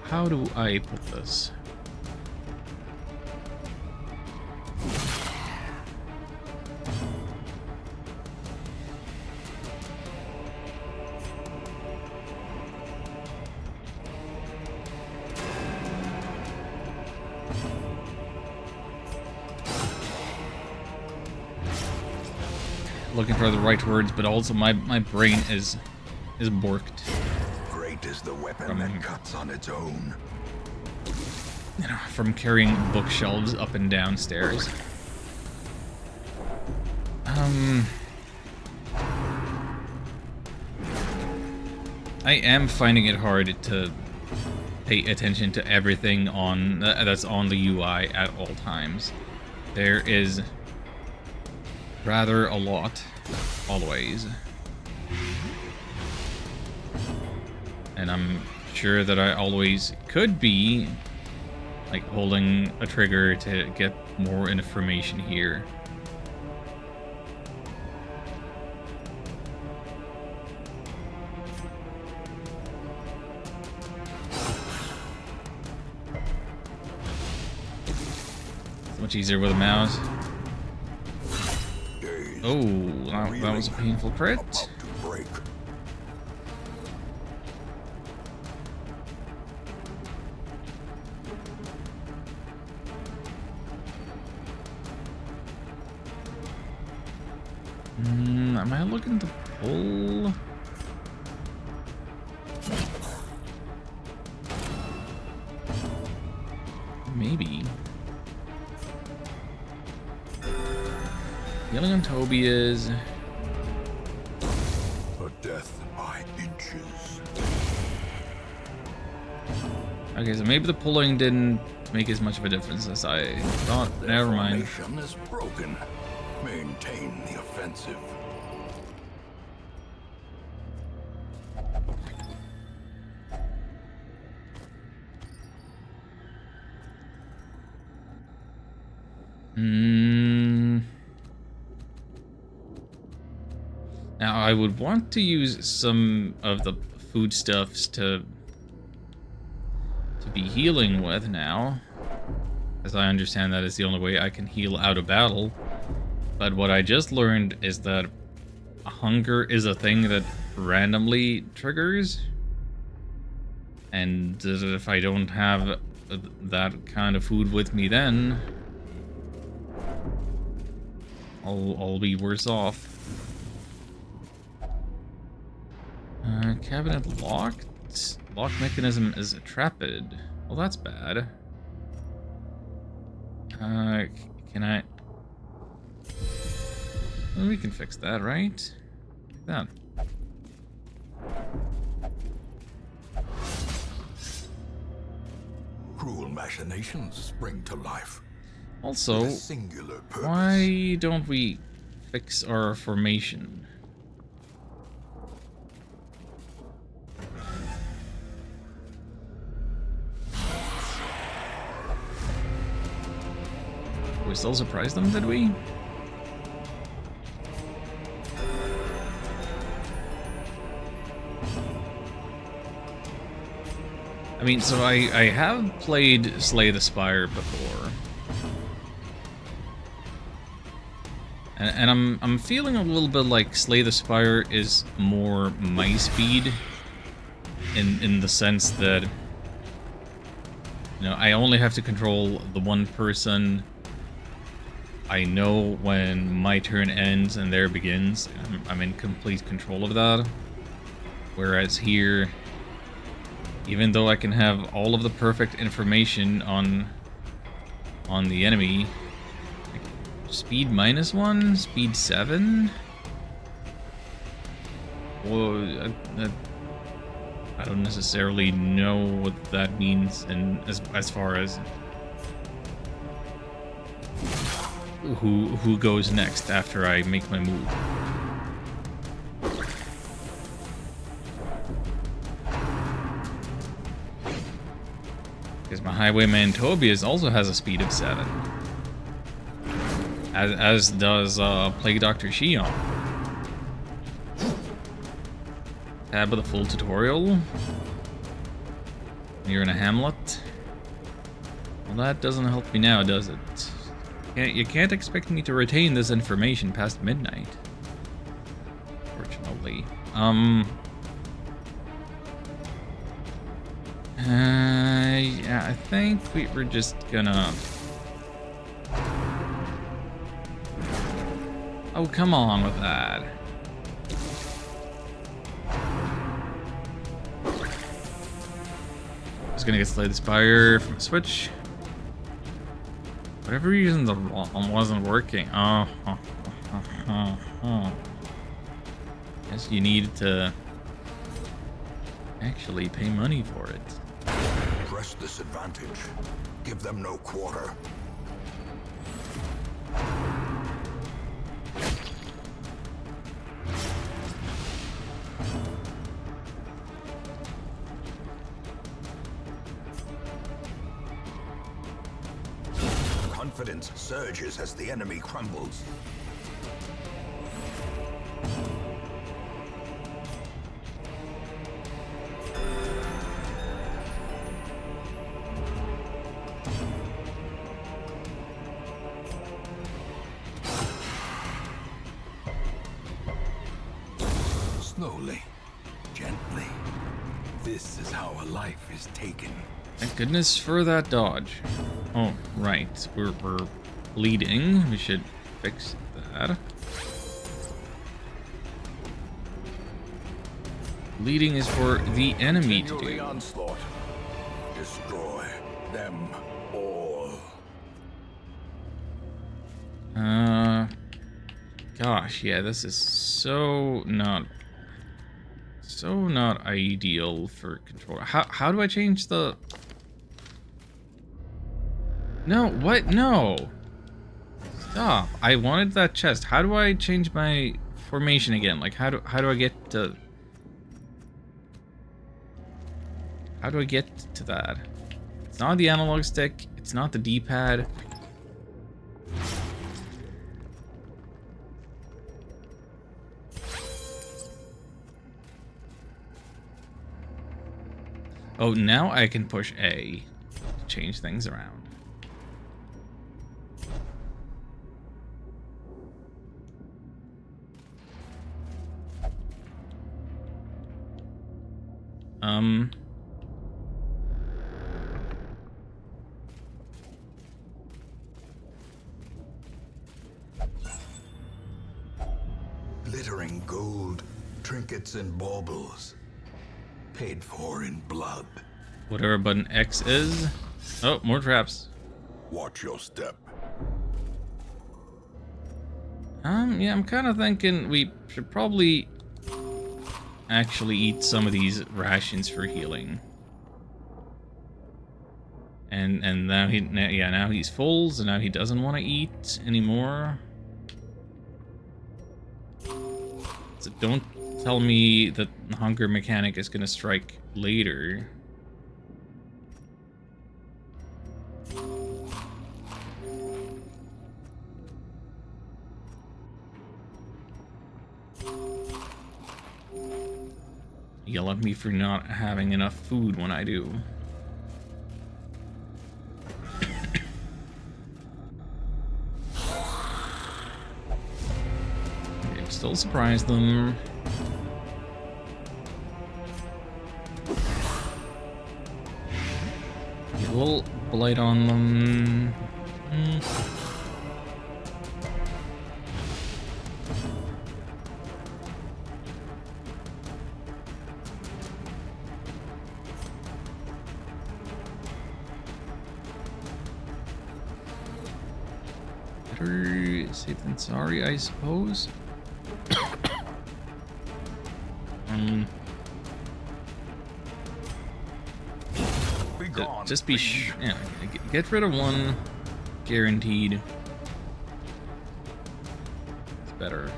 How do I put this? Looking for the right words, but also my brain is borked. Great is the weapon that cuts on its own. You know, from carrying bookshelves up and down stairs. I am finding it hard to pay attention to everything on that's on the UI at all times. There is rather a lot, always. And I'm sure that I always could be, like, holding a trigger to get more information here. It's much easier with a mouse. Oh, that was a painful crit. Am I looking to pull? Maybe. Yelling on Toby is... A death by inches. Okay, so maybe the pulling didn't make as much of a difference as I thought. Never mind. Formation is broken. Maintain the offensive. Now, I would want to use some of the foodstuffs to be healing with now, as I understand that is the only way I can heal out of battle. But what I just learned is that hunger is a thing that randomly triggers, and if I don't have that kind of food with me, then I'll be worse off. Cabinet locked. Right. Lock mechanism is trapped. Well, that's bad. Can I... Well, we can fix that, right? Like that. Cruel machinations spring to life. Also, With a singular purpose. why don't we fix our formation? We still surprised them, did we? I mean, so I have played Slay the Spire before. And I'm feeling a little bit like Slay the Spire is more my speed in the sense that, you know, I only have to control the one person. I know when my turn ends and their begins. I'm in complete control of that. Whereas here, even though I can have all of the perfect information on the enemy, like speed -1, speed 7. Well, I don't necessarily know what that means, and as far as who goes next after I make my move. Because my highwayman Tobias also has a speed of 7. As does Plague Doctor Xion. Tab of the full tutorial. You're in a hamlet. Well, that doesn't help me now, does it? You can't expect me to retain this information past midnight. Fortunately. Yeah, I think we're just gonna... Oh, come on with that. Just gonna get Slay the Spire from a switch. Whatever reason the ROM wasn't working. Oh. Guess you needed to actually pay money for it. Press this advantage. Give them no quarter. Confidence surges as the enemy crumbles. Slowly, gently. This is how a life is taken. Thank goodness for that dodge. Oh, right. We're bleeding. We should fix that. Bleeding is for the enemy to Continue the do. onslaught. Destroy them all. Gosh, yeah, this is so not ideal for controller. How do I change the... No, what? No. Stop. I wanted that chest. How do I change my formation again? Like, how do I get to... How do I get to that? It's not the analog stick. It's not the D-pad. Oh, now I can push A to change things around. Glittering gold, trinkets and baubles. paid for in blood. Whatever button X is. Oh, more traps. Watch your step. Yeah, I'm kind of thinking we should probably actually eat some of these rations for healing. And now now he's full, so now he doesn't want to eat anymore. So don't tell me that the hunger mechanic is gonna strike later. Yell at me for not having enough food when I do. Okay, still surprise them. We'll blight on them. Better safe than sorry, I suppose. Just be yeah, get rid of one, guaranteed. It's better.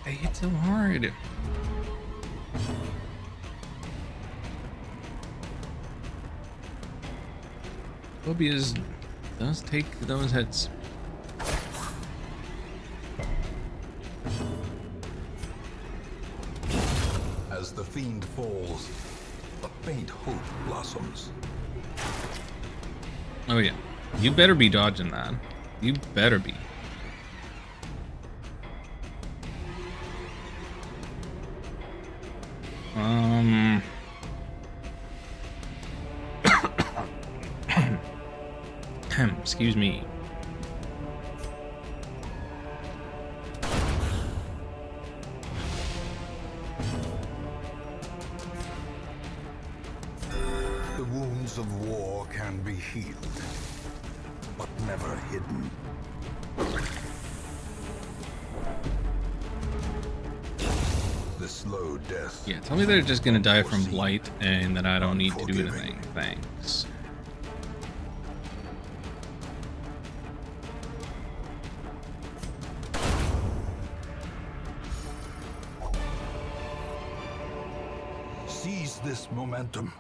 I hit so hard. Phobias does take those hits. As the fiend falls, a faint hope blossoms. Oh yeah, you better be dodging that. You better be. Excuse me. The wounds of war can be healed, but never hidden. The slow death. Yeah, tell me they're just gonna die from blight and that I don't need to do anything. Thanks. Seize this momentum.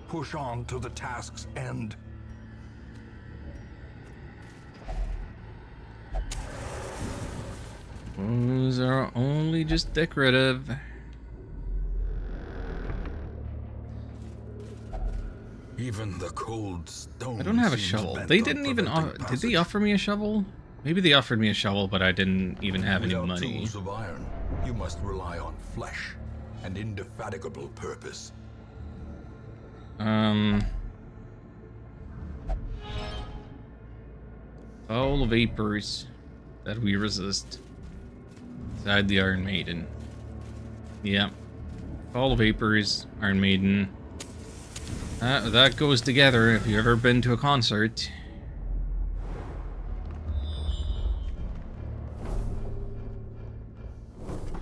Push on to the task's end. Those are only just decorative. Even the cold stone. I don't have a shovel. They didn't even did they offer me a shovel? Maybe they offered me a shovel, but I didn't even have any Without money. tools of iron, you must rely on flesh and indefatigable purpose. All vapors that we resist. Inside the Iron Maiden. Yeah. Fall vapors, Iron Maiden. That goes together if you've ever been to a concert.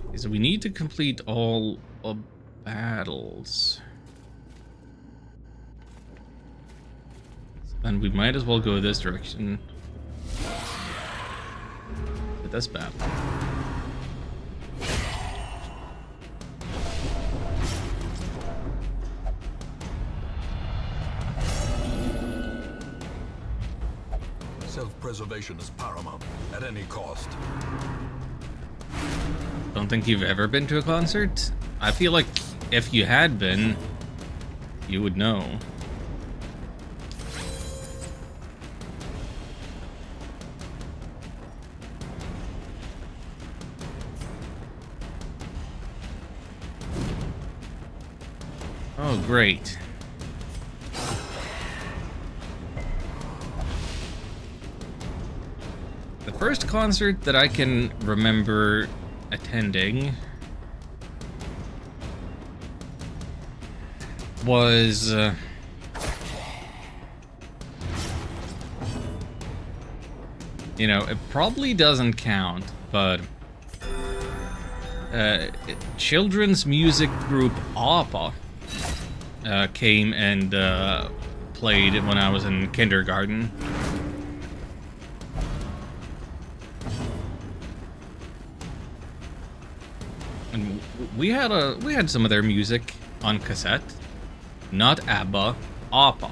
Okay, so we need to complete all of battles. So then we might as well go this direction. But that's bad. Self-preservation is paramount at any cost. Don't think you've ever been to a concert? I feel like if you had been, you would know. Oh, great. The first concert that I can remember attending was you know, it probably doesn't count, but children's music group APA came and played when I was in kindergarten. And we had some of their music on cassette. Not ABBA, APA.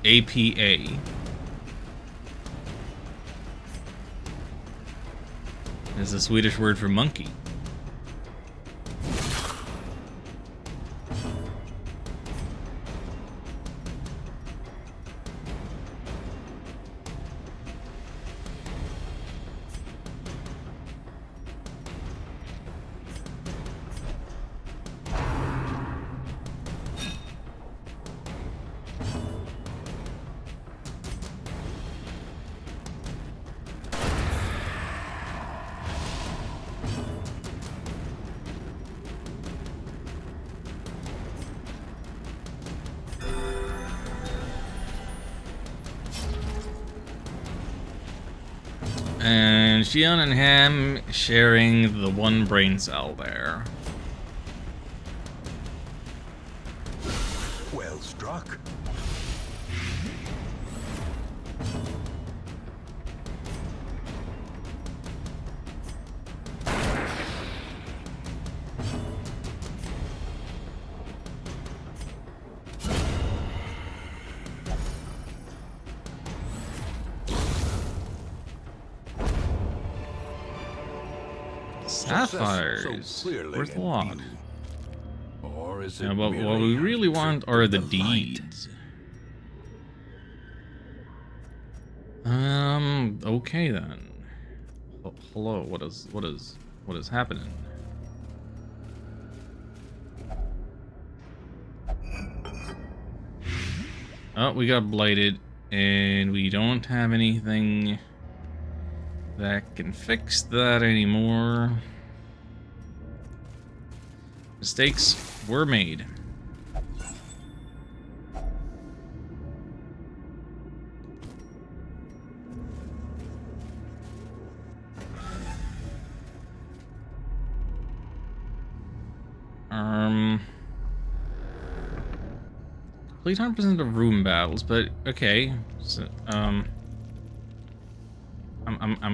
APA. It's a Swedish word for monkey. And Shion and Ham sharing the one brain cell there. Well struck. Sapphires. So Worth a lot. Or is it Yeah, but what merely we really a want trick are of the the light? deeds. Okay then. Hello, what is happening? Oh, we got blighted, and we don't have anything that can fix that anymore. Mistakes were made. Complete 100% of room battles, but okay. So, I'm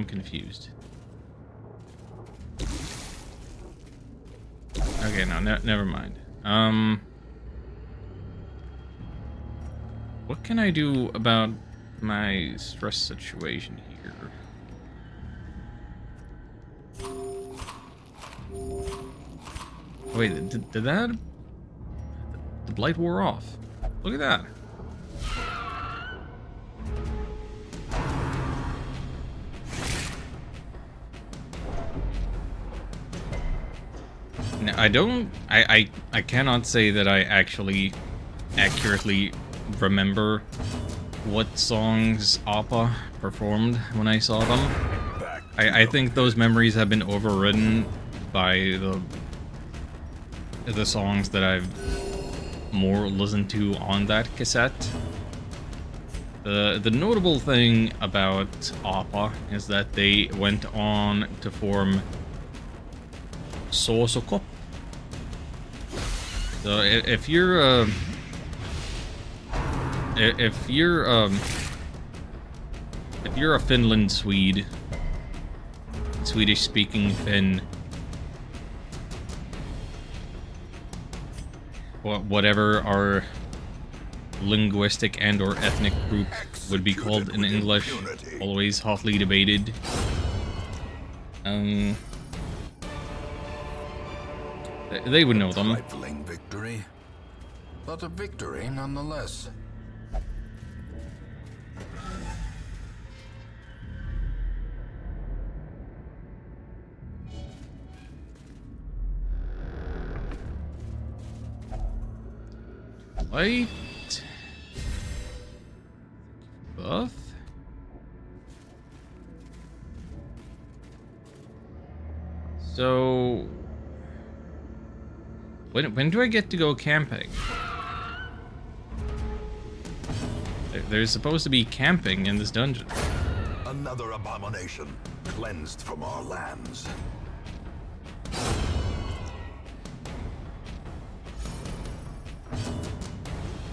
confused. Okay, no, never mind. What can I do about my stress situation here? Wait, did that? The blight wore off. Look at that. Now, I cannot say that I actually accurately remember what songs Appa performed when I saw them. I think those memories have been overridden by the songs that I've more listened to on that cassette. The notable thing about Appa is that they went on to form Sosokop. So if you're a Finland Swede, Swedish-speaking Finn, whatever our linguistic and or ethnic group would be called in English, always hotly debated. They would know them. Trifling victory, but a victory nonetheless. Light. Buff. So when do I get to go camping? There's supposed to be camping in this dungeon. Another abomination cleansed from our lands.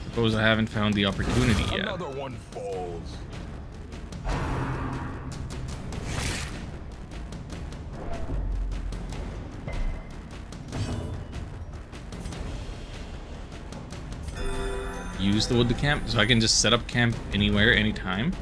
Suppose I haven't found the opportunity yet. Another one falls. Use the wood to camp, so I can just set up camp anywhere, anytime.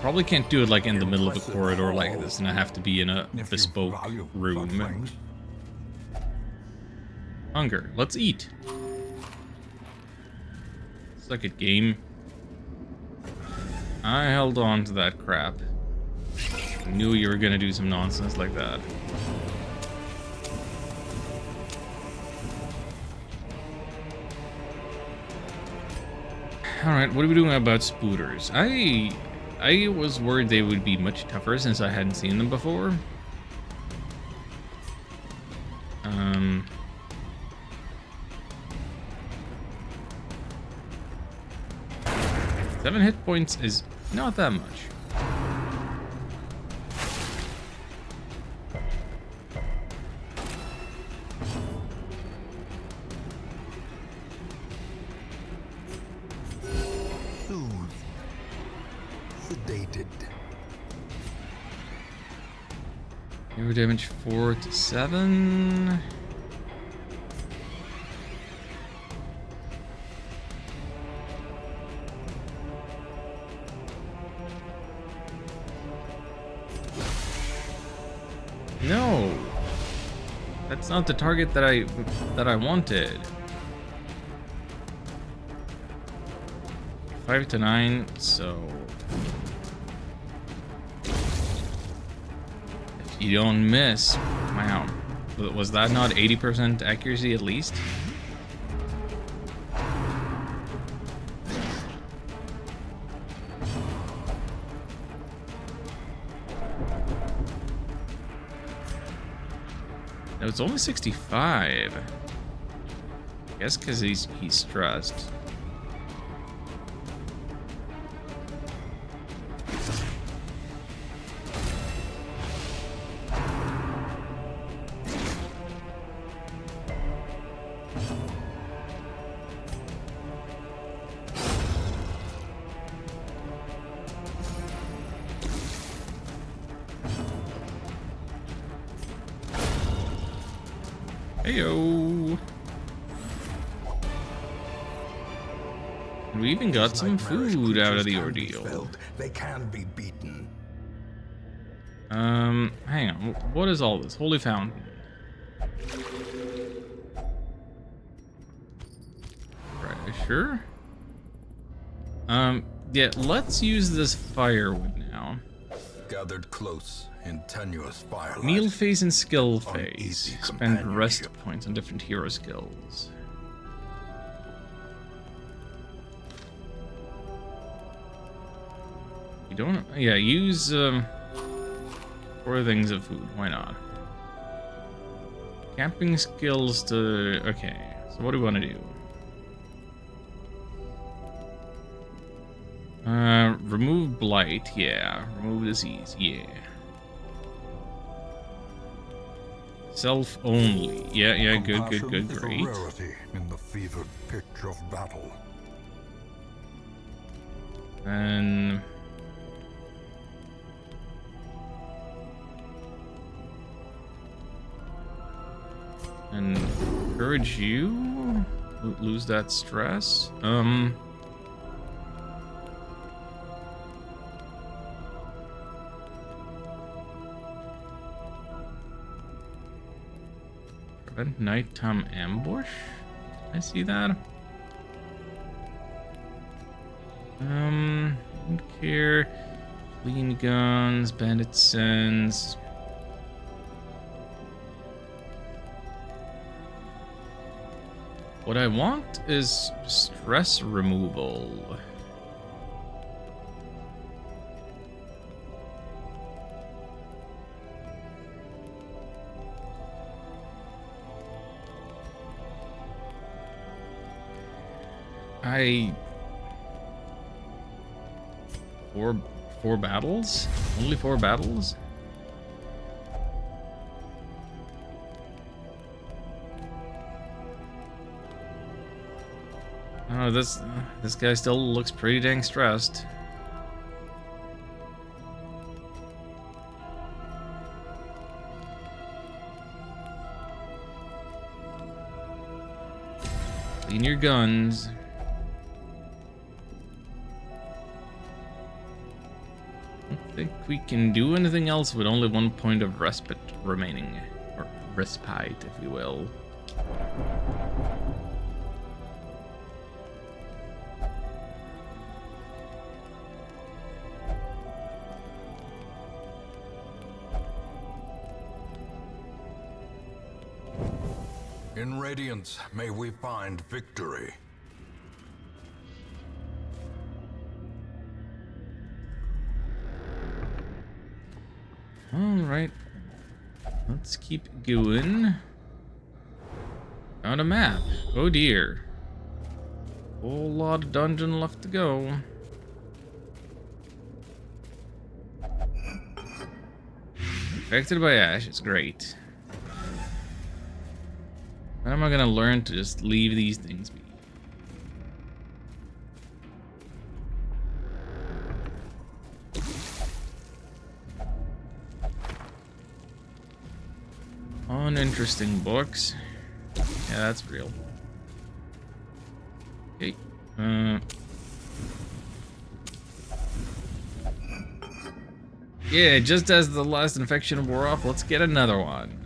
Probably can't do it like in the middle of a corridor like this, and I have to be in a bespoke room. Hunger. Let's eat. Suck it, game. I held on to that crap. I knew you were gonna do some nonsense like that. Alright, what are we doing about spooters? I was worried they would be much tougher since I hadn't seen them before. 7 hit points is not that much. Soothed. Sedated. Hero damage 4 to 7. No, that's not the target that I wanted. 5 to 9, so if you don't miss, wow, was that not 80% accuracy at least? No, it's only 65. I guess because he's stressed. Heyo. And we even got some food out of the ordeal. They can be beaten. Hang on. What is all this? Holy Fountain. Right, sure. Yeah, let's use this firewood now. Gathered close in tenuous firelight. Meal phase and skill phase. Uneasy Spend rest companionship. points on different hero skills. You don't. Yeah, use 4 things of food. Why not? Camping skills to. Okay, so what do we want to do? Remove blight. Yeah. Remove disease. Yeah. Self only. Yeah, yeah, good, good, good, Compassion is a great. rarity in the fevered pitch of battle. And encourage you lose that stress. Prevent nighttime ambush? I see that. Don't care. Clean guns, bandit sense. What I want is stress removal. Four battles? Only 4 battles? Oh, this guy still looks pretty dang stressed. Clean your guns. I don't think we can do anything else with only 1 point of respite remaining. Or respite, if you will. In Radiance, may we find victory. Alright. Let's keep going. Found a map. Oh dear. Whole lot of dungeon left to go. Infected by ash, it's great. When am I gonna learn to just leave these things be? Uninteresting books. Yeah, that's real. Okay. Yeah, just as the last infection wore off, let's get another one.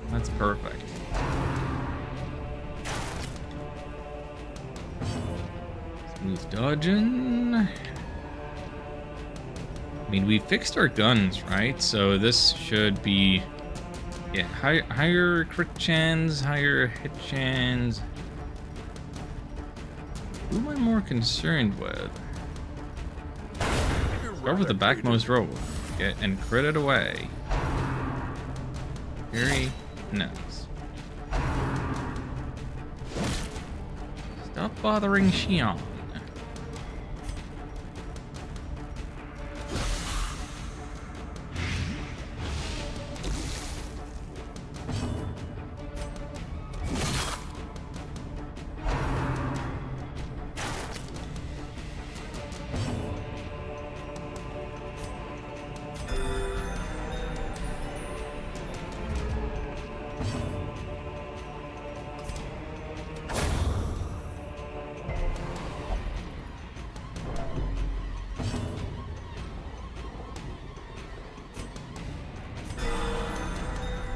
That's perfect. Smooth dodging. I mean, we fixed our guns, right? So this should be, yeah, higher crit chance, higher hit chance. Who am I more concerned with? Start with the backmost row. Get and crit it away. Very nice. Stop bothering Xion.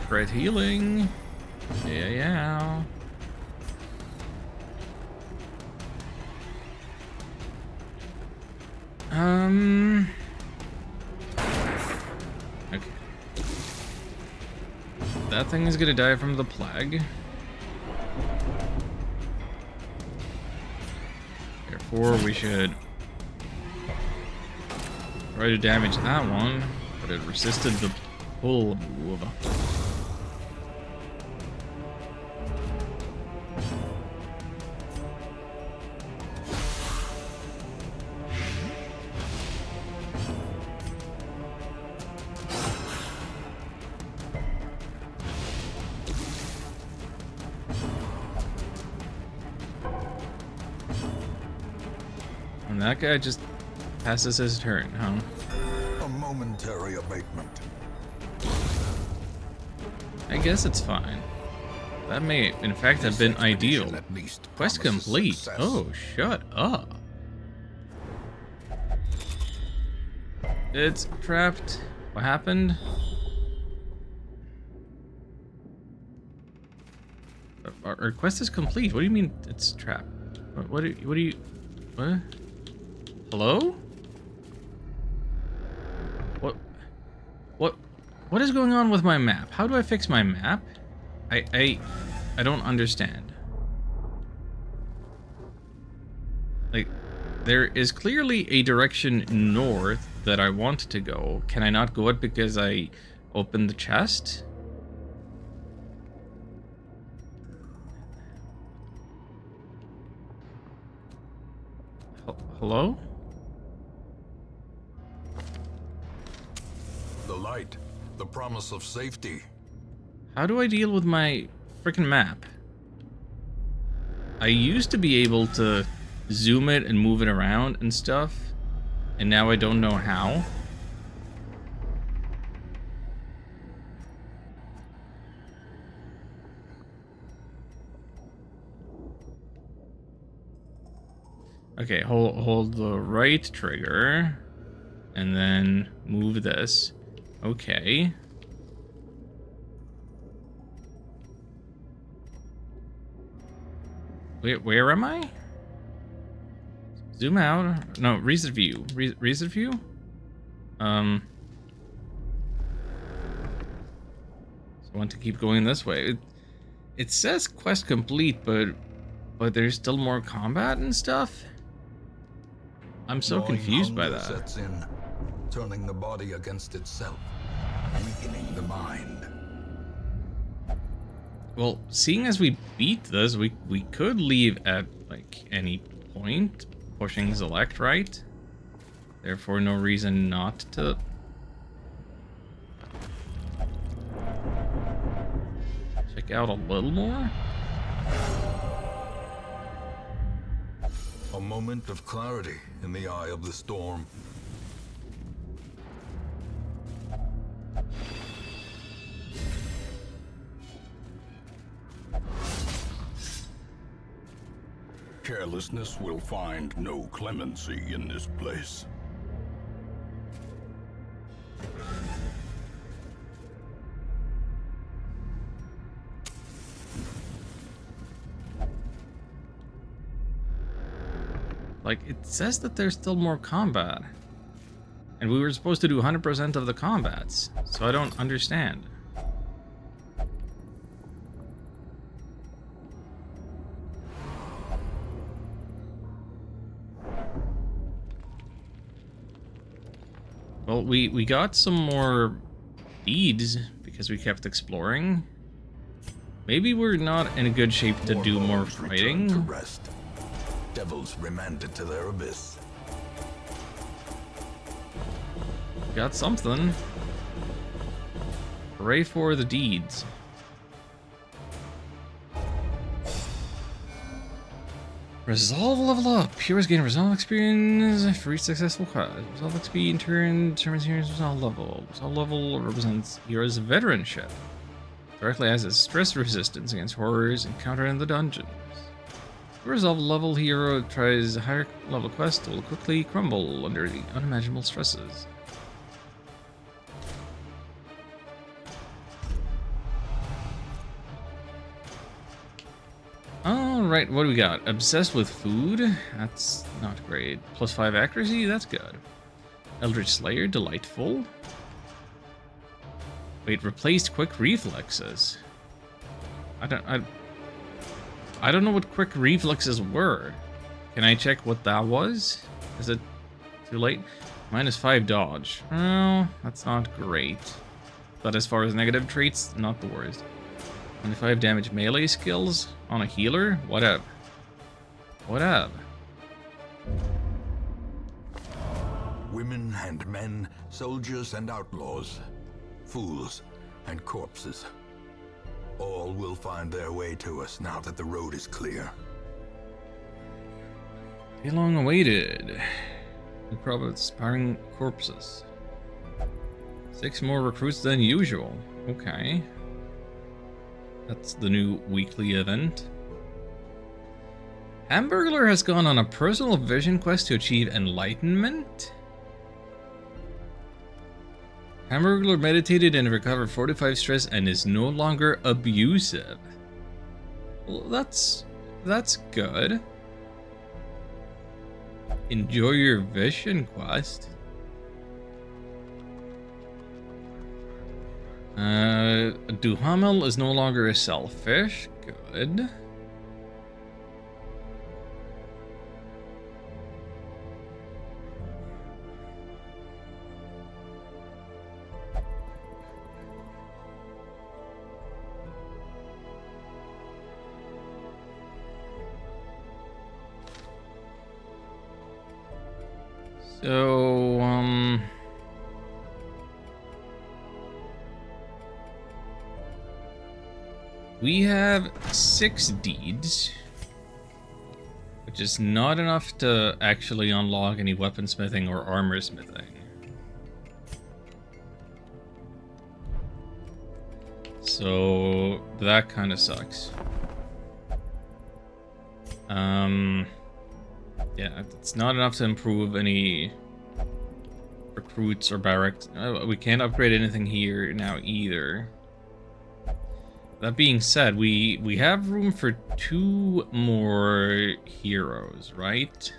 Crit healing. Yeah. Okay. That thing is gonna die from the plague. Therefore, we should try to damage that one, but it resisted the pull move. And that guy just passes his turn, huh? A momentary abatement. I guess it's fine. That may, in fact, have been ideal. At least Quest promises complete. success. Oh, shut up. It's trapped. What happened? Our quest is complete. What do you mean it's a trap? What do you... What? Hello? What is going on with my map? How do I fix my map? I don't understand. Like, there is clearly a direction north that I want to go. Can I not go it because I opened the chest? Hello? The light, the promise of safety. How do I deal with my freaking map? I used to be able to zoom it and move it around and stuff, and now I don't know how. Okay, hold the right trigger, and then move this. Okay. Wait, where am I? Zoom out. No, reset view. Reset view? So I want to keep going this way. It says quest complete, but there's still more combat and stuff? I'm so confused by that. Sets in, turning the body against itself, weakening the mind. Well, seeing as we beat this, we could leave at like any point, pushing select right. Therefore, no reason not to. Check out a little more. A moment of clarity in the eye of the storm. Carelessness will find no clemency in this place. Like, it says that there's still more combat. And we were supposed to do 100% of the combats, so I don't understand. Well, we got some more beads because we kept exploring. Maybe we're not in a good shape to do more fighting. To rest. Devils remanded to their abyss. Got something. Hooray for the deeds. Resolve level up. Heroes gain resolve experience for each successful quest. Resolve XP in turn determines hero's resolve level. Resolve level represents hero's veteranship. Directly has its stress resistance against horrors encountered in the dungeons. The resolve level hero tries a higher level quest will quickly crumble under the unimaginable stresses. Alright, what do we got? Obsessed with food? That's not great. +5 accuracy? That's good. Eldritch Slayer? Delightful. Wait, replaced quick reflexes. I don't know what quick reflexes were. Can I check what that was? Is it too late? -5 dodge. Well, that's not great. But as far as negative traits, not the worst. 25 damage melee skills on a healer? What up? What up? Women and men, soldiers and outlaws, fools and corpses. All will find their way to us now that the road is clear. Too long awaited. The problem with sparring corpses. 6 more recruits than usual. Okay. That's the new weekly event. Hamburglar has gone on a personal vision quest to achieve enlightenment. Hamburglar meditated and recovered 45 stress and is no longer abusive. Well, that's good. Enjoy your vision quest. Duhamel is no longer selfish. Good. So, we have 6 deeds, which is not enough to actually unlock any weaponsmithing or armor smithing. So that kind of sucks. Yeah, it's not enough to improve any recruits or barracks. We can't upgrade anything here now either. That being said, we have room for 2 more heroes, right?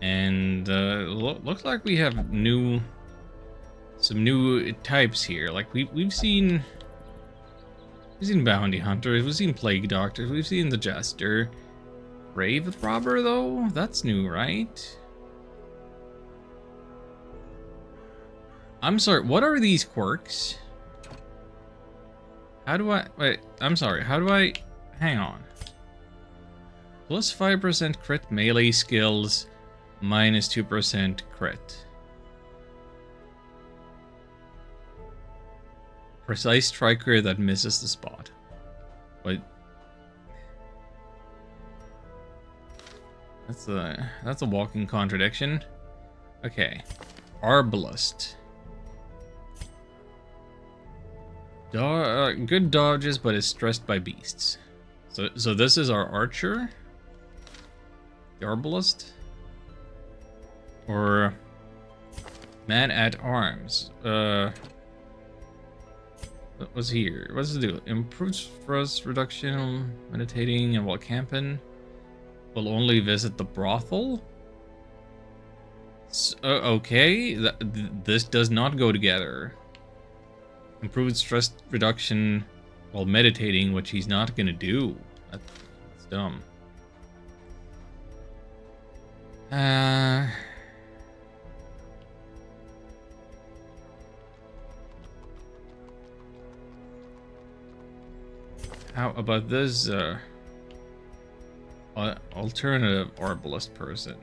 And looks like we have some new types here. Like we've seen bounty hunters, we've seen plague doctors, we've seen the jester. Grave robber though? That's new, right? I'm sorry, what are these quirks? How do I... Wait, I'm sorry, how do I... Hang on. Plus 5% crit melee skills, minus 2% crit. Precise striker that misses the spot. Wait. That's a walking contradiction. Okay. Arbalist. Good dodges, but is stressed by beasts. So this is our archer? The arbalist? Or man at arms? What was here? What's the deal? Improves thrust reduction, meditating, and while camping. Will only visit the brothel? Okay, this does not go together. Improved stress reduction while meditating, which he's not gonna do. That's dumb. How about this alternative arbalist person?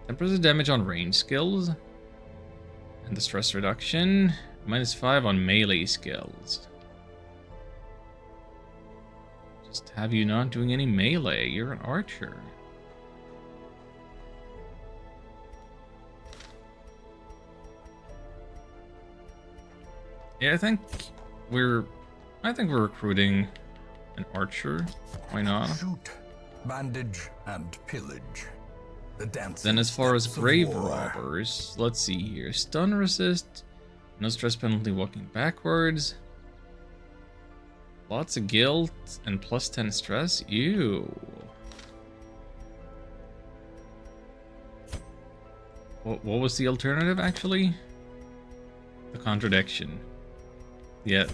10% damage on range skills. And the stress reduction. Minus 5 on melee skills. Just have you not doing any melee. You're an archer. Yeah, I think we're recruiting an archer. Why not? Shoot, bandage, and pillage. The dance. Then as far as grave robbers, let's see here. Stun resist, no stress penalty walking backwards. Lots of guilt and plus 10 stress. Ew. What was the alternative actually? The contradiction. Yeah.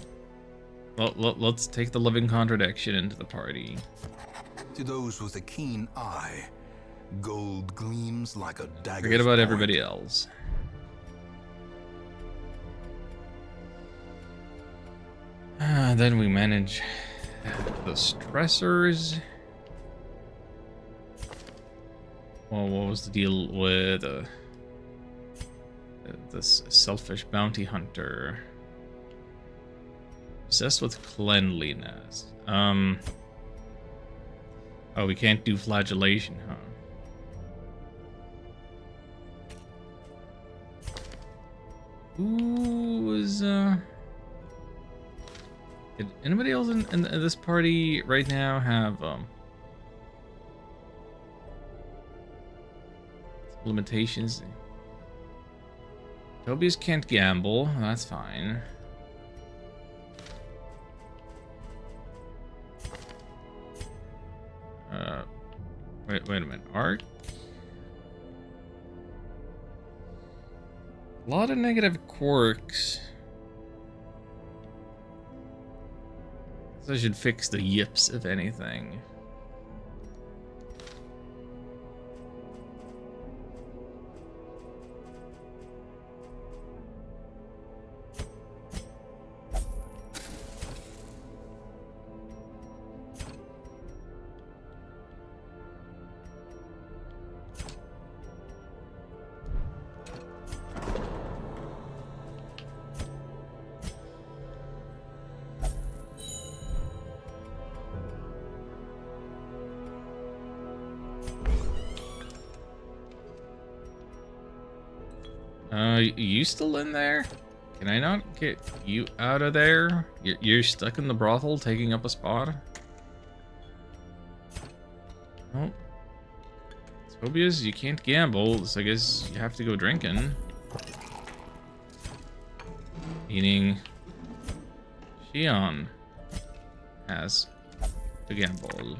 Well, let's take the living contradiction into the party. To those with a keen eye, gold gleams like a dagger. Forget about everybody else. Then we manage the stressors. Well, what was the deal with this selfish bounty hunter? Obsessed with cleanliness. Oh, we can't do flagellation, huh? Who was did anybody else in this party right now have limitations? Tobias can't gamble, that's fine. Wait a minute. Art? A lot of negative quirks. So I should fix the yips, if anything. You still in there? Can I not get you out of there? You're stuck in the brothel, taking up a spot? Nope. Phobias, you can't gamble, so I guess you have to go drinking. Meaning, Shion has to gamble.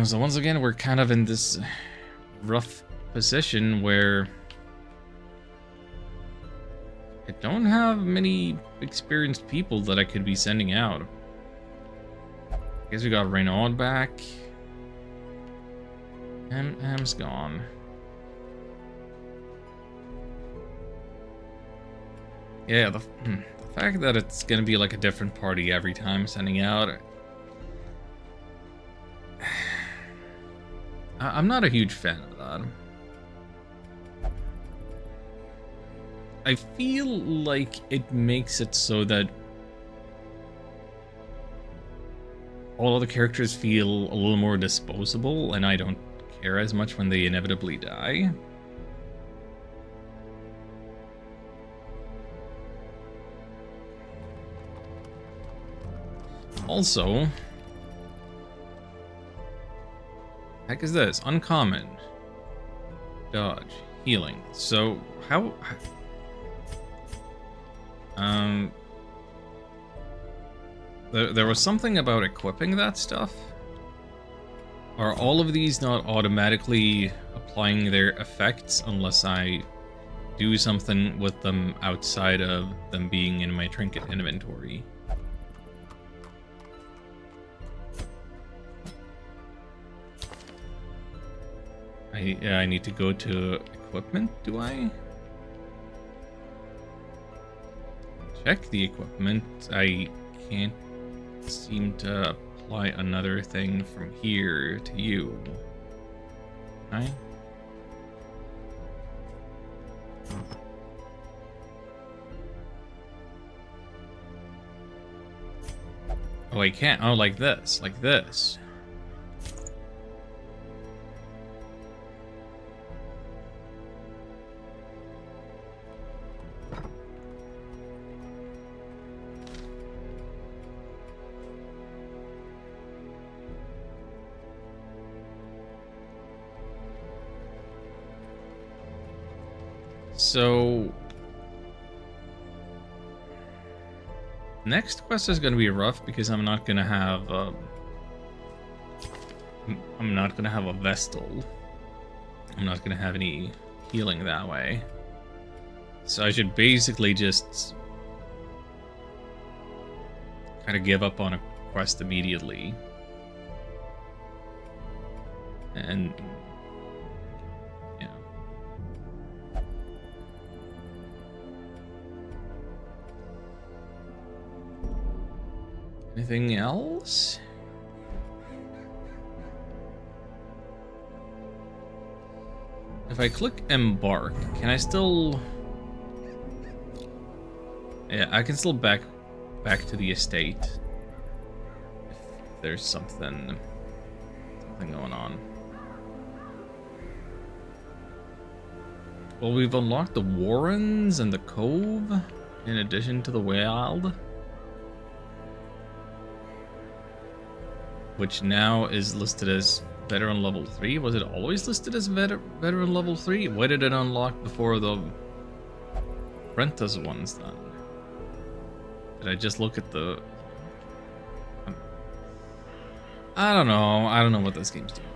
So once again, we're kind of in this rough position where I don't have many experienced people that I could be sending out. I guess we got Renaud back. Ham's gone. Yeah, the fact that it's gonna be like a different party every time sending out. I'm not a huge fan of that. I feel like it makes it so that all of the characters feel a little more disposable, and I don't care as much when they inevitably die. Also, heck is this? Uncommon. Dodge. Healing. So, how... There was something about equipping that stuff. Are all of these not automatically applying their effects unless I do something with them outside of them being in my trinket inventory? I need to go to equipment, do I? Check the equipment. I can't seem to apply another thing from here to you. Right? Oh, I can't. Oh, like this. Like this. So, next quest is going to be rough because I'm not going to have a Vestal. I'm not going to have any healing that way. So I should basically just kind of give up on a quest immediately. And anything else? If I click embark, can I still... Yeah, I can still back to the estate. If there's something going on. Well, we've unlocked the Warrens and the Cove, in addition to the Wild, which now is listed as veteran level 3? Was it always listed as veteran level 3? Why did it unlock before the apprentice ones then? Did I just look at the... I don't know. I don't know what this game's doing.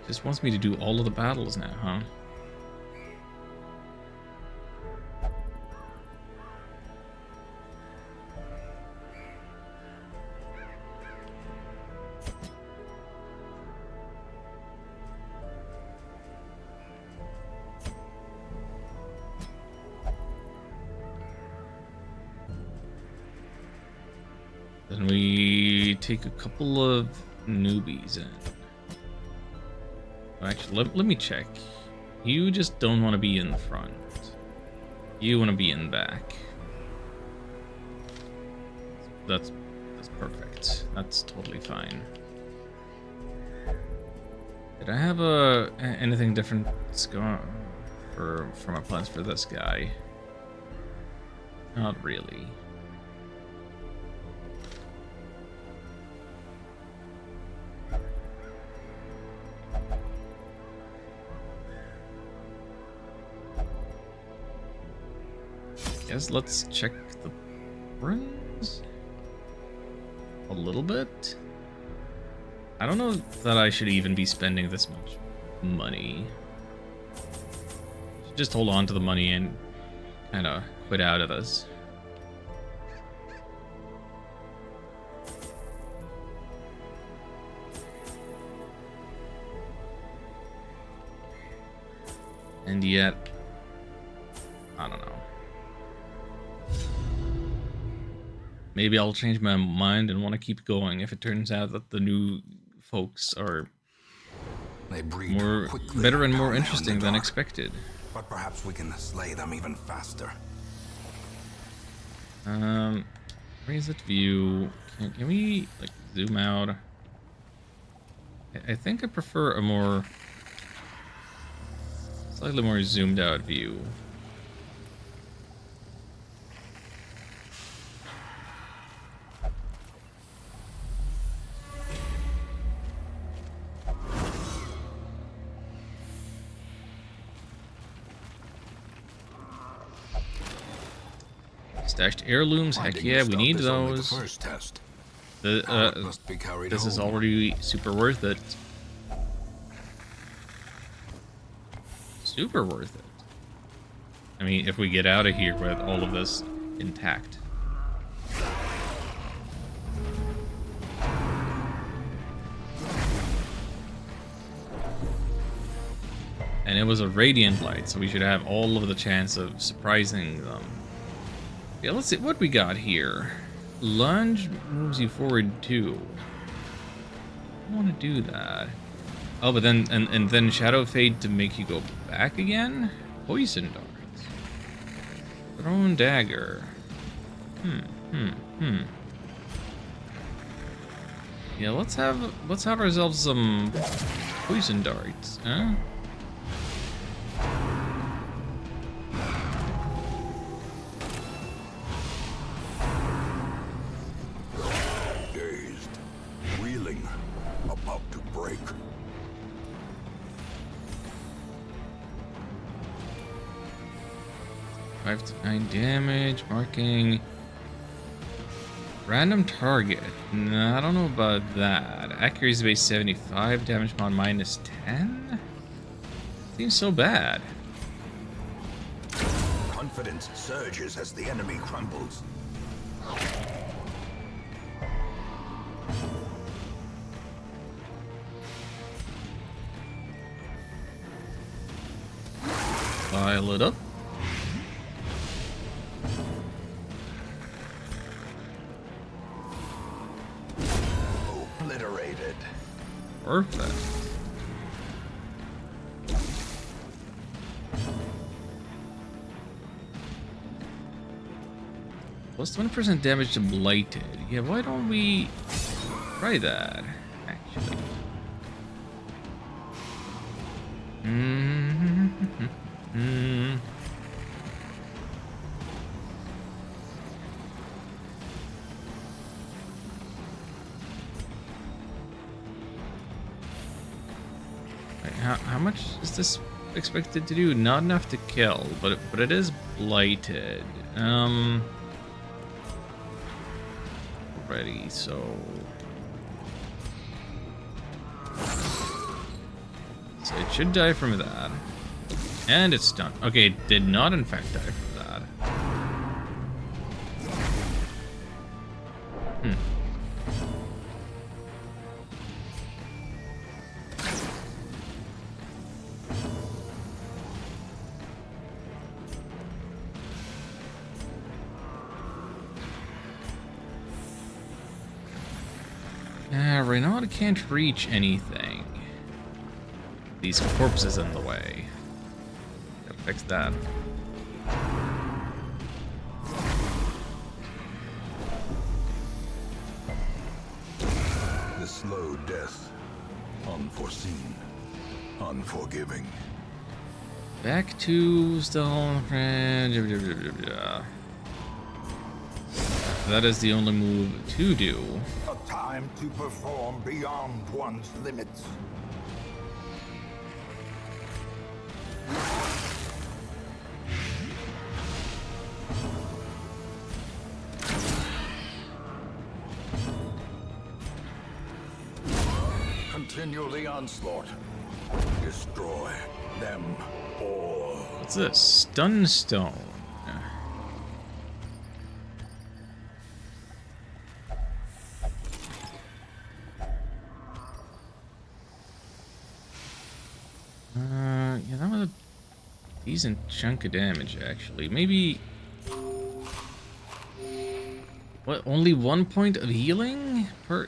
Just wants me to do all of the battles now, huh? Then we take a couple of newbies in. Actually, let me check. You just don't want to be in the front. You want to be in back. That's perfect. That's totally fine. Did I have anything different for my plans for this guy? Not really. Guess let's check the runs a little bit. I don't know that I should even be spending this much money. Should just hold on to the money and kind of quit out of this. And yet, I don't know. Maybe I'll change my mind and want to keep going if it turns out that the new folks are better and more interesting than expected. But perhaps we can slay them even faster. Raise it view. Can we like zoom out? I think I prefer a more slightly more zoomed out view. Stashed heirlooms, heck yeah, we need those. First test. This is already super worth it. Super worth it. I mean, if we get out of here with all of this intact. And it was a radiant light, so we should have all of the chance of surprising them. Yeah, let's see what we got here. Lunge moves you forward too. I don't want to do that. Oh, but then and then Shadow Fade to make you go back again? Poison darts. Thrown dagger. Yeah, let's have ourselves some poison darts, huh? break. Five to 9 damage, marking random target. No, I don't know about that. Accuracy base 75, damage mod minus 10? Seems so bad. Confidence surges as the enemy crumbles. File it up. Obliterated. Perfect. Plus 20% damage to blighted. Yeah, why don't we try that, actually? how much is this expected to do? Not enough to kill, but it is blighted. Already, so it should die from that. And it's done. Okay, it did not in fact die from that. Reynald can't reach anything. These corpses in the way. Gotta fix that. The slow death. Unforeseen. Unforgiving. Back to Stone. That is the only move to do. A time to perform beyond one's limits. Continue the onslaught. Destroy them all. What's this? Stun Stone. Yeah, that was a decent chunk of damage, actually. Maybe... What, only 1 point of healing? Per...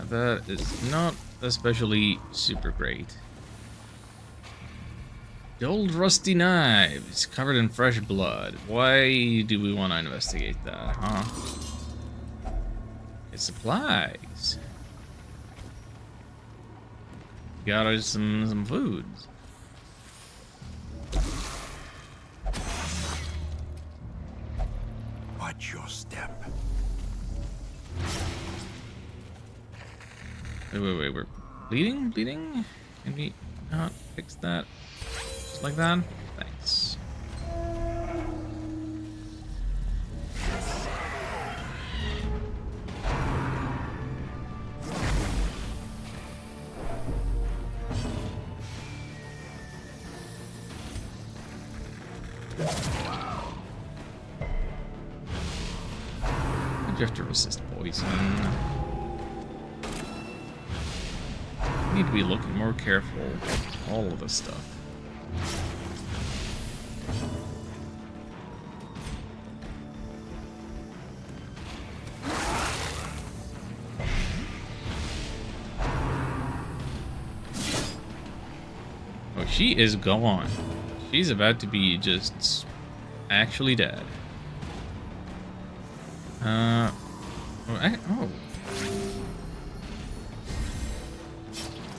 that is not especially super great. The old rusty knives, covered in fresh blood. Why do we want to investigate that, huh? It's supplies. Got us some food. Watch your step. Wait, we're bleeding? Bleeding? Can we not fix that? Just like that? Thanks. You have to resist poison. Need to be looking more careful with all of this stuff. Oh, she is gone. She's about to be just actually dead. Oh.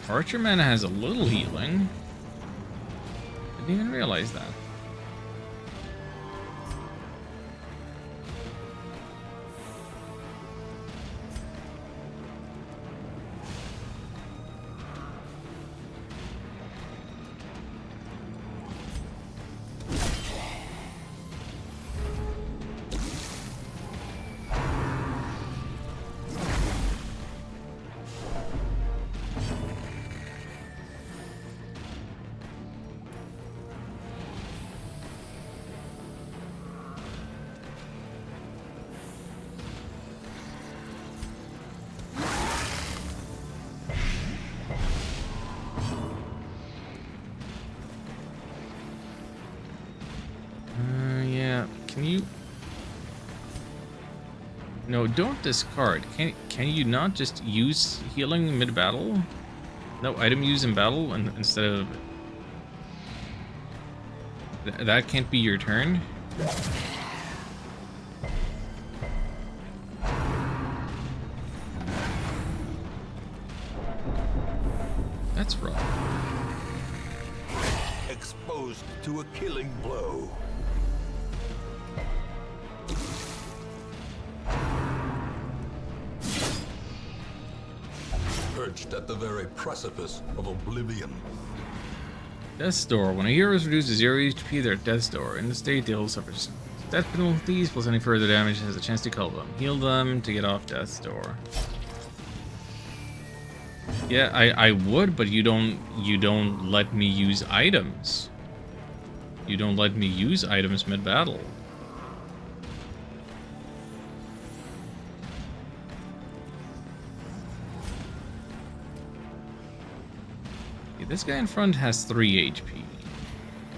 Archer Man has a little healing. Didn't even realize that. Yeah, can you... No, don't discard. Can you not just use healing mid-battle? No, item use in battle and instead of... That can't be your turn? That's rough. Exposed to a killing blow. perched at the very precipice of oblivion. Death's Door. When a hero is reduced to 0 HP, they're at Death's Door. In the state, they'll suffer death penalties, plus any further damage has a chance to kill them. Heal them to get off Death's Door. Yeah, I would, but you don't let me use items. You don't let me use items mid-battle. This guy in front has 3 HP.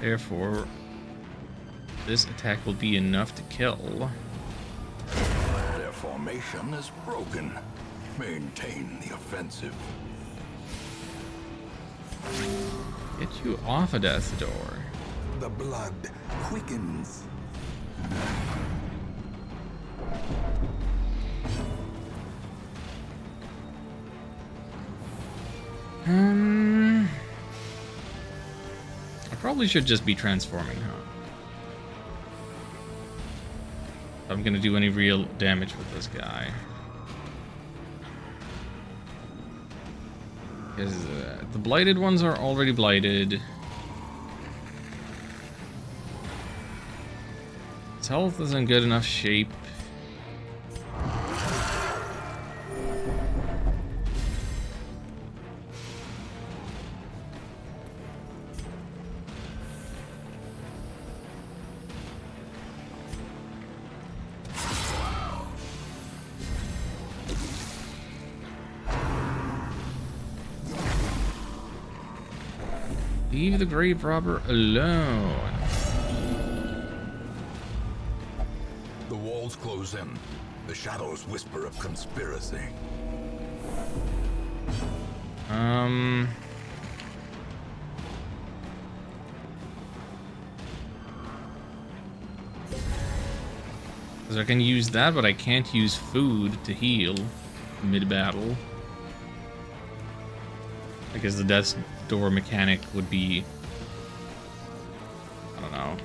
Therefore, this attack will be enough to kill. Their formation is broken. Maintain the offensive. Get you off of Death's Door. The blood quickens. I probably should just be transforming, huh? If I'm gonna do any real damage with this guy. Because the blighted ones are already blighted. His health is in good enough shape. Leave the grave robber alone. The walls close in. The shadows whisper of conspiracy. Because I can use that, but I can't use food to heal mid-battle. Because the Death's Door mechanic would be, I don't know,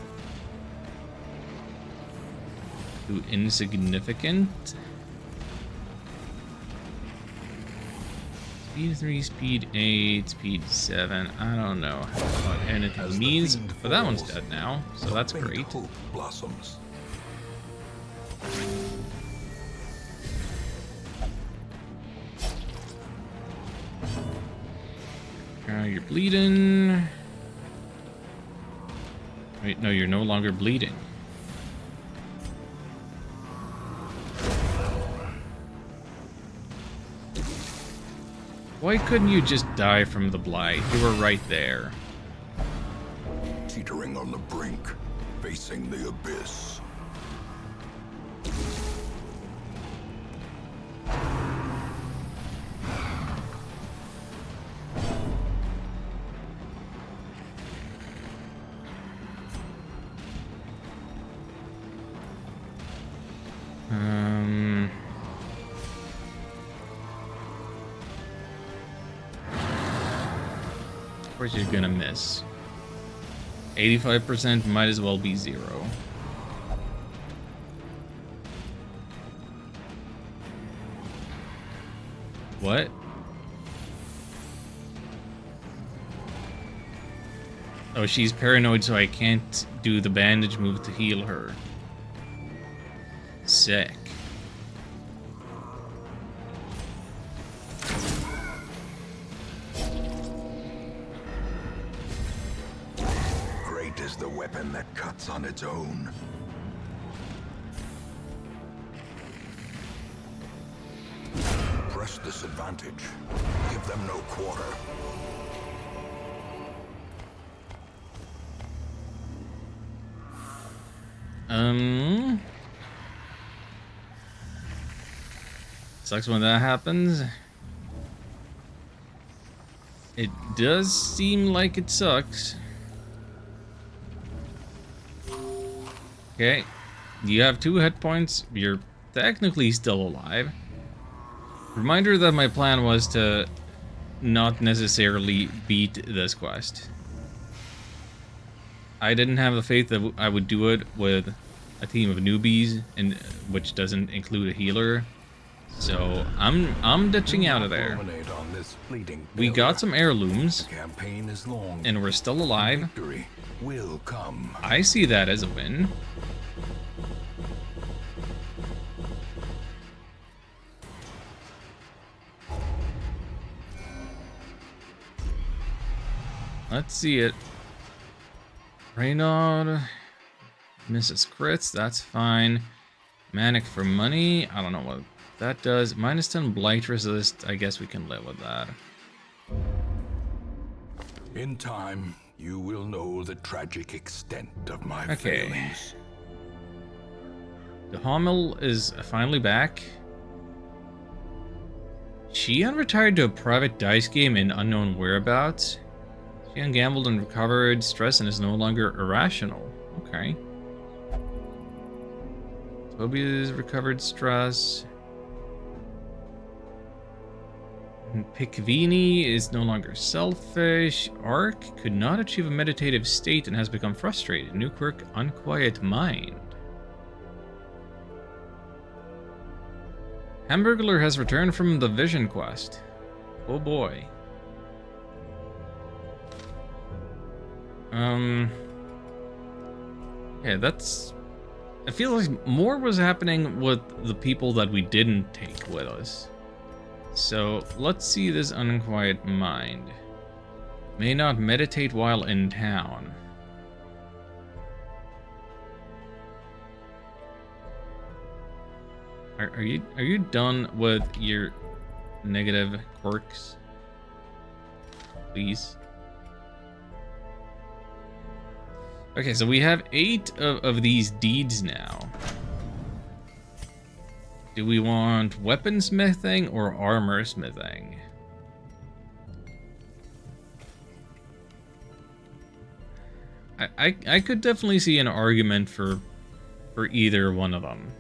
too insignificant. Speed 3, speed 8, speed 7. I don't know what anything means, but that one's dead now, so that's great. Hope blossoms. You're bleeding. Wait, no, you're no longer bleeding. Why couldn't you just die from the blight? You were right there. Teetering on the brink, facing the abyss. Of course you're gonna miss. 85% might as well be 0. What? Oh, she's paranoid, so I can't do the bandage move to heal her. Sick. Great is the weapon that cuts on its own. Press this advantage. Give them no quarter. Sucks when that happens. It does seem like it sucks. Okay, you have 2 hit points. You're technically still alive. Reminder that my plan was to not necessarily beat this quest. I didn't have the faith that I would do it with a team of newbies, and which doesn't include a healer. So I'm ditching out of there. Ruminate on this fleeting We got failure. some heirlooms, The campaign is long, and we're still alive. victory will come. I see that as a win. Let's see it. Reynard, Mrs. Crits, that's fine. Manic for money, I don't know what that does. -10 blight resist, I guess we can live with that. In time, you will know the tragic extent of my Okay. failings. The Hommel is finally back. Shion retired to a private dice game in unknown whereabouts. Shion gambled and recovered stress and is no longer irrational. Okay. Toby has recovered stress. Pikvini is no longer selfish. Ark could not achieve a meditative state and has become frustrated. New quirk, Unquiet Mind. Hamburglar has returned from the Vision Quest. Oh boy. Yeah, that's... I feel like more was happening with the people that we didn't take with us. So, let's see this Unquiet Mind. May not meditate while in town. Are you done with your negative quirks? Please. Okay, so we have 8 of these deeds now. Do we want weaponsmithing or armor smithing? I could definitely see an argument for either one of them.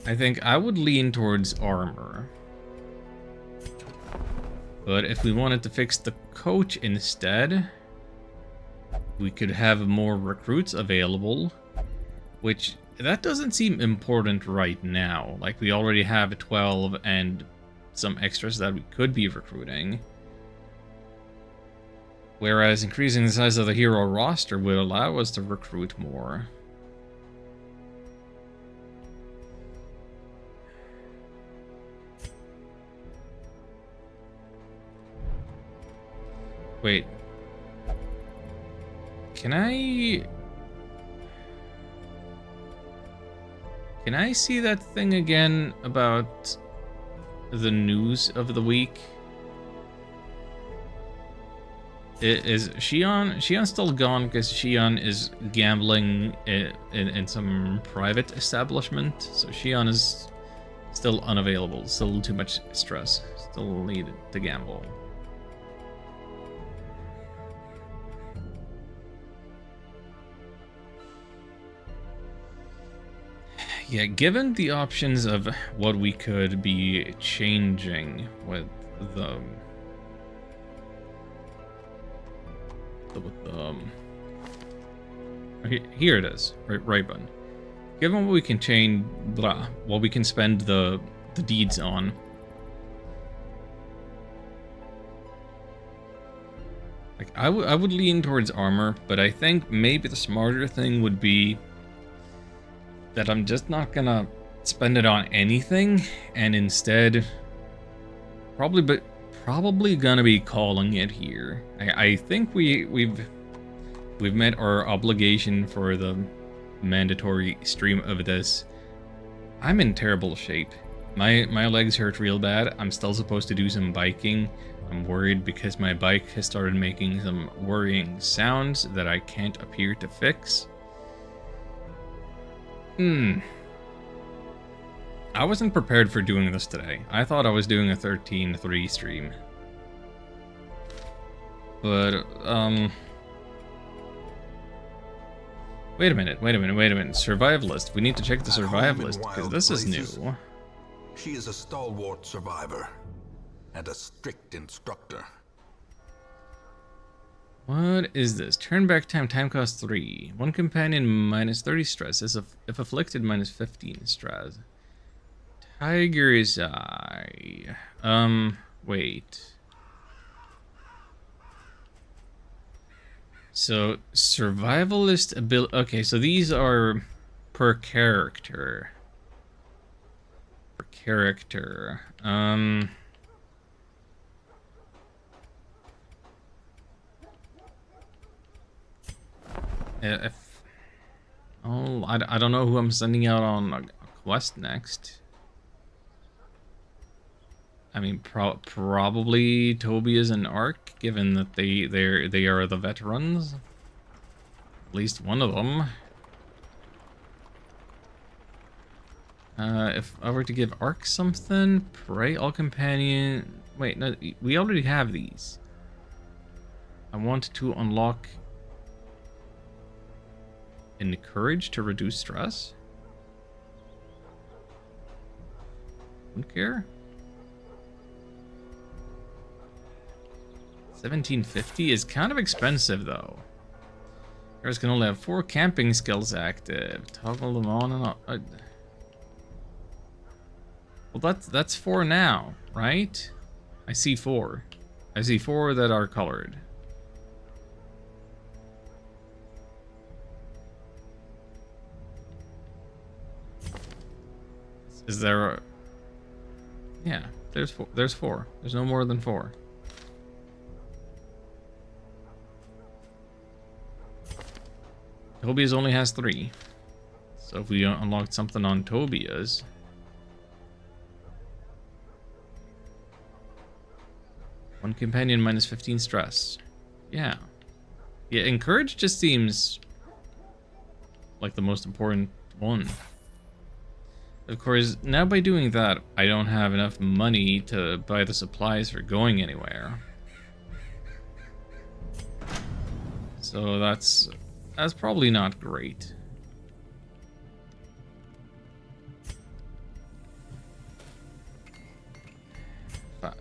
I think I would lean towards armor. But if we wanted to fix the coach instead, we could have more recruits available, which that doesn't seem important right now. Like, we already have 12 and some extras that we could be recruiting. Whereas increasing the size of the hero roster would allow us to recruit more. Wait. Can I see that thing again about the news of the week? Is Shion still gone because Shion is gambling in some private establishment? So Shion is still unavailable, still too much stress, still needed to gamble. Yeah, given the options of what we could be changing with the okay, here it is, right button. Given what we can change, what we can spend the deeds on. Like, I would lean towards armor, but I think maybe the smarter thing would be that I'm just not gonna spend it on anything, and instead probably gonna be calling it here. I think we've met our obligation for the mandatory stream of this. I'm in terrible shape. My legs hurt real bad. I'm still supposed to do some biking. I'm worried because my bike has started making some worrying sounds that I can't appear to fix. I wasn't prepared for doing this today. I thought I was doing a 13-3 stream. But, wait a minute. Survivalist. We need to check the survivalist, because this is new. She is a stalwart survivor and a strict instructor. What is this? Turn back time, time cost 3. One companion minus 30 stress. If afflicted, minus 15 stress. Tiger's Eye. Wait. So, survivalist ability. Okay, so these are per character. Per character. If I don't know who I'm sending out on a quest next. I mean, probably Tobias and Ark, given that they are the veterans. At least one of them. If I were to give Ark something, pray all companion. Wait, no, we already have these. I want to unlock encourage to reduce stress. Don't care. 1750 is kind of expensive though. Heroes can only have 4 camping skills active. Toggle them on and off. Well, that's 4 now, right? I see 4. I see 4 that are colored. Is there a... Yeah, there's 4. There's 4. There's no more than 4. Tobias only has 3. So if we unlocked something on Tobias... One companion minus 15 stress. Yeah. Yeah, encourage just seems like the most important one. Of course, now by doing that, I don't have enough money to buy the supplies for going anywhere. So that's probably not great.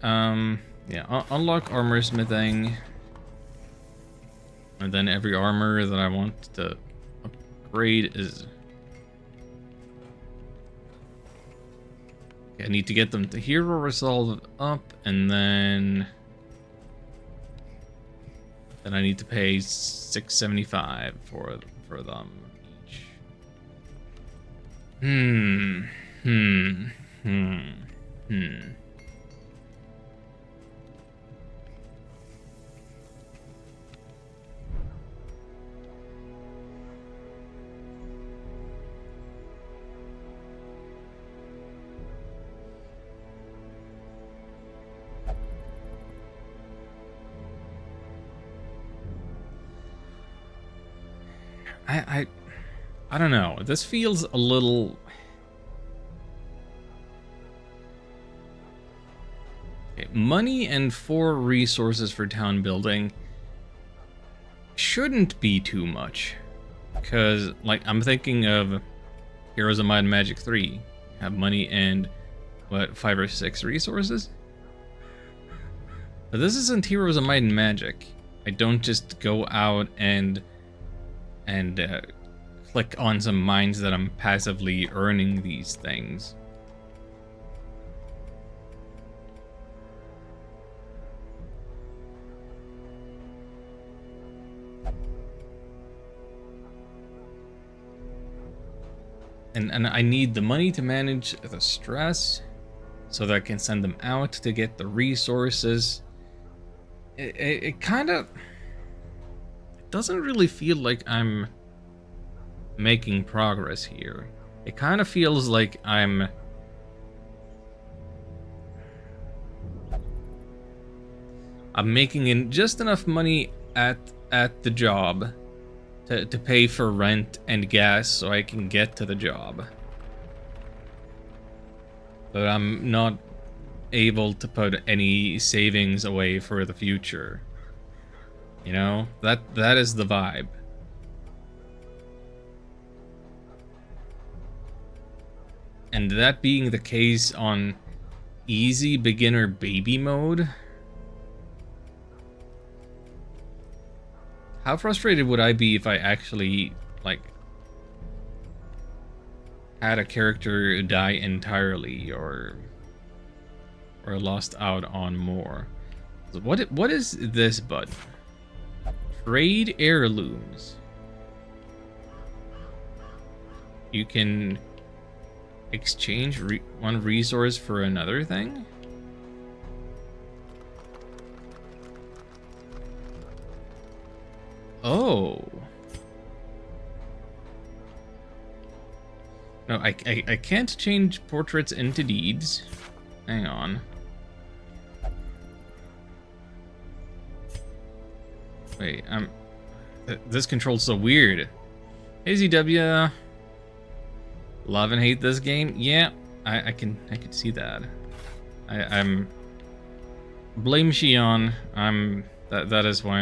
Yeah, unlock armor smithing. And then every armor that I want to upgrade is... Okay, I need to get them to hero resolve up, and then I need to pay $675 for them each. I don't know. This feels a little... Okay, money and 4 resources for town building shouldn't be too much. Because, like, I'm thinking of Heroes of Might and Magic 3. Have money and, what, 5 or 6 resources? But this isn't Heroes of Might and Magic. I don't just go out and click on some mines that I'm passively earning these things. And I need the money to manage the stress so that I can send them out to get the resources. It kind of... It doesn't really feel like I'm making progress here. It kind of feels like I'm making in just enough money at the job to pay for rent and gas so I can get to the job. But I'm not able to put any savings away for the future. You know, that is the vibe. And that being the case on easy beginner baby mode, How frustrated would I be if I actually, like, had a character die entirely or lost out on more? What is this button? Trade heirlooms. You can exchange one resource for another thing? Oh. No, I can't change portraits into deeds. Hang on. Wait, this control's so weird. Hey ZW. Love and hate this game? Yeah, I can see that. I'm blame Xion. That is why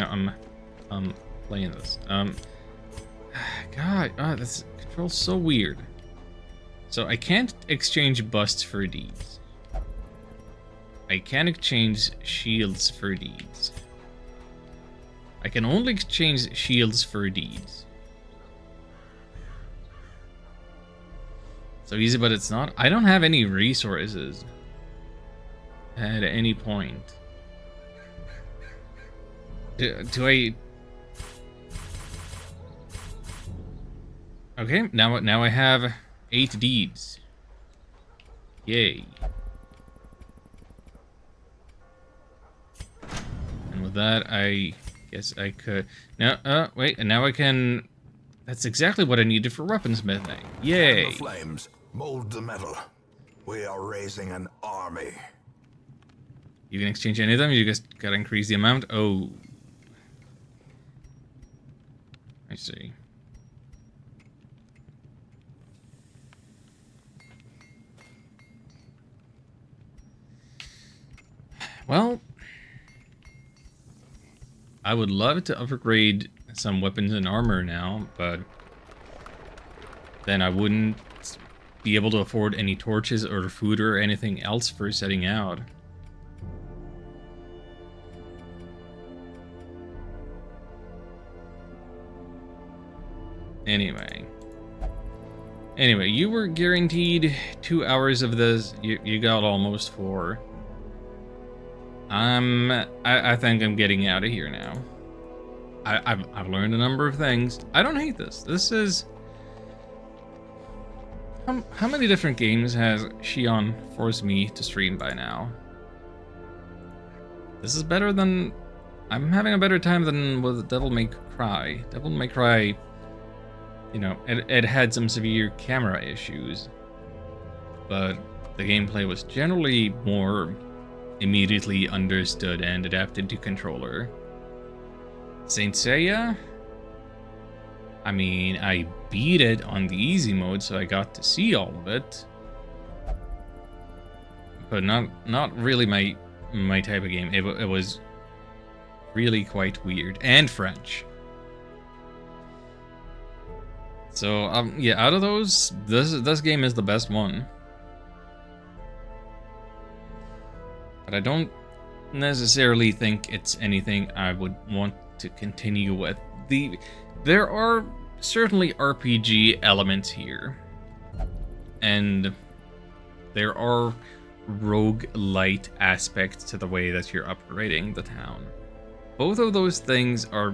I'm playing this. God, this control's so weird. So I can't exchange busts for deeds. I can't exchange shields for deeds. I can only exchange shields for deeds. So easy, but it's not. I don't have any resources at any point. Do I? Okay, now I have 8 deeds. Yay. And with that, I guess I could... Now, wait, and now I can... That's exactly what I needed for weaponsmithing. Yay. Fan the flames, mold the metal. We are raising an army. You can exchange any of them, you just gotta increase the amount. Oh. I see. Well, I would love to upgrade some weapons and armor now, but then I wouldn't be able to afford any torches or food or anything else for setting out. Anyway, you were guaranteed 2 hours of this. You got almost 4. I think I'm getting out of here now. I've learned a number of things. I don't hate this. This is... How many different games has Xion forced me to stream by now? This is better than... I'm having a better time than with Devil May Cry. Devil May Cry, you know, it had some severe camera issues, but the gameplay was generally more immediately understood and adapted to controller. Saint Seiya? I mean, I beat it on the easy mode, so I got to see all of it. But not really my type of game. It was really quite weird. And French. So, yeah, out of those, this game is the best one. But I don't necessarily think it's anything I would want to continue with. There are certainly RPG elements here, and there are roguelite aspects to the way that you're upgrading the town. Both of those things are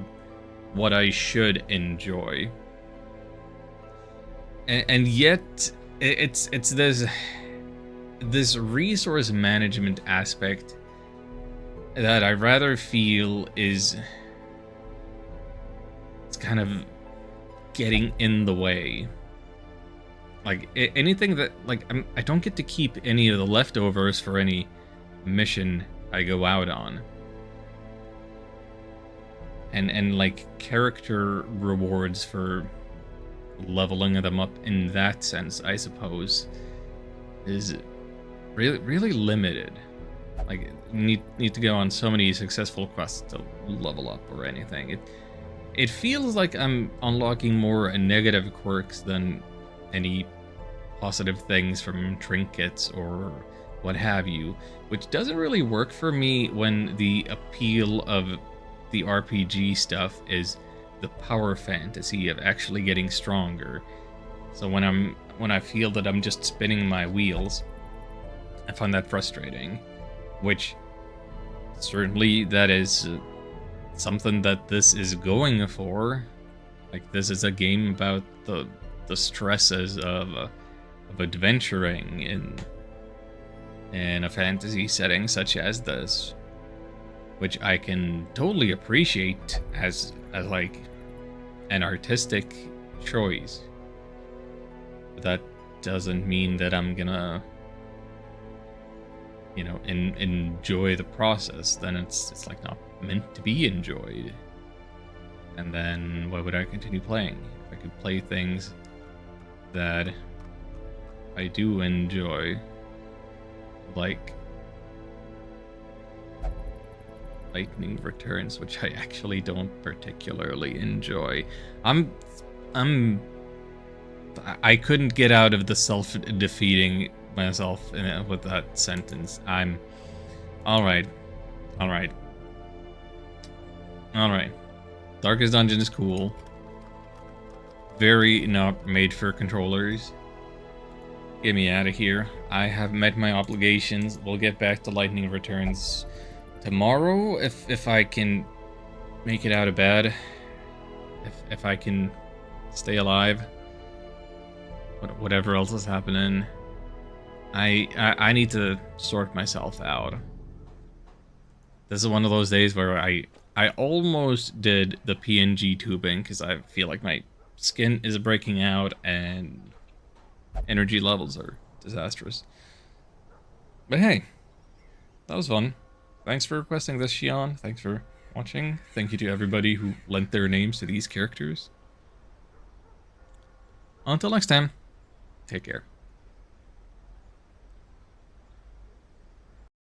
what I should enjoy, and yet it's this resource management aspect that I rather feel is it's kind of getting in the way. Like anything that I don't get to keep any of the leftovers for any mission I go out on. And like character rewards for leveling them up in that sense, I suppose, is really limited. Like need to go on so many successful quests to level up or anything. It feels like I'm unlocking more negative quirks than any positive things from trinkets or what have you, which doesn't really work for me when the appeal of the RPG stuff is the power fantasy of actually getting stronger. So when I feel that I'm just spinning my wheels, I find that frustrating, which certainly that is something that this is going for. Like, this is a game about the stresses of adventuring in a fantasy setting such as this, which I can totally appreciate as like an artistic choice. But that doesn't mean that I'm gonna, you know, enjoy the process. Then it's like not meant to be enjoyed. And then why would I continue playing? If I could play things that I do enjoy, like Lightning Returns, which I actually don't particularly enjoy. I couldn't get out of the self-defeating myself with that sentence. Alright. Darkest Dungeon is cool. Very not made for controllers. Get me out of here. I have met my obligations. We'll get back to Lightning Returns tomorrow if I can make it out of bed. If I can stay alive. Whatever else is happening. I need to sort myself out. This is one of those days where I almost did the PNG tubing because I feel like my skin is breaking out and energy levels are disastrous. But hey, that was fun. Thanks for requesting this, Shion. Thanks for watching. Thank you to everybody who lent their names to these characters. Until next time, take care.